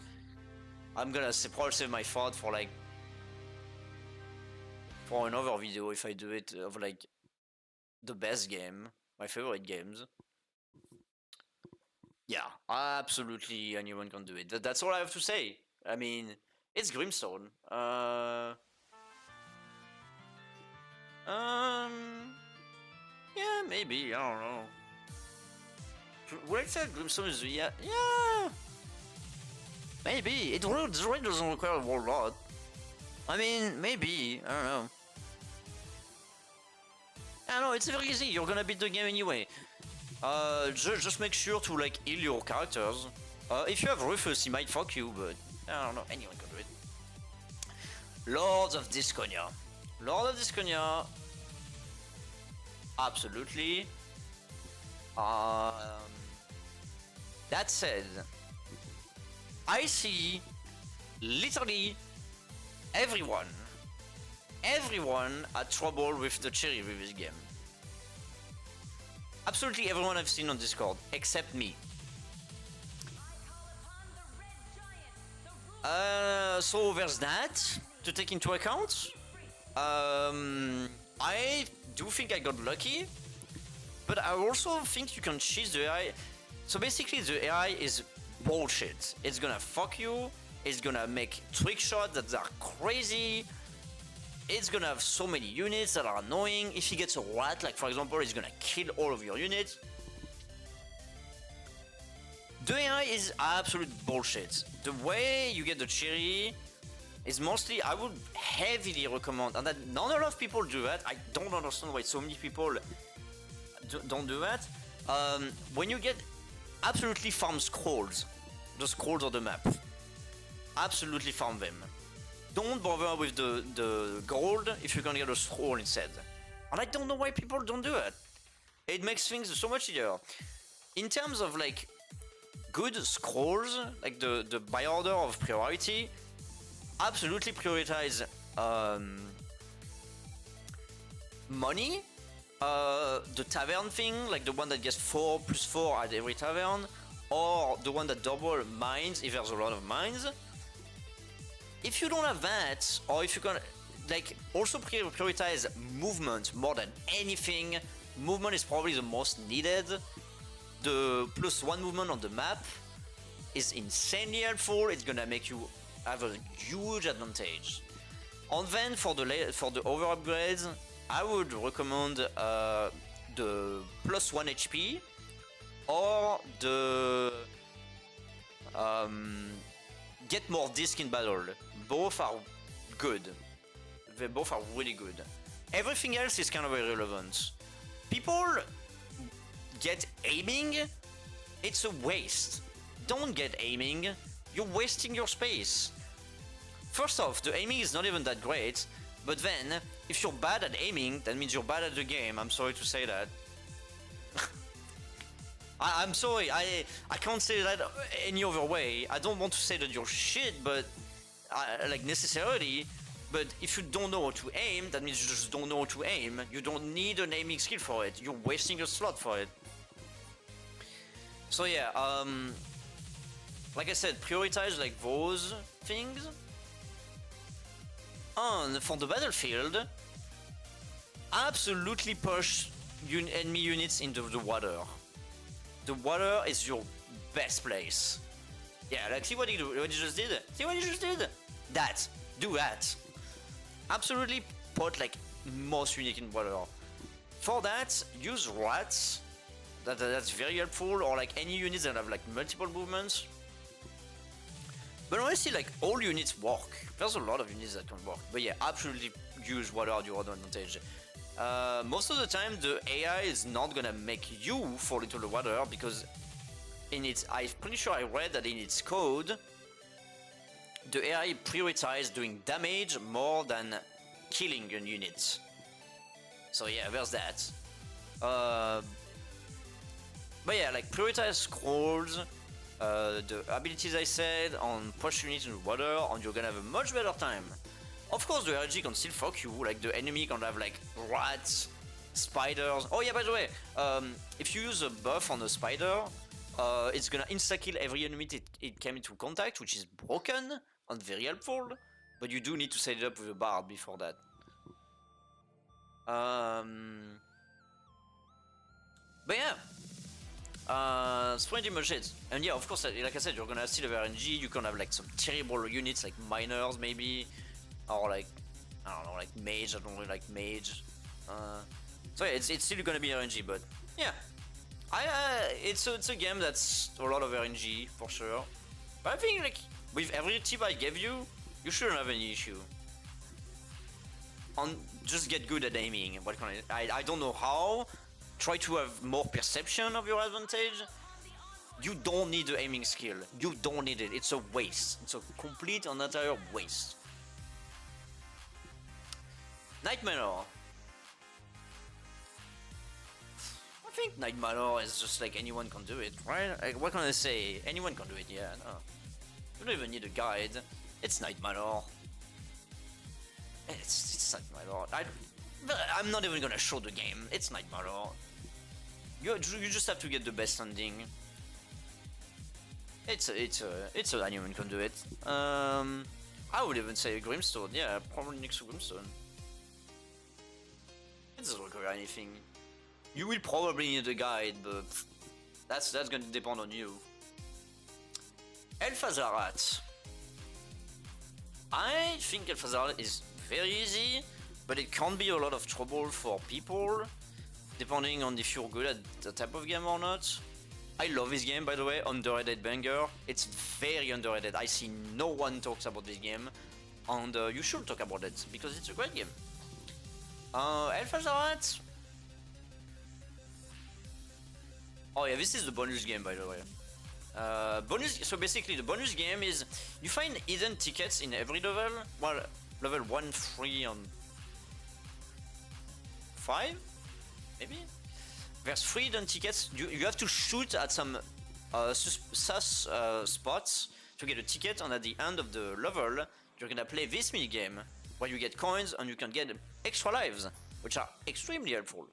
I'm gonna probably save my thought for another video if I do it of like the best game, my favorite games. Yeah, absolutely anyone can do it. That's all I have to say. I mean, it's Grimstone. Yeah, maybe, I don't know. Would I say Grimstone is yeah? Maybe. It really doesn't require a whole lot. I mean, maybe, I don't know. I know, it's very easy, you're gonna beat the game anyway. Just make sure to like heal your characters. If you have Rufus, he might fuck you, but I don't know, anyone can do it. Lords of Disconia. Lord of Disconia. Absolutely. That said, I see literally everyone had trouble with the cherry with this game. Absolutely everyone I've seen on Discord, except me. So there's that to take into account. I do think I got lucky, but I also think you can cheese the AI. So basically the AI is bullshit. It's gonna fuck you, it's gonna make trick shots that are crazy, it's gonna have so many units that are annoying. If he gets a rat, like for example, it's gonna kill all of your units. The AI is absolute bullshit. The way you get the cherry is mostly, I would heavily recommend, and that not a lot of people do that. I don't understand why so many people don't do that. When you get absolutely farm scrolls, the scrolls of the map, absolutely farm them. Don't bother with the gold if you can get a scroll instead. And I don't know why people don't do it. It makes things so much easier. In terms of like good scrolls, like the by order of priority, absolutely prioritize money, the tavern thing, like the one that gets 4+4 at every tavern, or the one that double mines if there's a lot of mines. If you don't have that, or if you can, like, also prioritize movement more than anything. Movement is probably the most needed. The +1 movement on the map is insanely helpful. It's gonna make you have a huge advantage. And then for the over upgrades, I would recommend the +1 HP or the get more disc in battle. Both are good. They both are really good. Everything else is kind of irrelevant. People get aiming, it's a waste. Don't get aiming, you're wasting your space. First off, the aiming is not even that great, but then, if you're bad at aiming, that means you're bad at the game. I'm sorry to say that. I'm sorry, I can't say that any other way. I don't want to say that you're shit, but like necessarily. But if you don't know how to aim, that means you just don't know how to aim. You don't need an aiming skill for it. You're wasting your slot for it. So yeah, like I said, prioritize like those things. And for the battlefield, absolutely push enemy units into the water. The water is your best place. Yeah, like see what you just did? See what you just did? That. Do that. Absolutely put like most units in water. For that, use rats. That's very helpful, or like any units that have like multiple movements. But honestly, like all units work. There's a lot of units that can work. But yeah, absolutely use water to your advantage. Most of the time, the AI is not gonna make you fall into the water because I'm pretty sure I read that in its code, the AI prioritizes doing damage more than killing a unit. So yeah, there's that. But yeah, like prioritize scrolls, the abilities I said, on push units in the water, and you're gonna have a much better time. Of course, the RNG can still fuck you, like the enemy can have like rats, spiders. Oh yeah, by the way, if you use a buff on a spider, it's gonna insta-kill every enemy it came into contact, which is broken and very helpful, but you do need to set it up with a bard before that. But yeah, it's pretty much it. And yeah, of course, like I said, you're gonna still have RNG, you can have like some terrible units like miners maybe, or like, I don't know, like mage. I don't really like mage. So yeah, it's still gonna be RNG, but yeah, it's a game that's a lot of RNG for sure. But I think like with every tip I gave you, you shouldn't have any issue. And just get good at aiming. What can I don't know how. Try to have more perception of your advantage. You don't need the aiming skill. You don't need it. It's a waste. It's a complete and entire waste. Night Manor. I think Night Manor is just like anyone can do it, right? Like, what can I say? Anyone can do it, yeah, no. You don't even need a guide. It's Night Manor. It's Night Manor. I'm not even gonna show the game. It's Night Manor. You just have to get the best ending. It's anyone can do it. I would even say Grimstone. Yeah, probably next to Grimstone. It doesn't require anything. You will probably need a guide, but That's gonna depend on you. Elfazarat. I think Elfazarat is very easy, but it can be a lot of trouble for people, depending on if you're good at the type of game or not. I love this game, by the way, underrated banger. It's very underrated. I see no one talks about this game, and you should talk about it, because it's a great game. Elfazarat. Oh yeah, this is the bonus game, by the way. So basically the bonus game is you find hidden tickets in every level. Well, level 1, 3, and 5, maybe? There's 3 hidden tickets. You have to shoot at some sus spots to get a ticket, and at the end of the level, you're gonna play this mini game where you get coins and you can get extra lives, which are extremely helpful.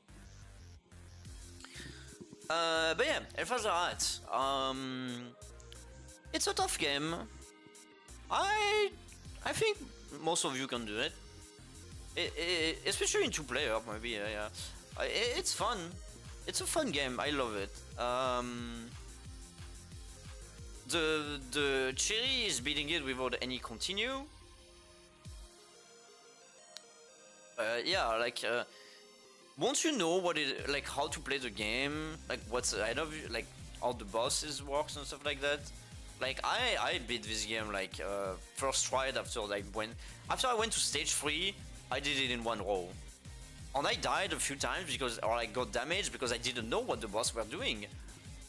But yeah, Elfazarat. It's a tough game. I think most of you can do it. Especially in 2-player, maybe. Yeah. It's fun. It's a fun game. I love it. The cherry is beating it without any continue. Yeah, like. Once you know what it like, how to play the game, like what's ahead of you, like how the bosses works and stuff like that. Like I beat this game like first try after I went to stage 3, I did it in 1 row, and I died a few times or I got damaged because I didn't know what the boss were doing.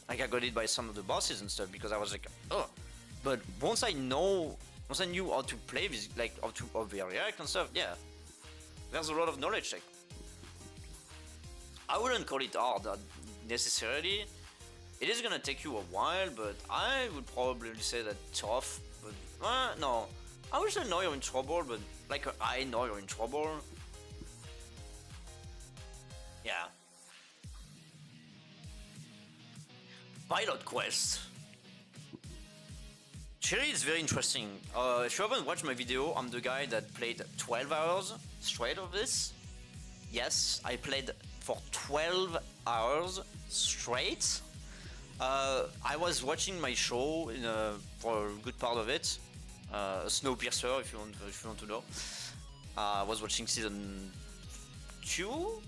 Like I got hit by some of the bosses and stuff because I was like, oh. But once I knew how to play this, like how they react and stuff, yeah, there's a lot of knowledge. Like, I wouldn't call it hard necessarily. It is gonna take you a while, but I would probably say that tough. But no, I would say know you're in trouble, but like I know you're in trouble. Yeah. Pilot quest. Cherry is very interesting. If you haven't watched my video, I'm the guy that played 12 hours straight of this. Yes, I played for 12 hours straight. I was watching my show for a good part of it. Snowpiercer, if you want to know. I was watching season 2.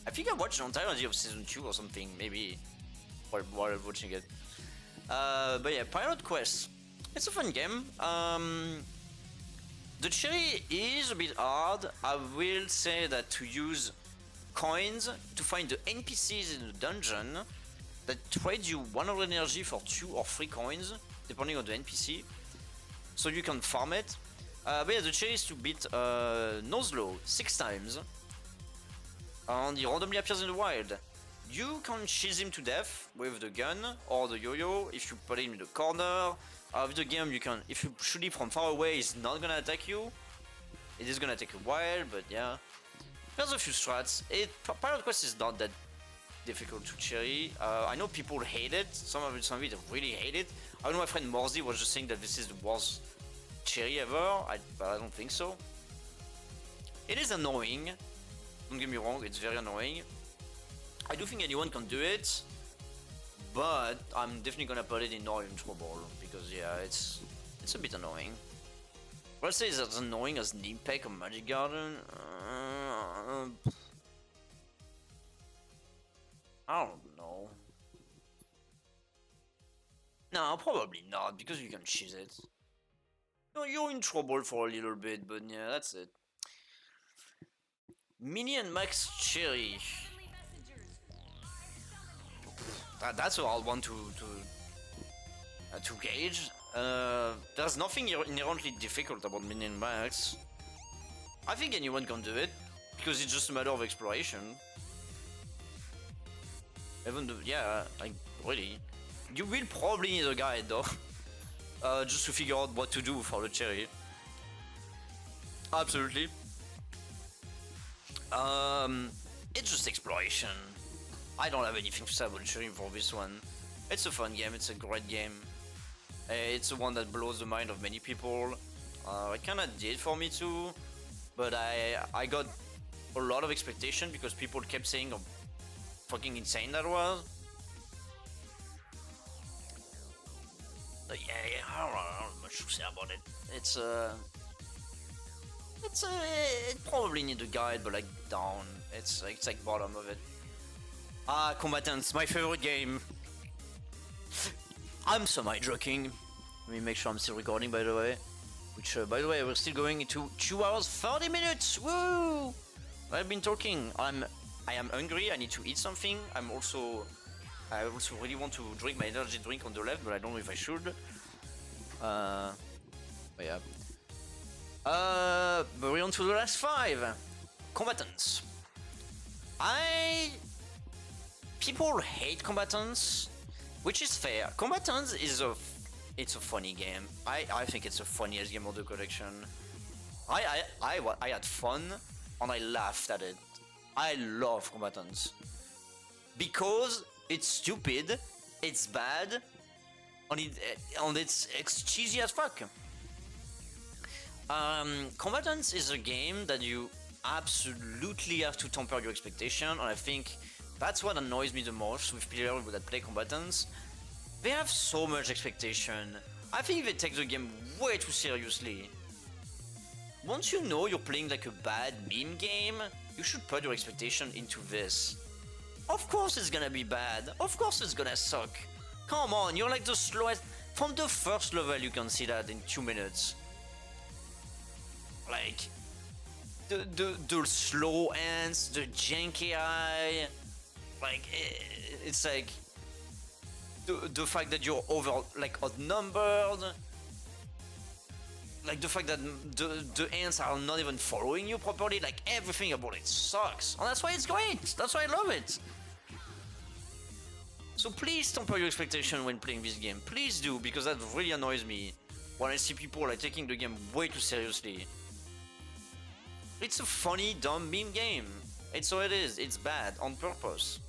I think I watched the entirety of season 2 or something, maybe, while watching it. But yeah, Pilot Quest. It's a fun game. The cherry is a bit hard. I will say that to use coins to find the NPCs in the dungeon that trade you 100 energy for 2 or 3 coins, depending on the NPC, so you can farm it. But yeah, the cherry is to beat Nuzlocke 6 times, and he randomly appears in the wild. You can cheese him to death with the gun or the yo-yo if you put him in the corner. With the game, you can, if you shoot him from far away, he's not gonna attack you. It is gonna take a while, but yeah. There's a few strats. Pilot Quest is not that difficult to cherry. I know people hate it. Some of it really hate it. I know my friend Morzi was just saying that this is the worst cherry ever, but I don't think so. It is annoying. Don't get me wrong, it's very annoying. I do think anyone can do it, but I'm definitely gonna put it in no trouble because yeah, it's a bit annoying. I'll say it's as annoying as Ninpek or Magic Garden. I don't know. No, probably not, because you can cheese it. No, you're in trouble for a little bit, but yeah, that's it. Mini and Max Cherry. That's a hard one to gauge. There's nothing inherently difficult about Mini and Max. I think anyone can do it, because it's just a matter of exploration. Even though, yeah, like, really. You will probably need a guide though, just to figure out what to do for the cherry. Absolutely. It's just exploration. I don't have anything to say about cherry for this one. It's a fun game, it's a great game. It's the one that blows the mind of many people. It kinda did for me too, but I got a lot of expectation because people kept saying how fucking insane that was. yeah, I don't know much to say about it. It probably need a guide, but like down. It's like bottom of it. Ah, Combatants, my favorite game. I'm semi-joking. Let me make sure I'm still recording, by the way. Which, by the way, we're still going into 2 hours 30 minutes. Woo! I've been talking. I am hungry. I need to eat something. I also really want to drink my energy drink on the left, but I don't know if I should. But yeah. But we're on to the last 5. Combatants. People hate Combatants, which is fair. Combatants is it's a funny game. I think it's the funniest game of the collection. I had fun and I laughed at it. I love Combatants because it's stupid, it's bad, and it's cheesy as fuck. Combatants is a game that you absolutely have to temper your expectation, and I think that's what annoys me the most with players that play Combatants. They have so much expectation. I think they take the game way too seriously. Once you know you're playing like a bad meme game, you should put your expectation into this. Of course it's gonna be bad, of course it's gonna suck. Come on, you're like the slowest. From the first level you can see that in 2 minutes. Like, the slow ends, the janky eye, like, it's like, the fact that you're outnumbered, like the fact that the ants are not even following you properly, like everything about it sucks, and that's why it's great, that's why I love it. So please temper your expectation when playing this game, please do, because that really annoys me when I see people like taking the game way too seriously. It's a funny, dumb meme game. It's so it is. It's bad on purpose.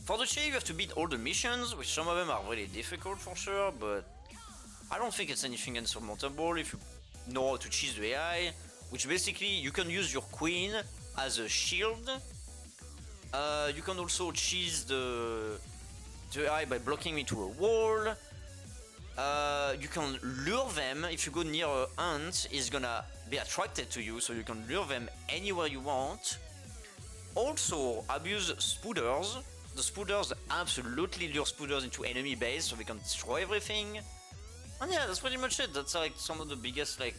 For the chair, you have to beat all the missions, which some of them are really difficult for sure, but I don't think it's anything insurmountable if you know how to cheese the AI, which basically you can use your queen as a shield. You can also cheese the AI by blocking into a wall. You can lure them. If you go near an ant, it's gonna be attracted to you, so you can lure them anywhere you want. Also, abuse spooders. The spooders absolutely lure spooders into enemy base, so they can destroy everything. And yeah, that's pretty much it. That's like some of the biggest, like...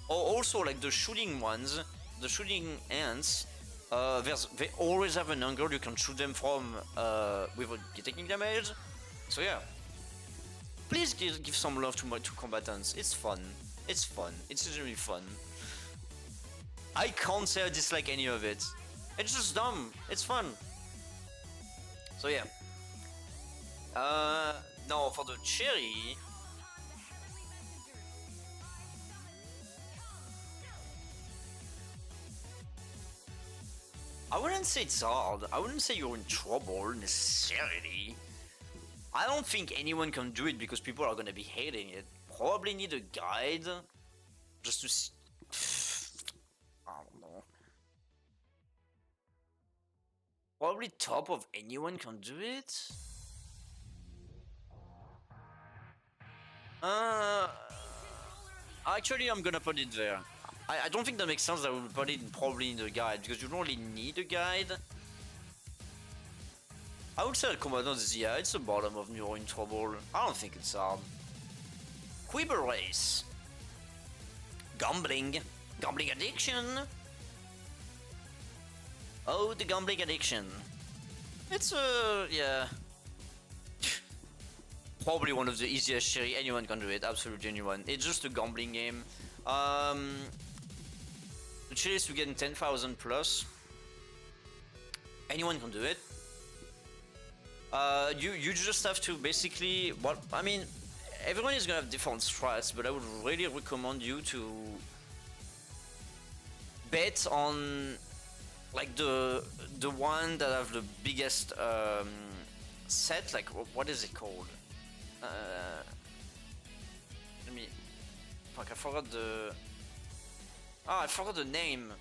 Also, like the shooting ones, the shooting ants, they always have an angle you can shoot them from without taking damage. So yeah. Please give some love to Combatants. It's fun. It's fun. It's really fun. I can't say I dislike any of it. It's just dumb. It's fun. So yeah. Now for the cherry. I wouldn't say it's hard. I wouldn't say you're in trouble necessarily. I don't think anyone can do it because people are gonna be hating it. Probably need a guide just to see. I don't know. Probably top of anyone can do it. Actually, I'm gonna put it there. I don't think that makes sense that I will put it probably in the guide because you don't really need a guide. I would say that Combatant is, yeah, it's the bottom of You're in Trouble. I don't think it's hard. Quibble Race. Gambling. Gambling addiction. Oh, the gambling addiction. It's yeah. Probably one of the easiest cherry. Anyone can do it, absolutely anyone. It's just a gambling game. The cherry is to get 10,000 plus. Anyone can do it. You just have to basically, I mean, everyone is gonna have different strats, but I would really recommend you to bet on like the one that have the biggest set. Like, what is it called? Let me. Fuck, I forgot the. I forgot the name.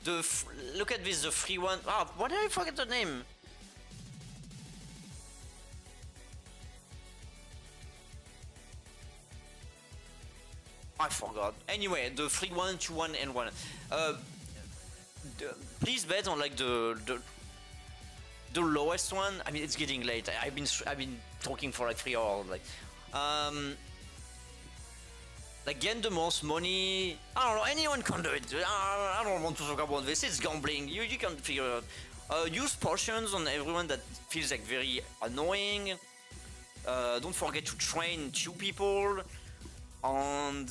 Look at this, the free one. Why did I forget the name? I forgot. Anyway, the 3-1, 2-1, and 1. Please bet on like the lowest one. I mean, it's getting late. I've been talking for like 3 hours. Like get the most money. I don't know. Anyone can do it. I don't want to talk about this. It's gambling. You can figure it out. Use potions on everyone that feels like very annoying. Don't forget to train 2 people. And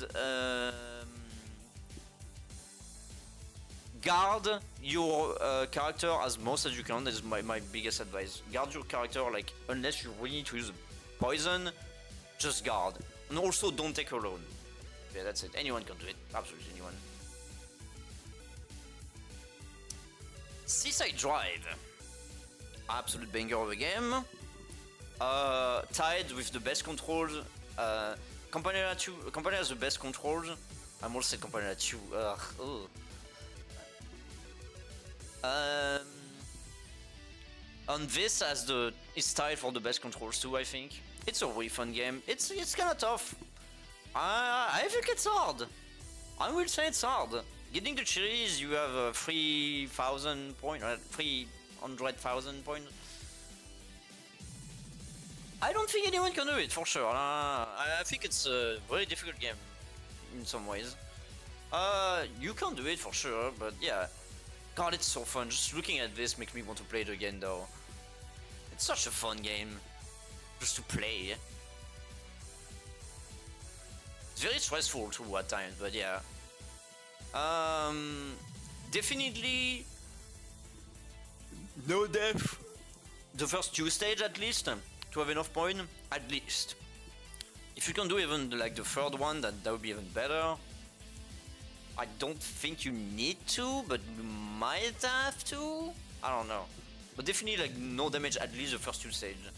guard your character as most as you can. That's my biggest advice. Guard your character, like, unless you really need to use poison, just guard. And also don't take alone. Yeah, that's it. Anyone can do it. Absolutely anyone. Seaside Drive. Absolute banger of a game. Tied with the best controls. Campanella has the best controls. I'm also Campanella 2. And this is tied for the best controls too, I think. It's a really fun game. It's kinda tough. I think it's hard. I will say it's hard. Getting the cherries, you have 3,000 points, 300,000 points. I don't think anyone can do it, for sure. I think it's a very difficult game in some ways. You can do it for sure, but yeah. God, it's so fun. Just looking at this makes me want to play it again, though. It's such a fun game just to play. It's very stressful too at times, but yeah. Definitely no death. The first 2 stages at least to have enough point, at least. If you can do even like the 3rd one, that would be even better. I don't think you need to, but you might have to. I don't know, but definitely like no damage at least the first 2 stages.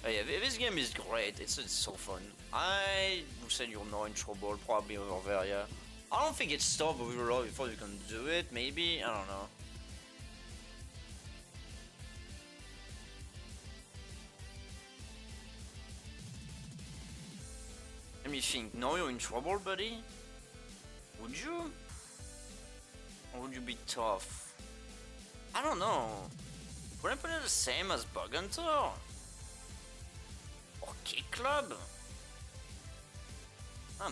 Yeah, this game is great. It's so fun. I would say you're not in trouble, probably over there. Yeah, I don't think it's tough, but we will before you can do it. Maybe, I don't know. Let me think. No, you're in trouble, buddy. Would you? Or would you be tough? I don't know. Would I put it the same as Bug Hunter? Or Kick Club?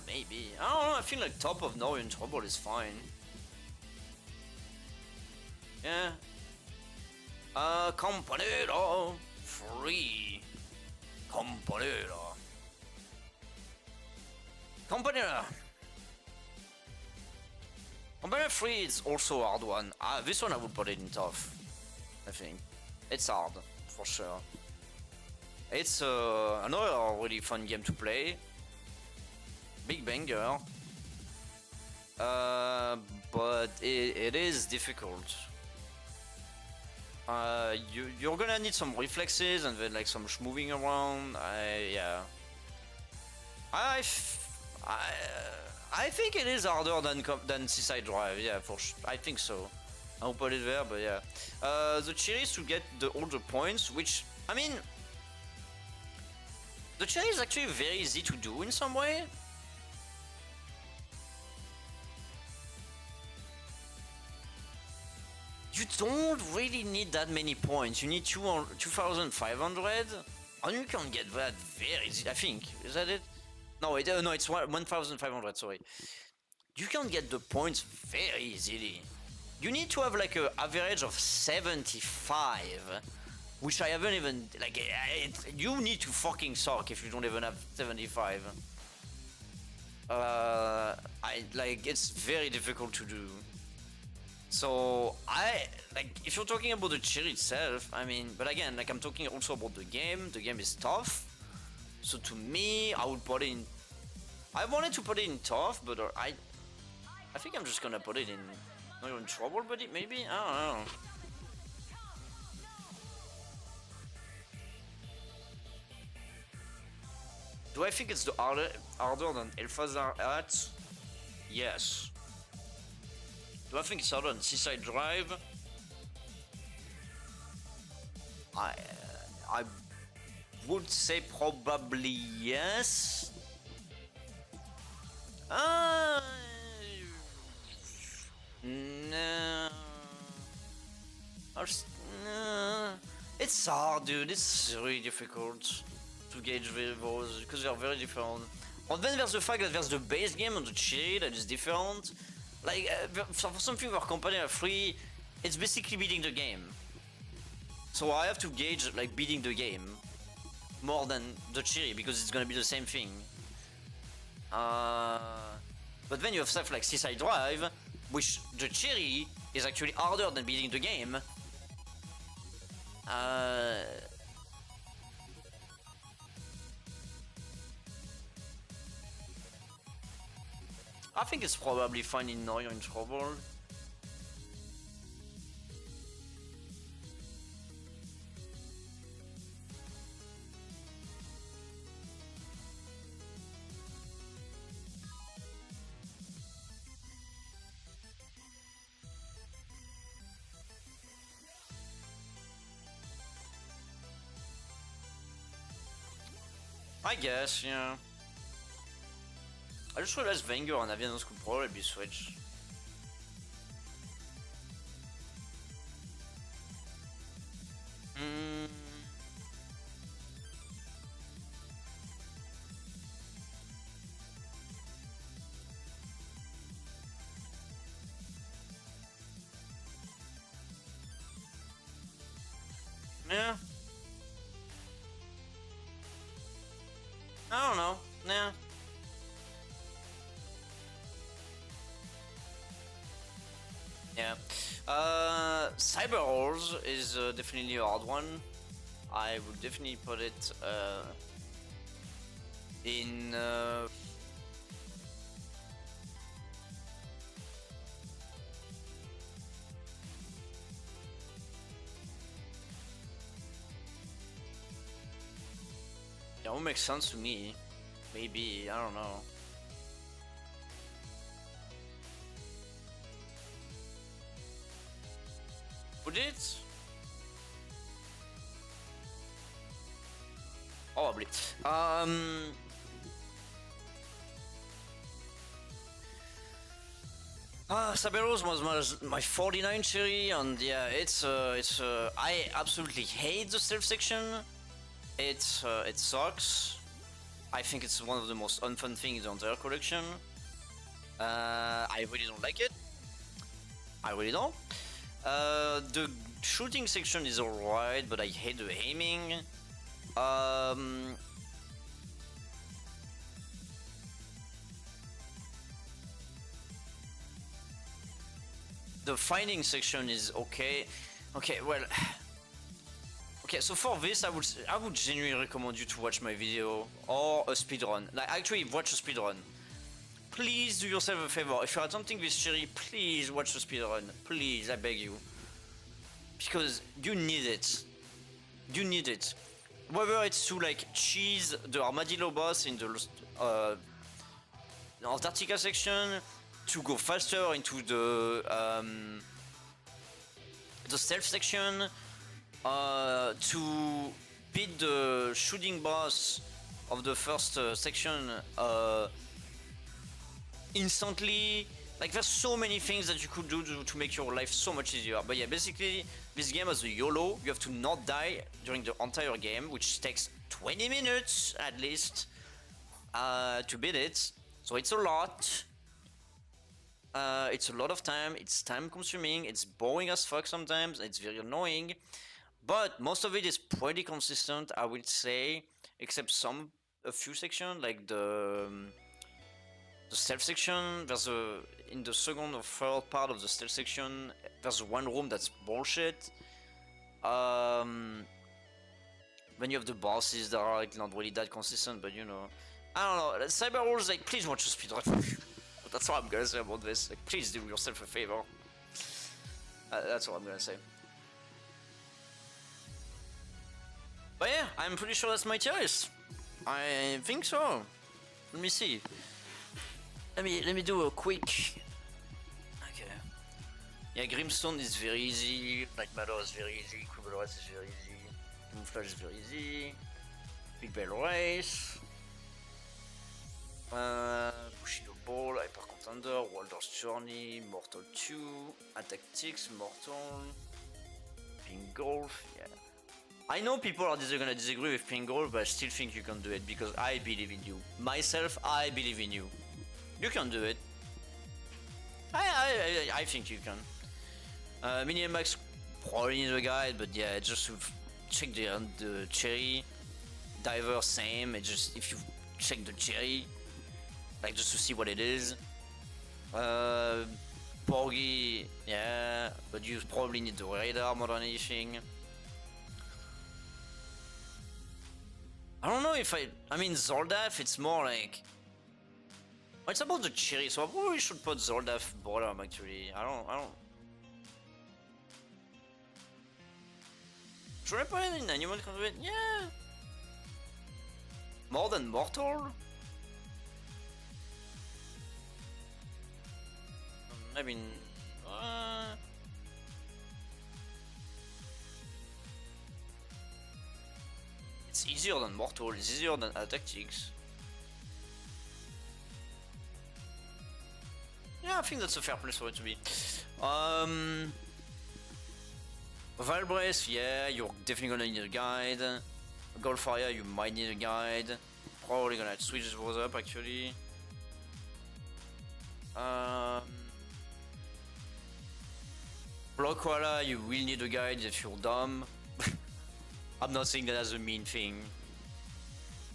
Maybe. I don't know, I feel like top of No in Trouble is fine. Yeah. Campanella! Free! Campanella! Campanella! Campanella 3 is also a hard one. This one I would put it in tough, I think. It's hard, for sure. It's another really fun game to play. Big banger. But it is difficult. You're gonna need some reflexes and then like some moving around. Yeah. I think it is harder than Seaside Drive. Yeah, for sure. I think so. I'll put it there, but yeah. The cherry is to get all the points, which, I mean, the cherry is actually very easy to do in some way. You don't really need that many points. You need 2,500, and you can get that very easy. I think, is that it? No, it's 1,500. Sorry. You can get the points very easily. You need to have like an average of 75, which I haven't even like. You need to fucking suck if you don't even have 75. It's very difficult to do. So if you're talking about the cherry itself, I mean, but again, like I'm talking also about the game. The game is tough. So to me, I would put it in. I wanted to put it in tough, but I think I'm just gonna put it in. Not in trouble, but maybe, I don't know. Do I think it's the harder than Alphas are at? Yes. Do I think it's harder than Seaside Drive? I would say probably yes. Uh, no. No. It's hard, dude. It's really difficult to gauge those because they are very different. And then there's the fact that there's the base game and the cherry that is different. Like, for something where Campanella 3, it's basically beating the game. So I have to gauge, like, beating the game more than the cherry because it's gonna be the same thing. But then you have stuff like Seaside Drive, which the cherry is actually harder than beating the game. I think it's probably fine in now you're in trouble. I guess, yeah. I just realized Vainger and Avianos could probably be switched. Yeah. I don't know. Yeah. Yeah. Cyber Rolls is definitely a hard one. I would definitely put it in. That would make sense to me. Maybe, I don't know. Would it? Probably. Saberos was my 49 cherry, and yeah, I absolutely hate the stealth section. It sucks. I think it's one of the most unfun things in the entire collection. I really don't like it. I really don't. The shooting section is alright, but I hate the aiming. The finding section is okay. Okay, well. Okay, so for this, I would genuinely recommend you to watch my video or a speedrun. Like, actually, watch a speedrun. Please do yourself a favor. If you're attempting this cherry, please watch the speedrun. Please, I beg you. Because you need it. You need it. Whether it's to, like, cheese the Armadillo boss in the Antarctica section, to go faster into the stealth section, to beat the shooting boss of the first section instantly. Like, there's so many things that you could do to make your life so much easier. But yeah, basically, this game has a YOLO. You have to not die during the entire game, which takes 20 minutes at least to beat it. So it's a lot. It's a lot of time. It's time consuming. It's boring as fuck sometimes. It's very annoying. But most of it is pretty consistent, I would say, except a few sections, like the stealth section. There's in the second or third part of the stealth section, there's one room that's bullshit. Then you have the bosses that are like not really that consistent, but you know, I don't know. Cyber Rules, like, please watch the speedrun. That's what I'm gonna say about this. Like, please do yourself a favor. That's what I'm gonna say. But yeah, I'm pretty sure that's my choice. I think so. Let me see. Let me do a quick. Okay. Yeah, Grimstone is very easy. Black Matter is very easy. Quibble Race is very easy. Camouflage is very easy. Quibble Race. Bushido Ball, Hyper Contender, Waldorf Journey, Mortol 2, Attactics, Mortol, Pingolf, yeah. I know people are gonna disagree with Pingolf, but I still think you can do it because I believe in you. Myself, I believe in you. You can do it. I think you can. Mini Max probably need a guide, but yeah, just to check the cherry. Diver same, it just if you check the cherry, like just to see what it is. Porgy, yeah, but you probably need the radar more than anything. I don't know if I mean Zoldath, it's more like it's about the cherry, so I probably should put Zoldath bottom actually. I don't should I put it in animal conduit? Yeah. More than Mortol? I mean, it's easier than Mortol, it's easier than Attactics. Yeah, I think that's a fair place for it to be. VALbrace, yeah, you're definitely gonna need a guide. Golfaria, you might need a guide. Probably gonna switch those up actually. Koala, you will need a guide if you're dumb. I'm not saying that as a mean thing.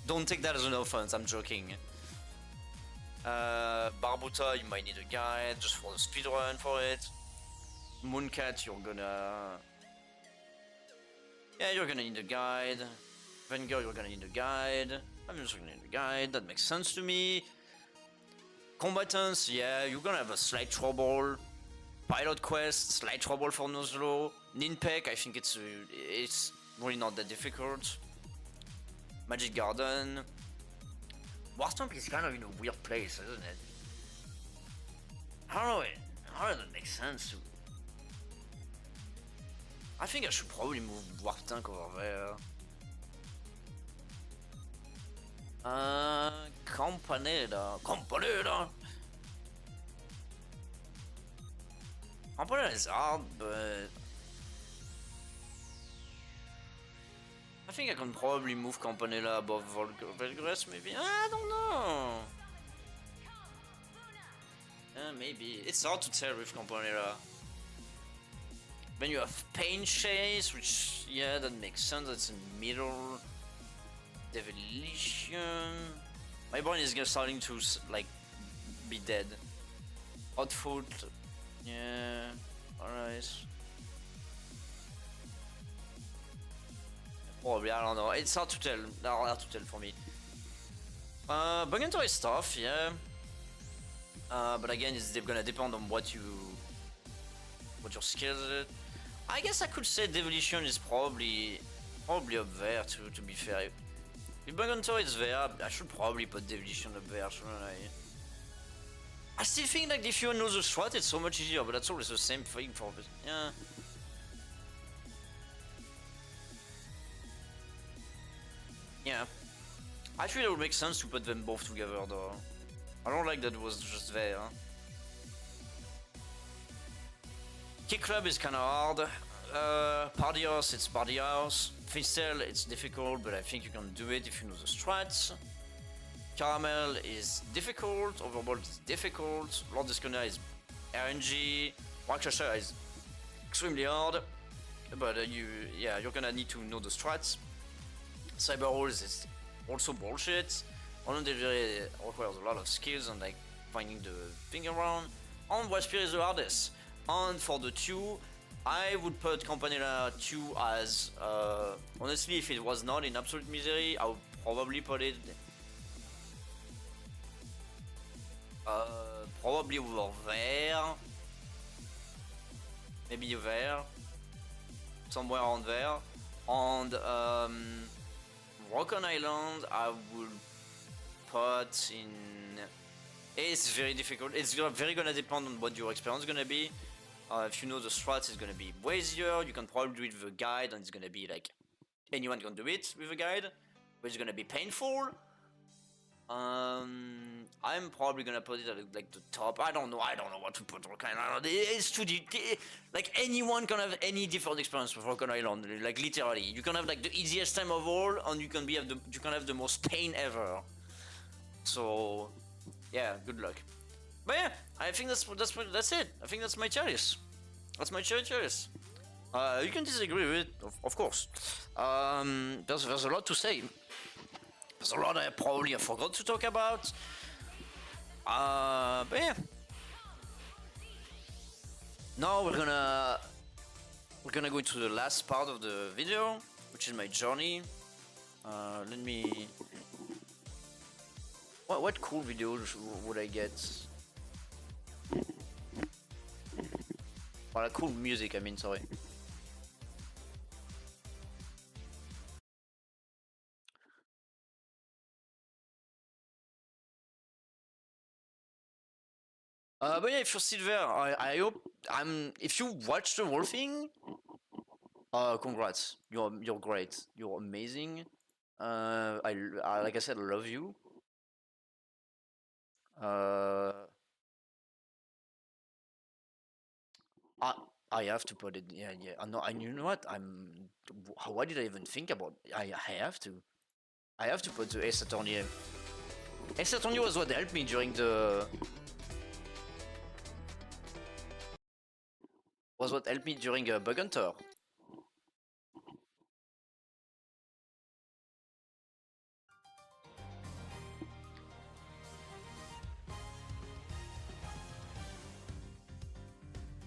Don't take that as an offense, I'm joking. Barbuta, you might need a guide just for the speedrun for it. Mooncat, you're gonna need a guide. Vainger, you're gonna need a guide. I'm just gonna need a guide, that makes sense to me. Combatants, yeah, you're gonna have a slight trouble. Pilot quest, slight trouble for Nuzlocke. Ninpek, I think it's really not that difficult. Magic Garden. Warptank is kind of in a weird place, isn't it? I don't know, that makes sense to... I think I should probably move Warptank over there. Campanella. Campanella is hard, but... I think I can probably move Campanella above Valgress, maybe? I don't know! Maybe. It's hard to tell with Campanella. Then you have Pain Chase, which, yeah, that makes sense, that's in the middle. Devilition. My brain is starting to, like, be dead. Hot Foot. Yeah, alright. Probably, I don't know. It's hard to tell. Hard to tell for me. Bug is tough, yeah. But again, it's gonna depend on what your skills is. I guess I could say Devilition is probably up there too, to be fair. If Bug is there, I should probably put Devilition up there, shouldn't I? I still think like if you know the strat, it's so much easier, but that's always the same thing for this. Yeah. Yeah. I feel it would make sense to put them both together though. I don't like that it was just there. Kick Club is kinda hard. Party House, it's Party House. Fistel, it's difficult, but I think you can do it if you know the strats. Caramel is difficult, Overbold is difficult, Lord Disconnect is RNG, Rakshasa is extremely hard, but you're gonna need to know the strats. Cyber Rolls is also bullshit, unedited requires a lot of skills and like finding the thing around, and waspir is the hardest. And for the 2, I would put Campanella 2 as, honestly if it was not in absolute misery, I would probably put it probably over there, maybe there, somewhere around there, and Rock Island I would put in... It's very difficult, it's very gonna depend on what your experience is gonna be. If you know the strats, it's gonna be way easier, you can probably do it with a guide and it's gonna be like, anyone can do it with a guide, but it's gonna be painful. I'm probably gonna put it at like the top. I don't know what to put. It's too deep. Like anyone can have any different experience with Rock Island. Like literally, you can have like the easiest time of all, and you can have the most pain ever. So, yeah, good luck. But yeah, I think that's it. I think that's my choice. That's my choice. You can disagree with it, of course. There's a lot to say. There's a lot I probably forgot to talk about. But yeah. Now we're gonna go into the last part of the video, which is my journey. Let me. What cool videos would I get? Well, cool music. I mean, sorry. But yeah, if you're still there, I hope if you watch the whole thing, congrats. You're great. You're amazing. I like I said, I love you. I have to put it. Yeah. No, and you know what? Why did I even think about? I have to. I have to put the Ace Attorney. Ace Attorney was what helped me during the. Was what helped me during Bug Hunter.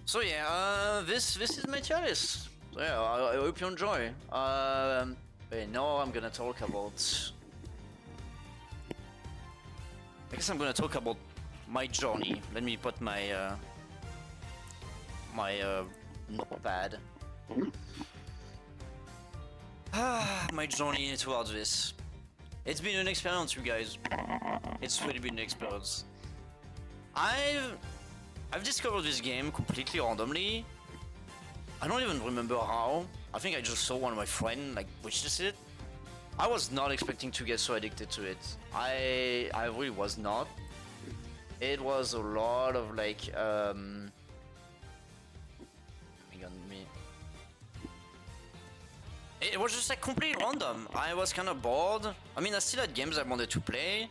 So yeah, this is my chalice. So yeah, I hope you enjoy. Now I'm gonna talk about. I guess I'm gonna talk about my journey. Let me put my notepad. My journey towards this. It's been an experience, you guys. It's really been an experience. I've discovered this game completely randomly. I don't even remember how. I think I just saw one of my friends like wishes it. I was not expecting to get so addicted to it. I really was not. It was a lot of like It was just like completely random. I was kind of bored. I mean, I still had games I wanted to play.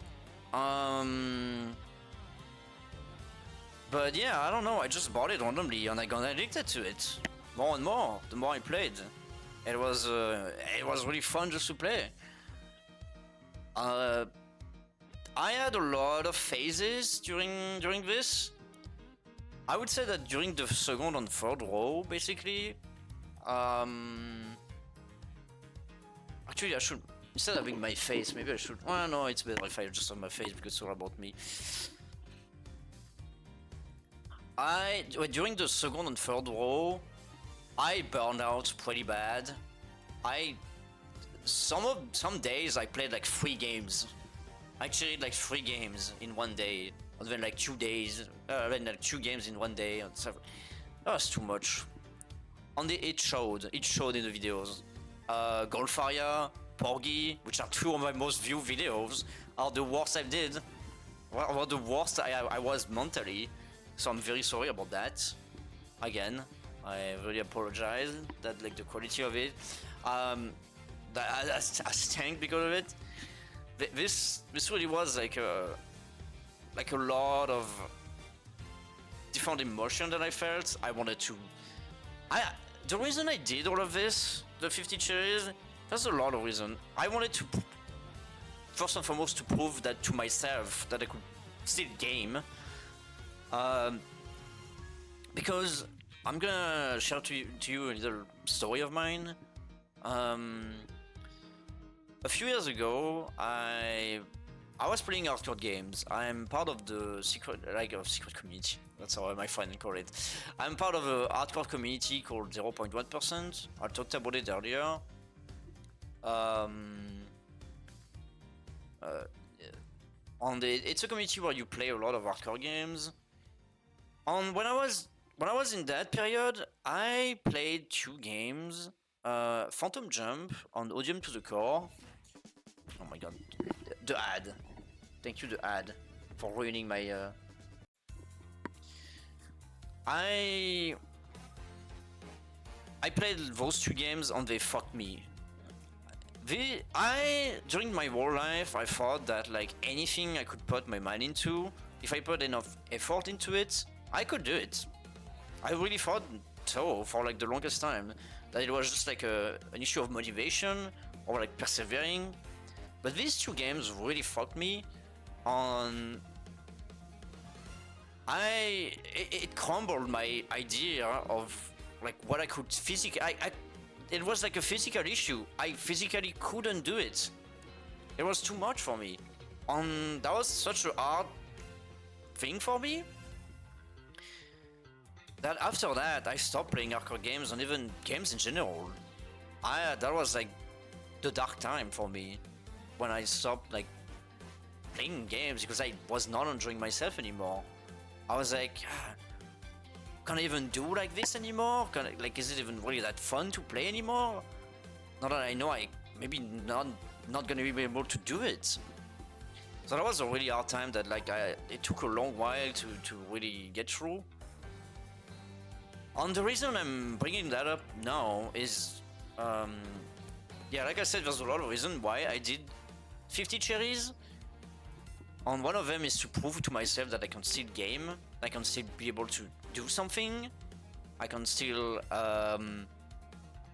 But yeah, I don't know. I just bought it randomly and I got addicted to it more and more. The more I played, it was really fun just to play. I had a lot of phases during this. I would say that during the second and third row, basically. Actually, I should, instead of having my face, maybe I should. Well, no, it's better if I just have my face because it's all about me. During the second and third row, I burned out pretty bad. Some days I played like 3 games. Actually, like 3 games in one day. And then like 2 days, then like 2 games in one day. That was too much. It showed in the videos. Golfaria, Porgy, which are 2 of my most viewed videos, are the worst I did. Well, the worst I was mentally. So I'm very sorry about that. Again, I really apologize that like the quality of it, that I stank because of it. This really was like a lot of different emotion that I felt. I wanted to. The reason I did all of this, the 50 cherries, there's a lot of reason. I wanted to, first and foremost, to prove that to myself that I could still game. Because I'm gonna share to you a little story of mine. A few years ago, I was playing hardcore games. I'm part of the secret community. That's how my friend call it. I'm part of a hardcore community called 0.1%. I talked about it earlier. It's a community where you play a lot of hardcore games. And when I was in that period, I played 2 games. Phantom Jump on Odium to the Core. Oh my god, the ad. Thank you, the ad, for ruining my. I played those 2 games and they fucked me. During my whole life, I thought that like anything I could put my mind into, if I put enough effort into it, I could do it. I really thought so for like the longest time, that it was just like an issue of motivation or like persevering. But these 2 games really fucked me on. It crumbled my idea of like what I could physically. It was like a physical issue. I physically couldn't do it. It was too much for me. That was such a hard thing for me that after that I stopped playing hardcore games and even games in general. That was like the dark time for me when I stopped like playing games because I was not enjoying myself anymore. I was like, can't I even do like this anymore? Is it even really that fun to play anymore? Now that I know I maybe not gonna be able to do it. So that was a really hard time that like it took a long while to really get through. And the reason I'm bringing that up now is, yeah, like I said, there's a lot of reasons why I did 50 cherries. And one of them is to prove to myself that I can still game, I can still be able to do something, I can still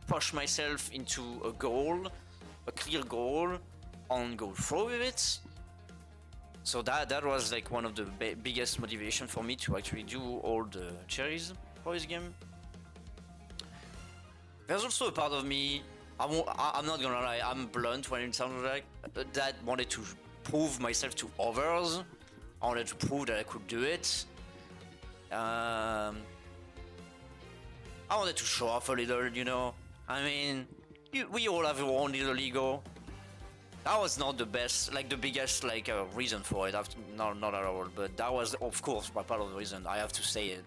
push myself into a goal, a clear goal, and go through with it. So that was like one of the biggest motivation for me to actually do all the cherries for this game. There's also a part of me, I'm not gonna lie, I'm blunt when it sounds like that, wanted to prove myself to others. I wanted to prove that I could do it. I wanted to show off a little, you know. I mean, we all have our own little ego. That was not the best, like the biggest, like reason for it. Not at all, but that was, of course, part of the reason. I have to say it.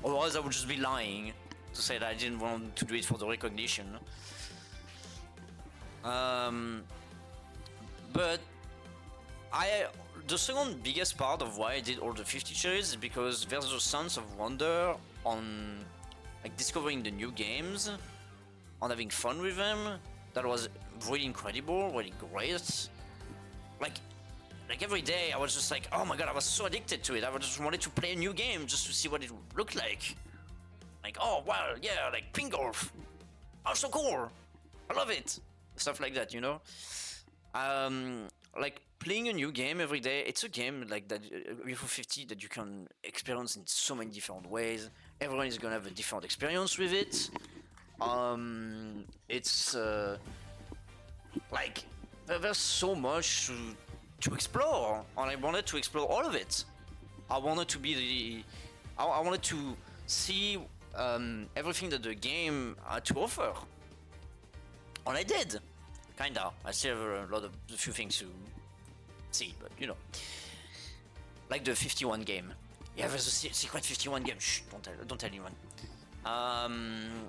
Otherwise, I would just be lying to say that I didn't want to do it for the recognition. But the second biggest part of why I did all the 50 cherries is because there's a sense of wonder on like discovering the new games, on having fun with them. That was really incredible, really great. Like every day I was just like, oh my god, I was so addicted to it. I just wanted to play a new game just to see what it looked like. Like, oh wow, yeah, like Pingolf. Oh, so cool. I love it. Stuff like that, you know. Like playing a new game every day, it's a game like that, for 50 that you can experience in so many different ways. Everyone is gonna have a different experience with it. It's like there's so much to explore, and I wanted to explore all of it. I wanted to be I wanted to see everything that the game had to offer, and I did. Kinda. I still have a few things to see, but you know, like the 51 game. Yeah, there's a secret 51 game. Shh, don't tell anyone. I'm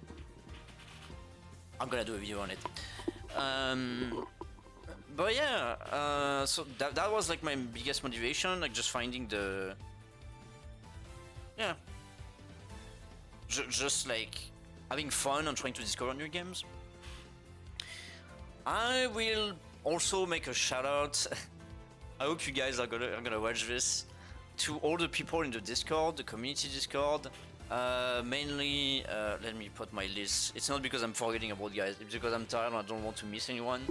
gonna do a video on it. But yeah, so that was like my biggest motivation, like just finding the, yeah, just like having fun and trying to discover new games. I will also make a shout out. I hope you guys are gonna watch this, to all the people in the Discord, the community Discord. Mainly, let me put my list. It's not because I'm forgetting about guys, it's because I'm tired and I don't want to miss anyone.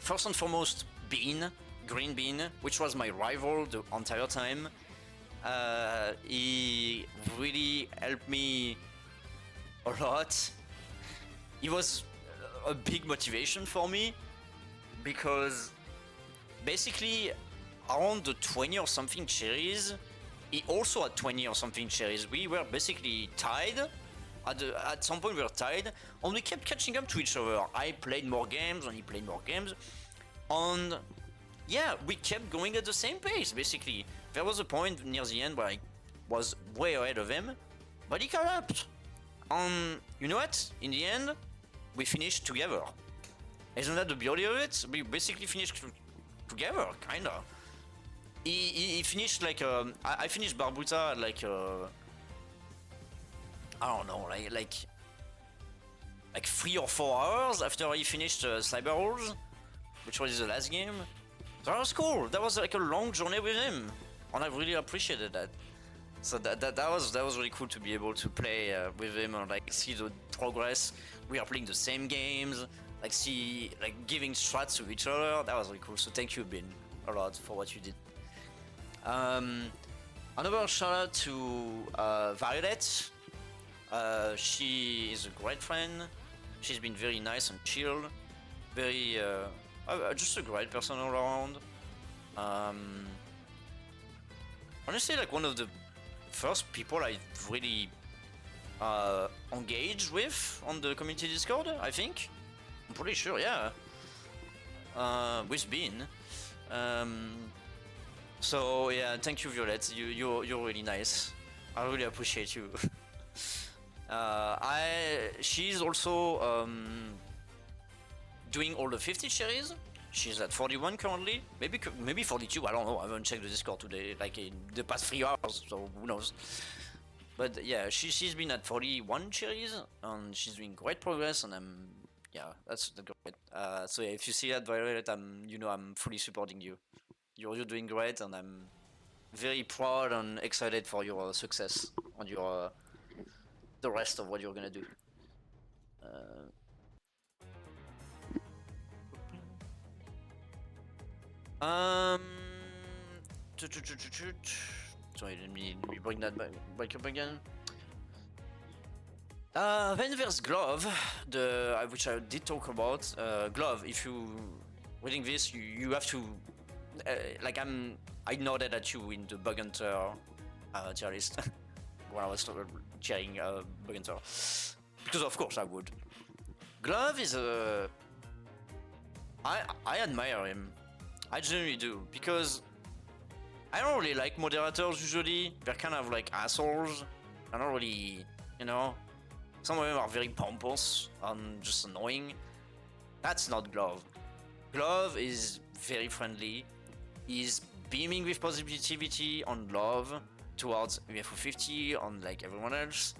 First and foremost, Green Bean, which was my rival the entire time. He really helped me a lot. He was a big motivation for me, because basically around the 20 or something cherries, he also had 20 or something cherries. We were basically tied. At some point we were tied, and we kept catching up to each other. I played more games and he played more games, and yeah, we kept going at the same pace. Basically, there was a point near the end where I was way ahead of him, but he caught up. And you know what? In the end, we finished together. Isn't that the beauty of it? We basically finished together, kinda. He finished like I finished Barbuta at like I don't know, like 3 or 4 hours after he finished Cyber Rules, which was the last game. So that was cool. That was like a long journey with him, and I really appreciated that. So that was really cool to be able to play with him and like see the progress. We are playing the same games, like see like giving strats to each other. That was really cool. So thank you, Bin, a lot for what you did. Another shout out to Violet. She is a great friend. She's been very nice and chill, very just a great person all around. Honestly, like one of the first people I really engaged with on the community Discord, I think. I'm pretty sure, yeah. With Bean. So yeah, thank you, Violet. You're really nice. I really appreciate you. She's also doing all the 50 cherries. She's at 41 currently, maybe 42. I don't know. I haven't checked the Discord today, like in the past 3 hours, so who knows. But yeah, she's been at 41 cherries, and she's doing great progress, and that's great. So yeah, if you see that, Violet, I'm fully supporting you. You're doing great, and I'm very proud and excited for your success on your the rest of what you're gonna do. Sorry, let me bring that back up again. Then there's Glove, which I did talk about. Glove, if you reading this, you have to I nodded at you in the Bug Hunter tier list when I was cheering Bug Hunter, because of course I would. Glove is I admire him. I genuinely do, because I don't really like moderators usually. They're kind of like assholes. I don't really, some of them are very pompous and just annoying. That's not Glove. Glove is very friendly. He's beaming with positivity and love towards UFO50 and like everyone else.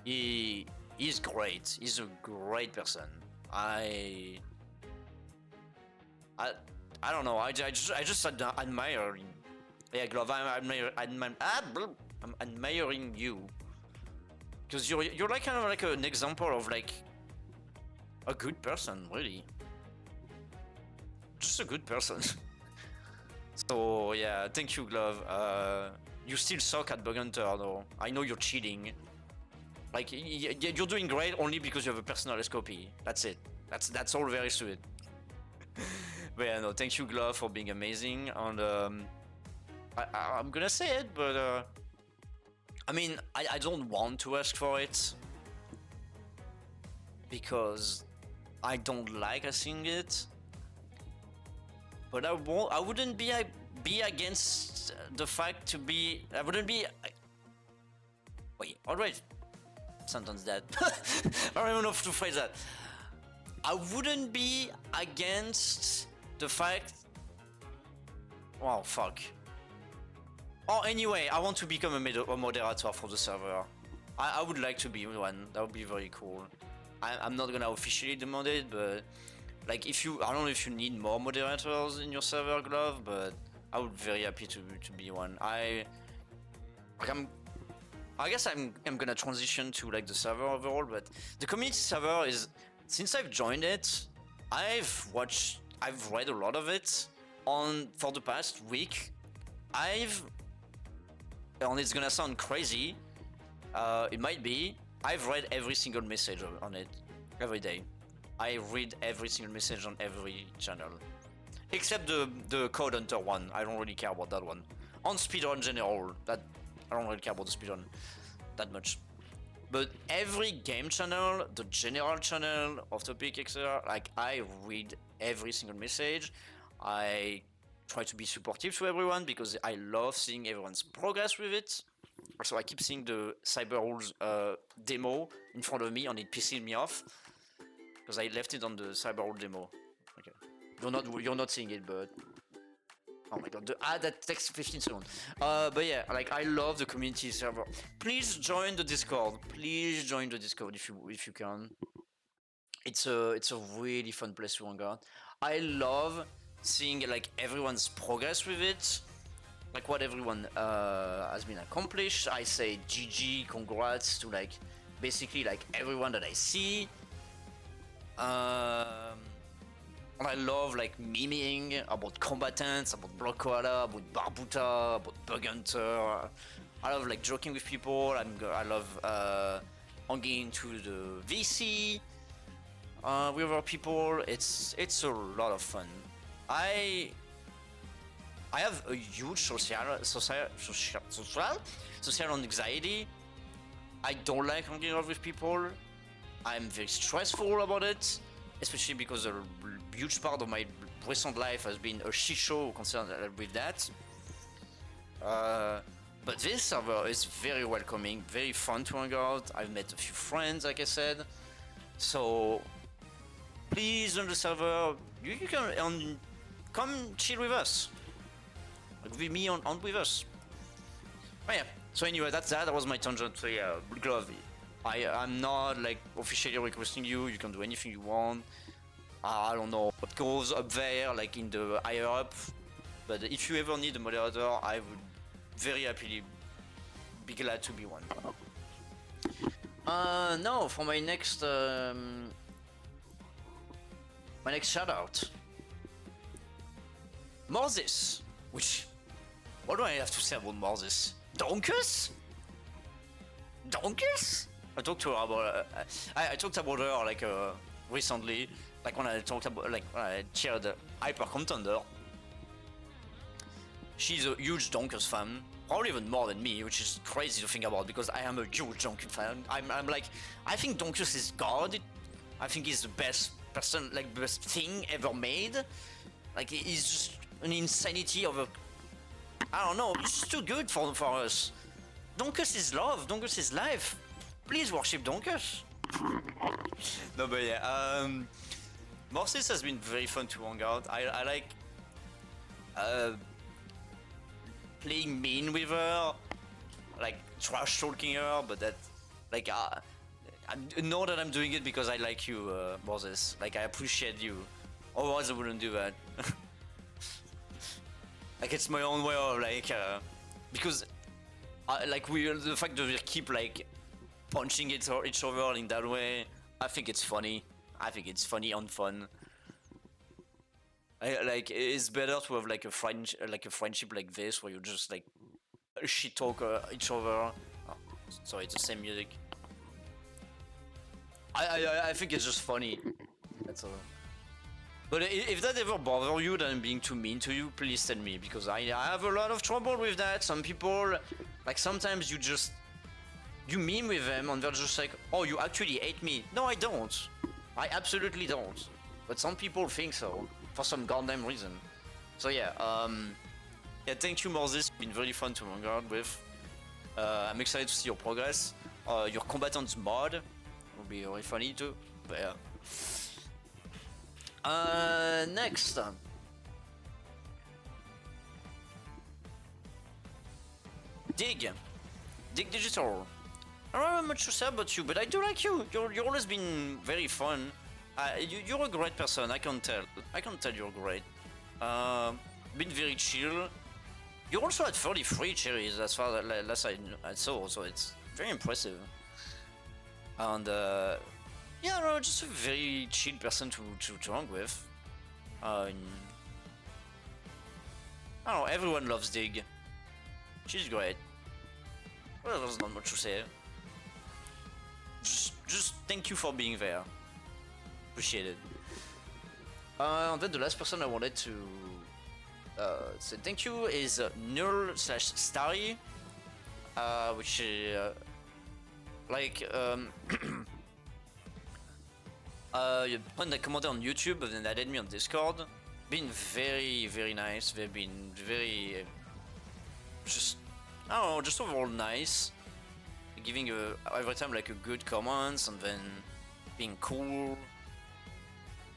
He's great. He's a great person. I don't know. I just admire him. Yeah, Glove. I'm admiring you, because you're like kind of like an example of like a good person, really. Just a good person. So yeah, thank you, Glove. You still suck at Bug Hunter though. I know you're cheating. Like you're doing great only because you have a personal copy. That's it. That's all there is to it. But yeah, no, thank you, Glove, for being amazing. And I'm gonna say it, but I mean, I don't want to ask for it because I don't like asking it. But I wouldn't be against the fact to be. I wouldn't be. Wait, alright. Sentence that. I don't even know how to phrase that. I wouldn't be against the fact. Oh fuck. Oh, anyway, I want to become a moderator for the server. I would like to be one. That would be very cool. I'm not gonna officially demand it, but like I don't know if you need more moderators in your server, Glove, but I would be very happy to be one. I guess I'm gonna transition to like the server overall, but the community server is, since I've joined it, I've read a lot of it for the past week. And it's gonna sound crazy, it might be, I've read every single message on it every day. I read every single message on every channel, except the Code Hunter one. I don't really care about that one. On speedrun general, that I don't really care about the speedrun that much. But every game channel, the general channel, off topic, etc. Like I read every single message. I try to be supportive to everyone because I love seeing everyone's progress with it. So I keep seeing the Cyber Rules demo in front of me, and it pisses me off because I left it on the Cyber Rule demo. Okay. you're not seeing it, but oh my god, that takes 15 seconds. But yeah, like I love the community server. Please join the Discord. Please join the Discord if you can. It's a really fun place to hang out. I love seeing like everyone's progress with it, like what everyone has been accomplished. I say GG, congrats to like basically like everyone that I see. And I love like memeing about combatants, about Block Koala, about Barbuta, about Bug Hunter. I love like joking with people. I love hanging into the VC with other people. It's a lot of fun. I have a huge social anxiety. I don't like hanging out with people. I'm very stressful about it, especially because a huge part of my recent life has been a shit show concerned with that. But this server is very welcoming, very fun to hang out. I've met a few friends, like I said. So please join the server. You can come chill with us. Like with me on with us. Oh yeah. So anyway, that's that. That was my tangent. So yeah, Glove. I'm not like officially requesting you. You can do anything you want. I don't know what goes up there, like in the higher up. But if you ever need a moderator, I would very happily be glad to be one. No, for my next shout out, Moses. Which, what do I have to say about Moses? Donkus? Donkus? I talked to her about I talked about her like recently, like when I talked about when I chaired Hyper Contender. She's a huge Donkus fan, probably even more than me, which is crazy to think about because I am a huge Donkus fan. I'm like, I think Donkus is God. I think he's the best person, like the best thing ever made. Like he's just an insanity of a, I don't know, it's just too good for us. Donkus is love, Donkus is life. Please worship Donkus. No, but yeah, Morsis has been very fun to hang out. I like playing mean with her, like trash talking her, but that, like, I know that I'm doing it because I like you, Moses. Like, I appreciate you. Otherwise, I wouldn't do that. Like, it's my own way of, like, because, like, the fact that we keep, like, punching each other in that way, I think it's funny. I think it's funny and fun. Like, it's better to have, like, a friendship like this, where you just, like, shit talk each other. Oh, sorry, it's the same music. I think it's just funny. That's all. But if that ever bothers you that I'm being too mean to you, please tell me, because I have a lot of trouble with that. Some people, like, sometimes you meme with them and they're just like, oh, you actually hate me. No, I don't. I absolutely don't. But some people think so, for some goddamn reason. So yeah, yeah, thank you, Moses. It's been really fun to hang out with. I'm excited to see your progress. Your combatants mod will be very funny too. But yeah. Next. Dig Digital. I don't have much to say about you, but I do like you. You're always been very fun. You're a great person. I can tell. I can tell you're great. Been very chill. You also had 33 cherries as far as last I saw, so it's very impressive. And yeah, no, just a very chill person to hang with. I don't know, everyone loves Dig. She's great. Well, there's not much to say. Just thank you for being there. Appreciate it. And then the last person I wanted to say thank you is Null/Starry, which like when they commented on YouTube and then added me on Discord. Been very, very nice. They've been very just, I don't know, just overall nice. Giving every time like a good comments and then being cool.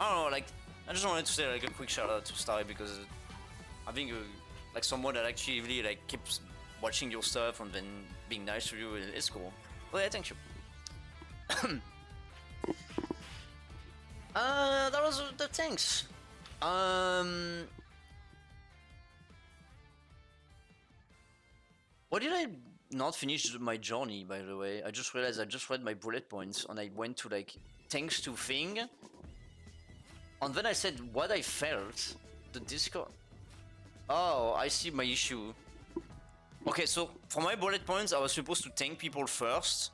I don't know, like I just wanted to say like a quick shout out to Starry because having like someone that actually really like keeps watching your stuff and then being nice to you is cool. Well, yeah, thank you. That was the thanks. Why did I not finish my journey, by the way? I just realized I just read my bullet points and I went to like thanks to thing. And then I said what I felt. The Discord. Oh, I see my issue. Okay, so for my bullet points, I was supposed to thank people first,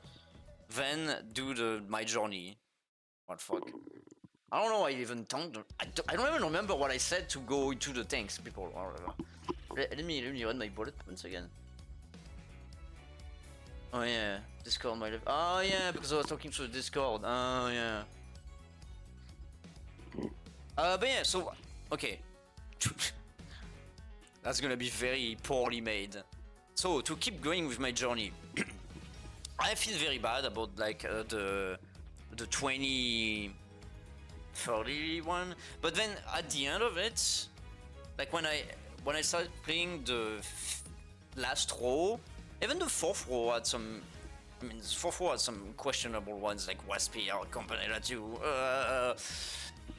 then do my journey. What fuck? I don't know. I even thanked them. I don't even remember what I said to go into the thanks people. Let me read my bullet points again. Oh yeah, Discord my life. Oh yeah, because I was talking to the Discord. Oh yeah. But yeah, so okay. That's gonna be very poorly made. So to keep going with my journey, I feel very bad about like the 2031. But then at the end of it, like when I started playing the last row, even the fourth row had some. I mean, the fourth row had some questionable ones like waspir, Campanella too.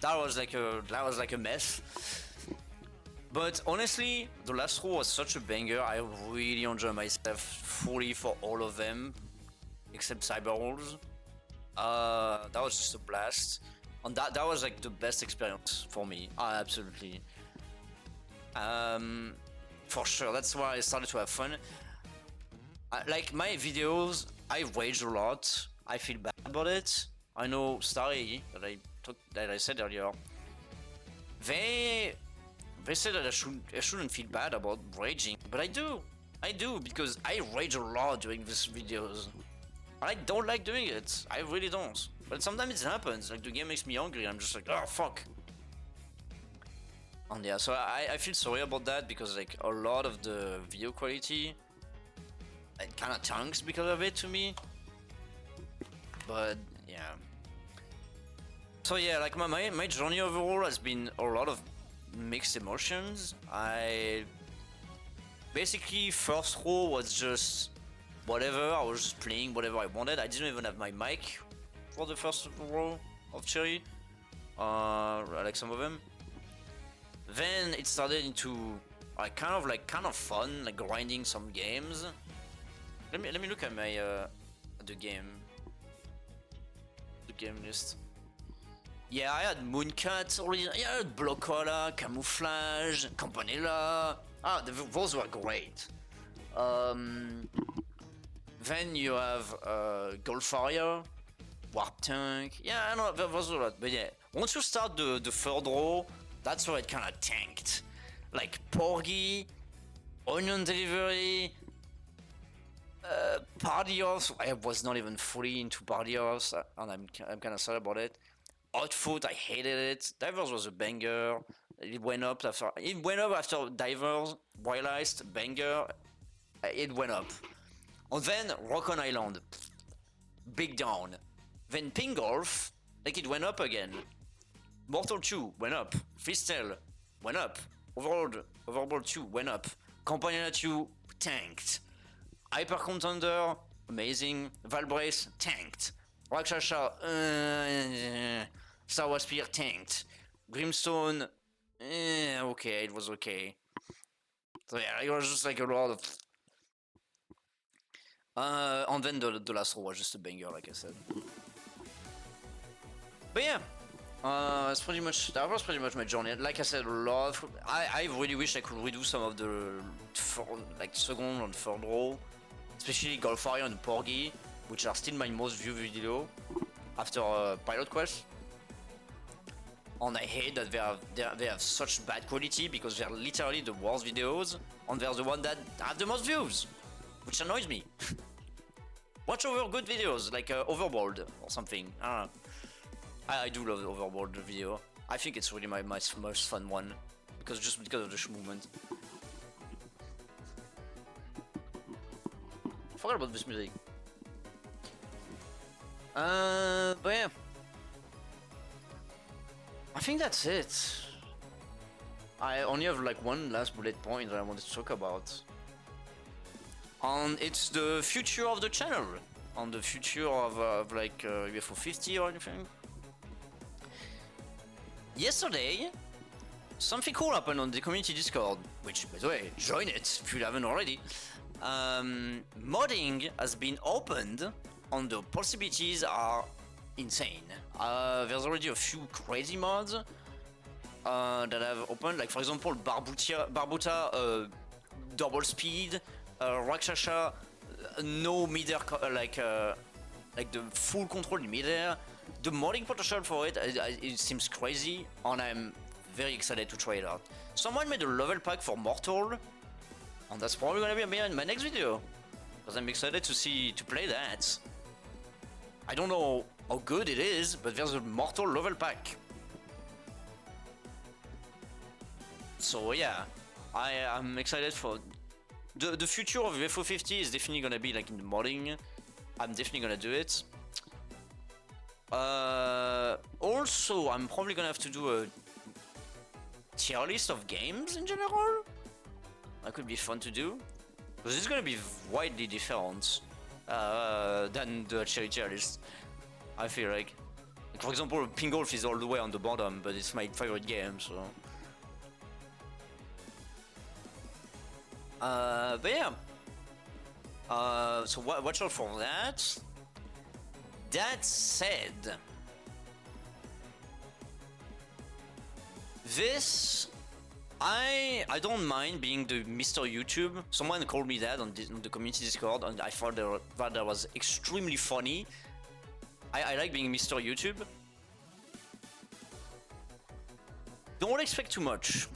That was like a mess. But honestly, the last row was such a banger. I really enjoyed myself fully for all of them, except cyber rolls. That was just a blast, and that was like the best experience for me. Absolutely. For sure. That's why I started to have fun. Like my videos, I rage a lot. I feel bad about it. I know Starry that I said earlier. They said that I shouldn't feel bad about raging, but I do because I rage a lot during these videos. I don't like doing it. I really don't. But sometimes it happens. Like the game makes me angry. I'm just like, oh fuck. And yeah, so I feel sorry about that because like a lot of the video quality, it kind of tanks because of it to me. But yeah. So yeah, like my journey overall has been a lot of mixed emotions. I basically first row was just whatever. I was just playing whatever I wanted. I didn't even have my mic for the first row of Cherry, like some of them. Then it started into like kind of fun, like grinding some games. Let me look at my the game list. Yeah, I had Mooncat already. Yeah, I had Koala, Camouflage, Campanella. Those were great. Then you have Golfaria, Warptank. Yeah, I know there was a lot, but yeah. Once you start the third row, that's where it kind of tanked. Like Porgy, Onion Delivery, Party Horse. I was not even fully into Party Horse, and I'm kind of sad about it. Outfoot, I hated it. Divers was a banger. It went up after Divers, Wild Heist, banger. It went up. And then Rock on Island, big down. Then Pingolf, like it went up again. Mortol 2 went up. Fistel went up. Overbold 2 went up. Campanella 2 tanked. Hyper Contender, amazing. VALbrace tanked. Rakshasa, waspir tanked. Grimstone, okay, it was okay. So yeah, it was just like a lot of. And then the last row was just a banger, like I said. But yeah, that was pretty much my journey. Like I said, a lot. I really wish I could redo some of the second and third row, especially Golfaria and Porgy, which are still my most viewed video after Pilot Quest. And I hate that they have such bad quality because they're literally the worst videos, and they're the ones that have the most views, which annoys me. Watch over good videos like Overbold or something. I do love the Overbold video. I think it's really my most fun one because of the movement. I forgot about this music. But yeah. I think that's it. I only have like one last bullet point that I wanted to talk about. And it's the future of the channel. On the future of like UFO 50 or anything. Yesterday, something cool happened on the community Discord, which, by the way, join it if you haven't already. Modding has been opened, and the possibilities are insane. There's already a few crazy mods that have opened, like for example, Barbuta, double speed, Rakshasa, no midair, like the full control in midair. The modding potential for it seems crazy, and I'm very excited to try it out. Someone made a level pack for Mortol, and that's probably gonna be my next video, because I'm excited to play that. I don't know how good it is, but there's a Mortol level pack. So yeah, I'm excited for the future of UFO 50 is definitely gonna be like in the modding. I'm definitely gonna do it. Also, I'm probably gonna have to do a tier list of games in general. That could be fun to do, because it's gonna be widely different than the cherry tier list. I feel like, for example, Pingolf is all the way on the bottom, but it's my favorite game, so. But yeah. So watch out for that. That said, this I don't mind being the Mr. YouTube. Someone called me that on the community Discord, and I thought that was extremely funny. I like being Mr. YouTube. Don't expect too much.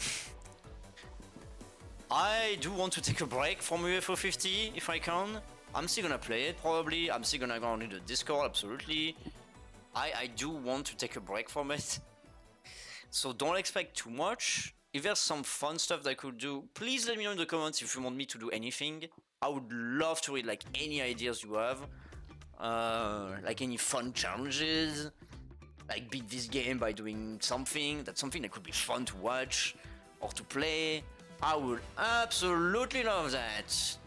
I do want to take a break from UFO 50 if I can. I'm still gonna play it probably. I'm still gonna go on the Discord, absolutely. I do want to take a break from it. So don't expect too much. If there's some fun stuff that I could do, please let me know in the comments if you want me to do anything. I would love to read like any ideas you have. Like any fun challenges. Like beat this game by doing something. That's something that could be fun to watch or to play. I would absolutely love that.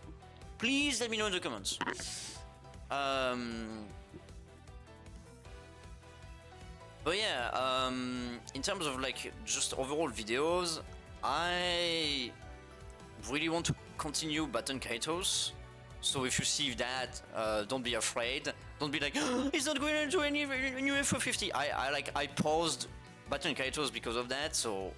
Please let me know in the comments. But yeah, in terms of like just overall videos, I really want to continue Baton Kaitos. So if you see that, don't be afraid. Don't be like, oh, he's not going to do any new UFO 50. I paused Baton Kaitos because of that, so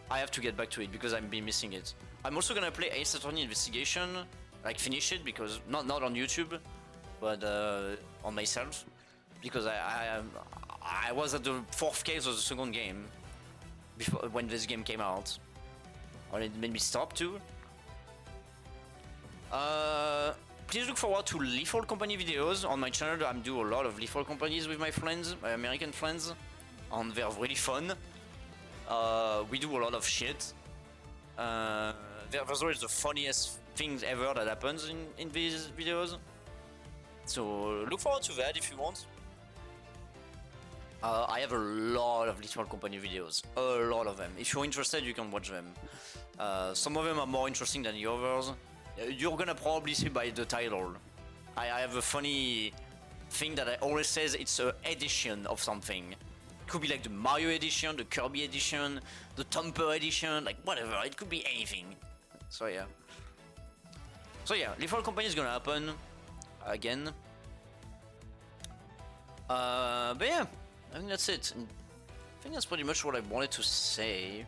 I have to get back to it because I've been missing it. I'm also gonna play Ace Attorney Investigation, like finish it, because not on YouTube, but on myself, because I was at the 4th case of the second game before when this game came out, and it made me stop too. Please look forward to Lethal Company videos on my channel. I'm doing a lot of Lethal Companies with my friends, my American friends, and they're really fun. We do a lot of shit. There's always the funniest things ever that happens in these videos. So look forward to that if you want. I have a lot of Lethal Company videos. A lot of them. If you're interested, you can watch them. Some of them are more interesting than the others. You're gonna probably see by the title. I have a funny thing that I always says it's an edition of something. It could be like the Mario edition, the Kirby edition, the Thumper edition, like whatever. It could be anything. So yeah. Lethal Company is gonna happen again. But yeah, I think that's it. I think that's pretty much what I wanted to say.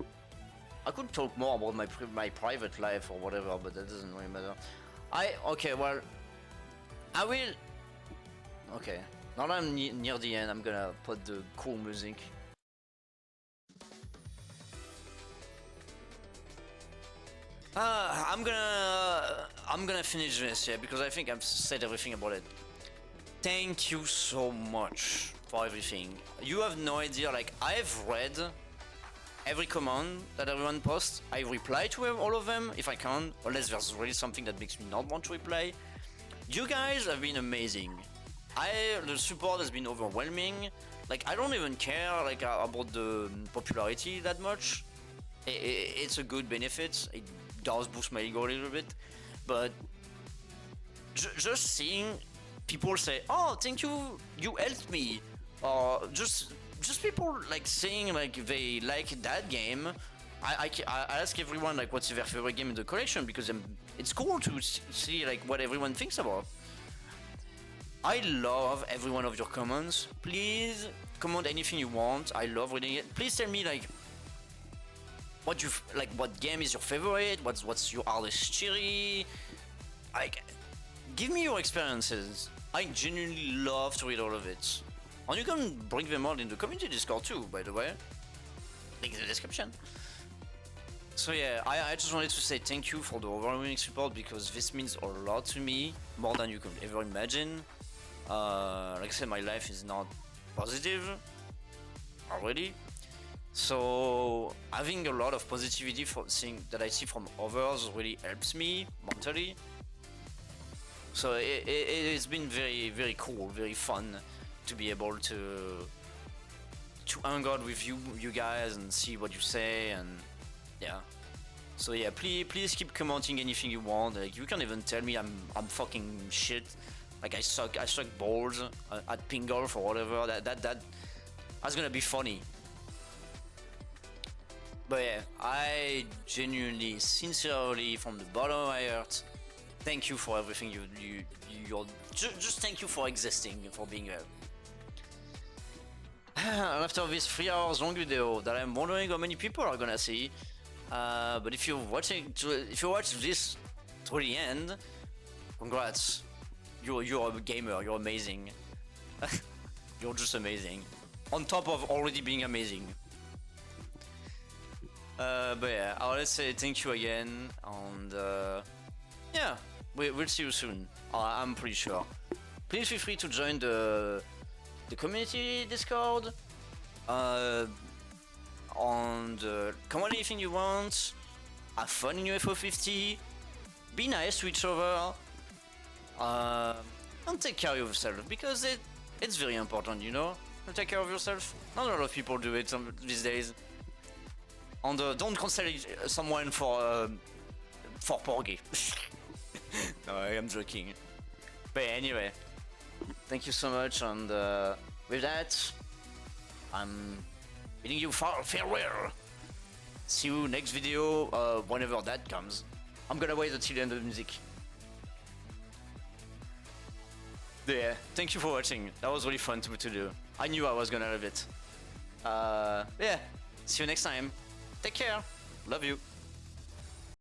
I could talk more about my private life or whatever, but that doesn't really matter. Okay, well, I will. Okay, now that I'm near the end, I'm gonna put the cool music. I'm gonna finish this, yeah, because I think I've said everything about it. Thank you so much for everything. You have no idea, like, I've read every command that everyone posts. I reply to all of them if I can, unless there's really something that makes me not want to reply. You guys have been amazing. The support has been overwhelming. Like, I don't even care like about the popularity that much. It's a good benefit. It does boost my ego a little bit, but just seeing people say, "Oh, thank you, you helped me," or just people like saying like they like that game. I ask everyone like what's their favorite game in the collection because it's cool to see like what everyone thinks about. I love every one of your comments. Please comment anything you want. I love reading it. Please tell me like what you like. What game is your favorite? What's your hardest cherry? Like, give me your experiences. I genuinely love to read all of it. And you can bring them all in the community Discord too, by the way. Link in the description. So yeah, I just wanted to say thank you for the overwhelming support because this means a lot to me, more than you could ever imagine. Like I said, my life is not positive already. So having a lot of positivity for things that I see from others really helps me mentally. So it's been very, very cool, very fun to be able to hang out with you guys and see what you say, and yeah. So yeah, please keep commenting anything you want. Like, you can even tell me I'm fucking shit. Like I suck balls at Pingolf or whatever. That's gonna be funny. But yeah, I genuinely, sincerely, from the bottom of my heart, thank you for everything you're just thank you for existing, for being there. And after this 3 hours long video that I'm wondering how many people are gonna see, but if you watch this to the end, congrats. You're a gamer, you're amazing. You're just amazing. On top of already being amazing. But yeah, let's say thank you again, and yeah, we'll see you soon. I'm pretty sure. Please feel free to join the community Discord. And come on, anything you want. Have fun in UFO 50. Be nice to each other. And take care of yourself, because it's very important, you know? Take care of yourself. Not a lot of people do it these days. And don't consider someone for Porgy. No, I am joking. But anyway, thank you so much, and with that, I'm bidding you farewell. See you next video, whenever that comes. I'm gonna wait until the end of the music. Yeah, thank you for watching. That was really fun to do. I knew I was gonna love it. Yeah, see you next time. Take care. Love you.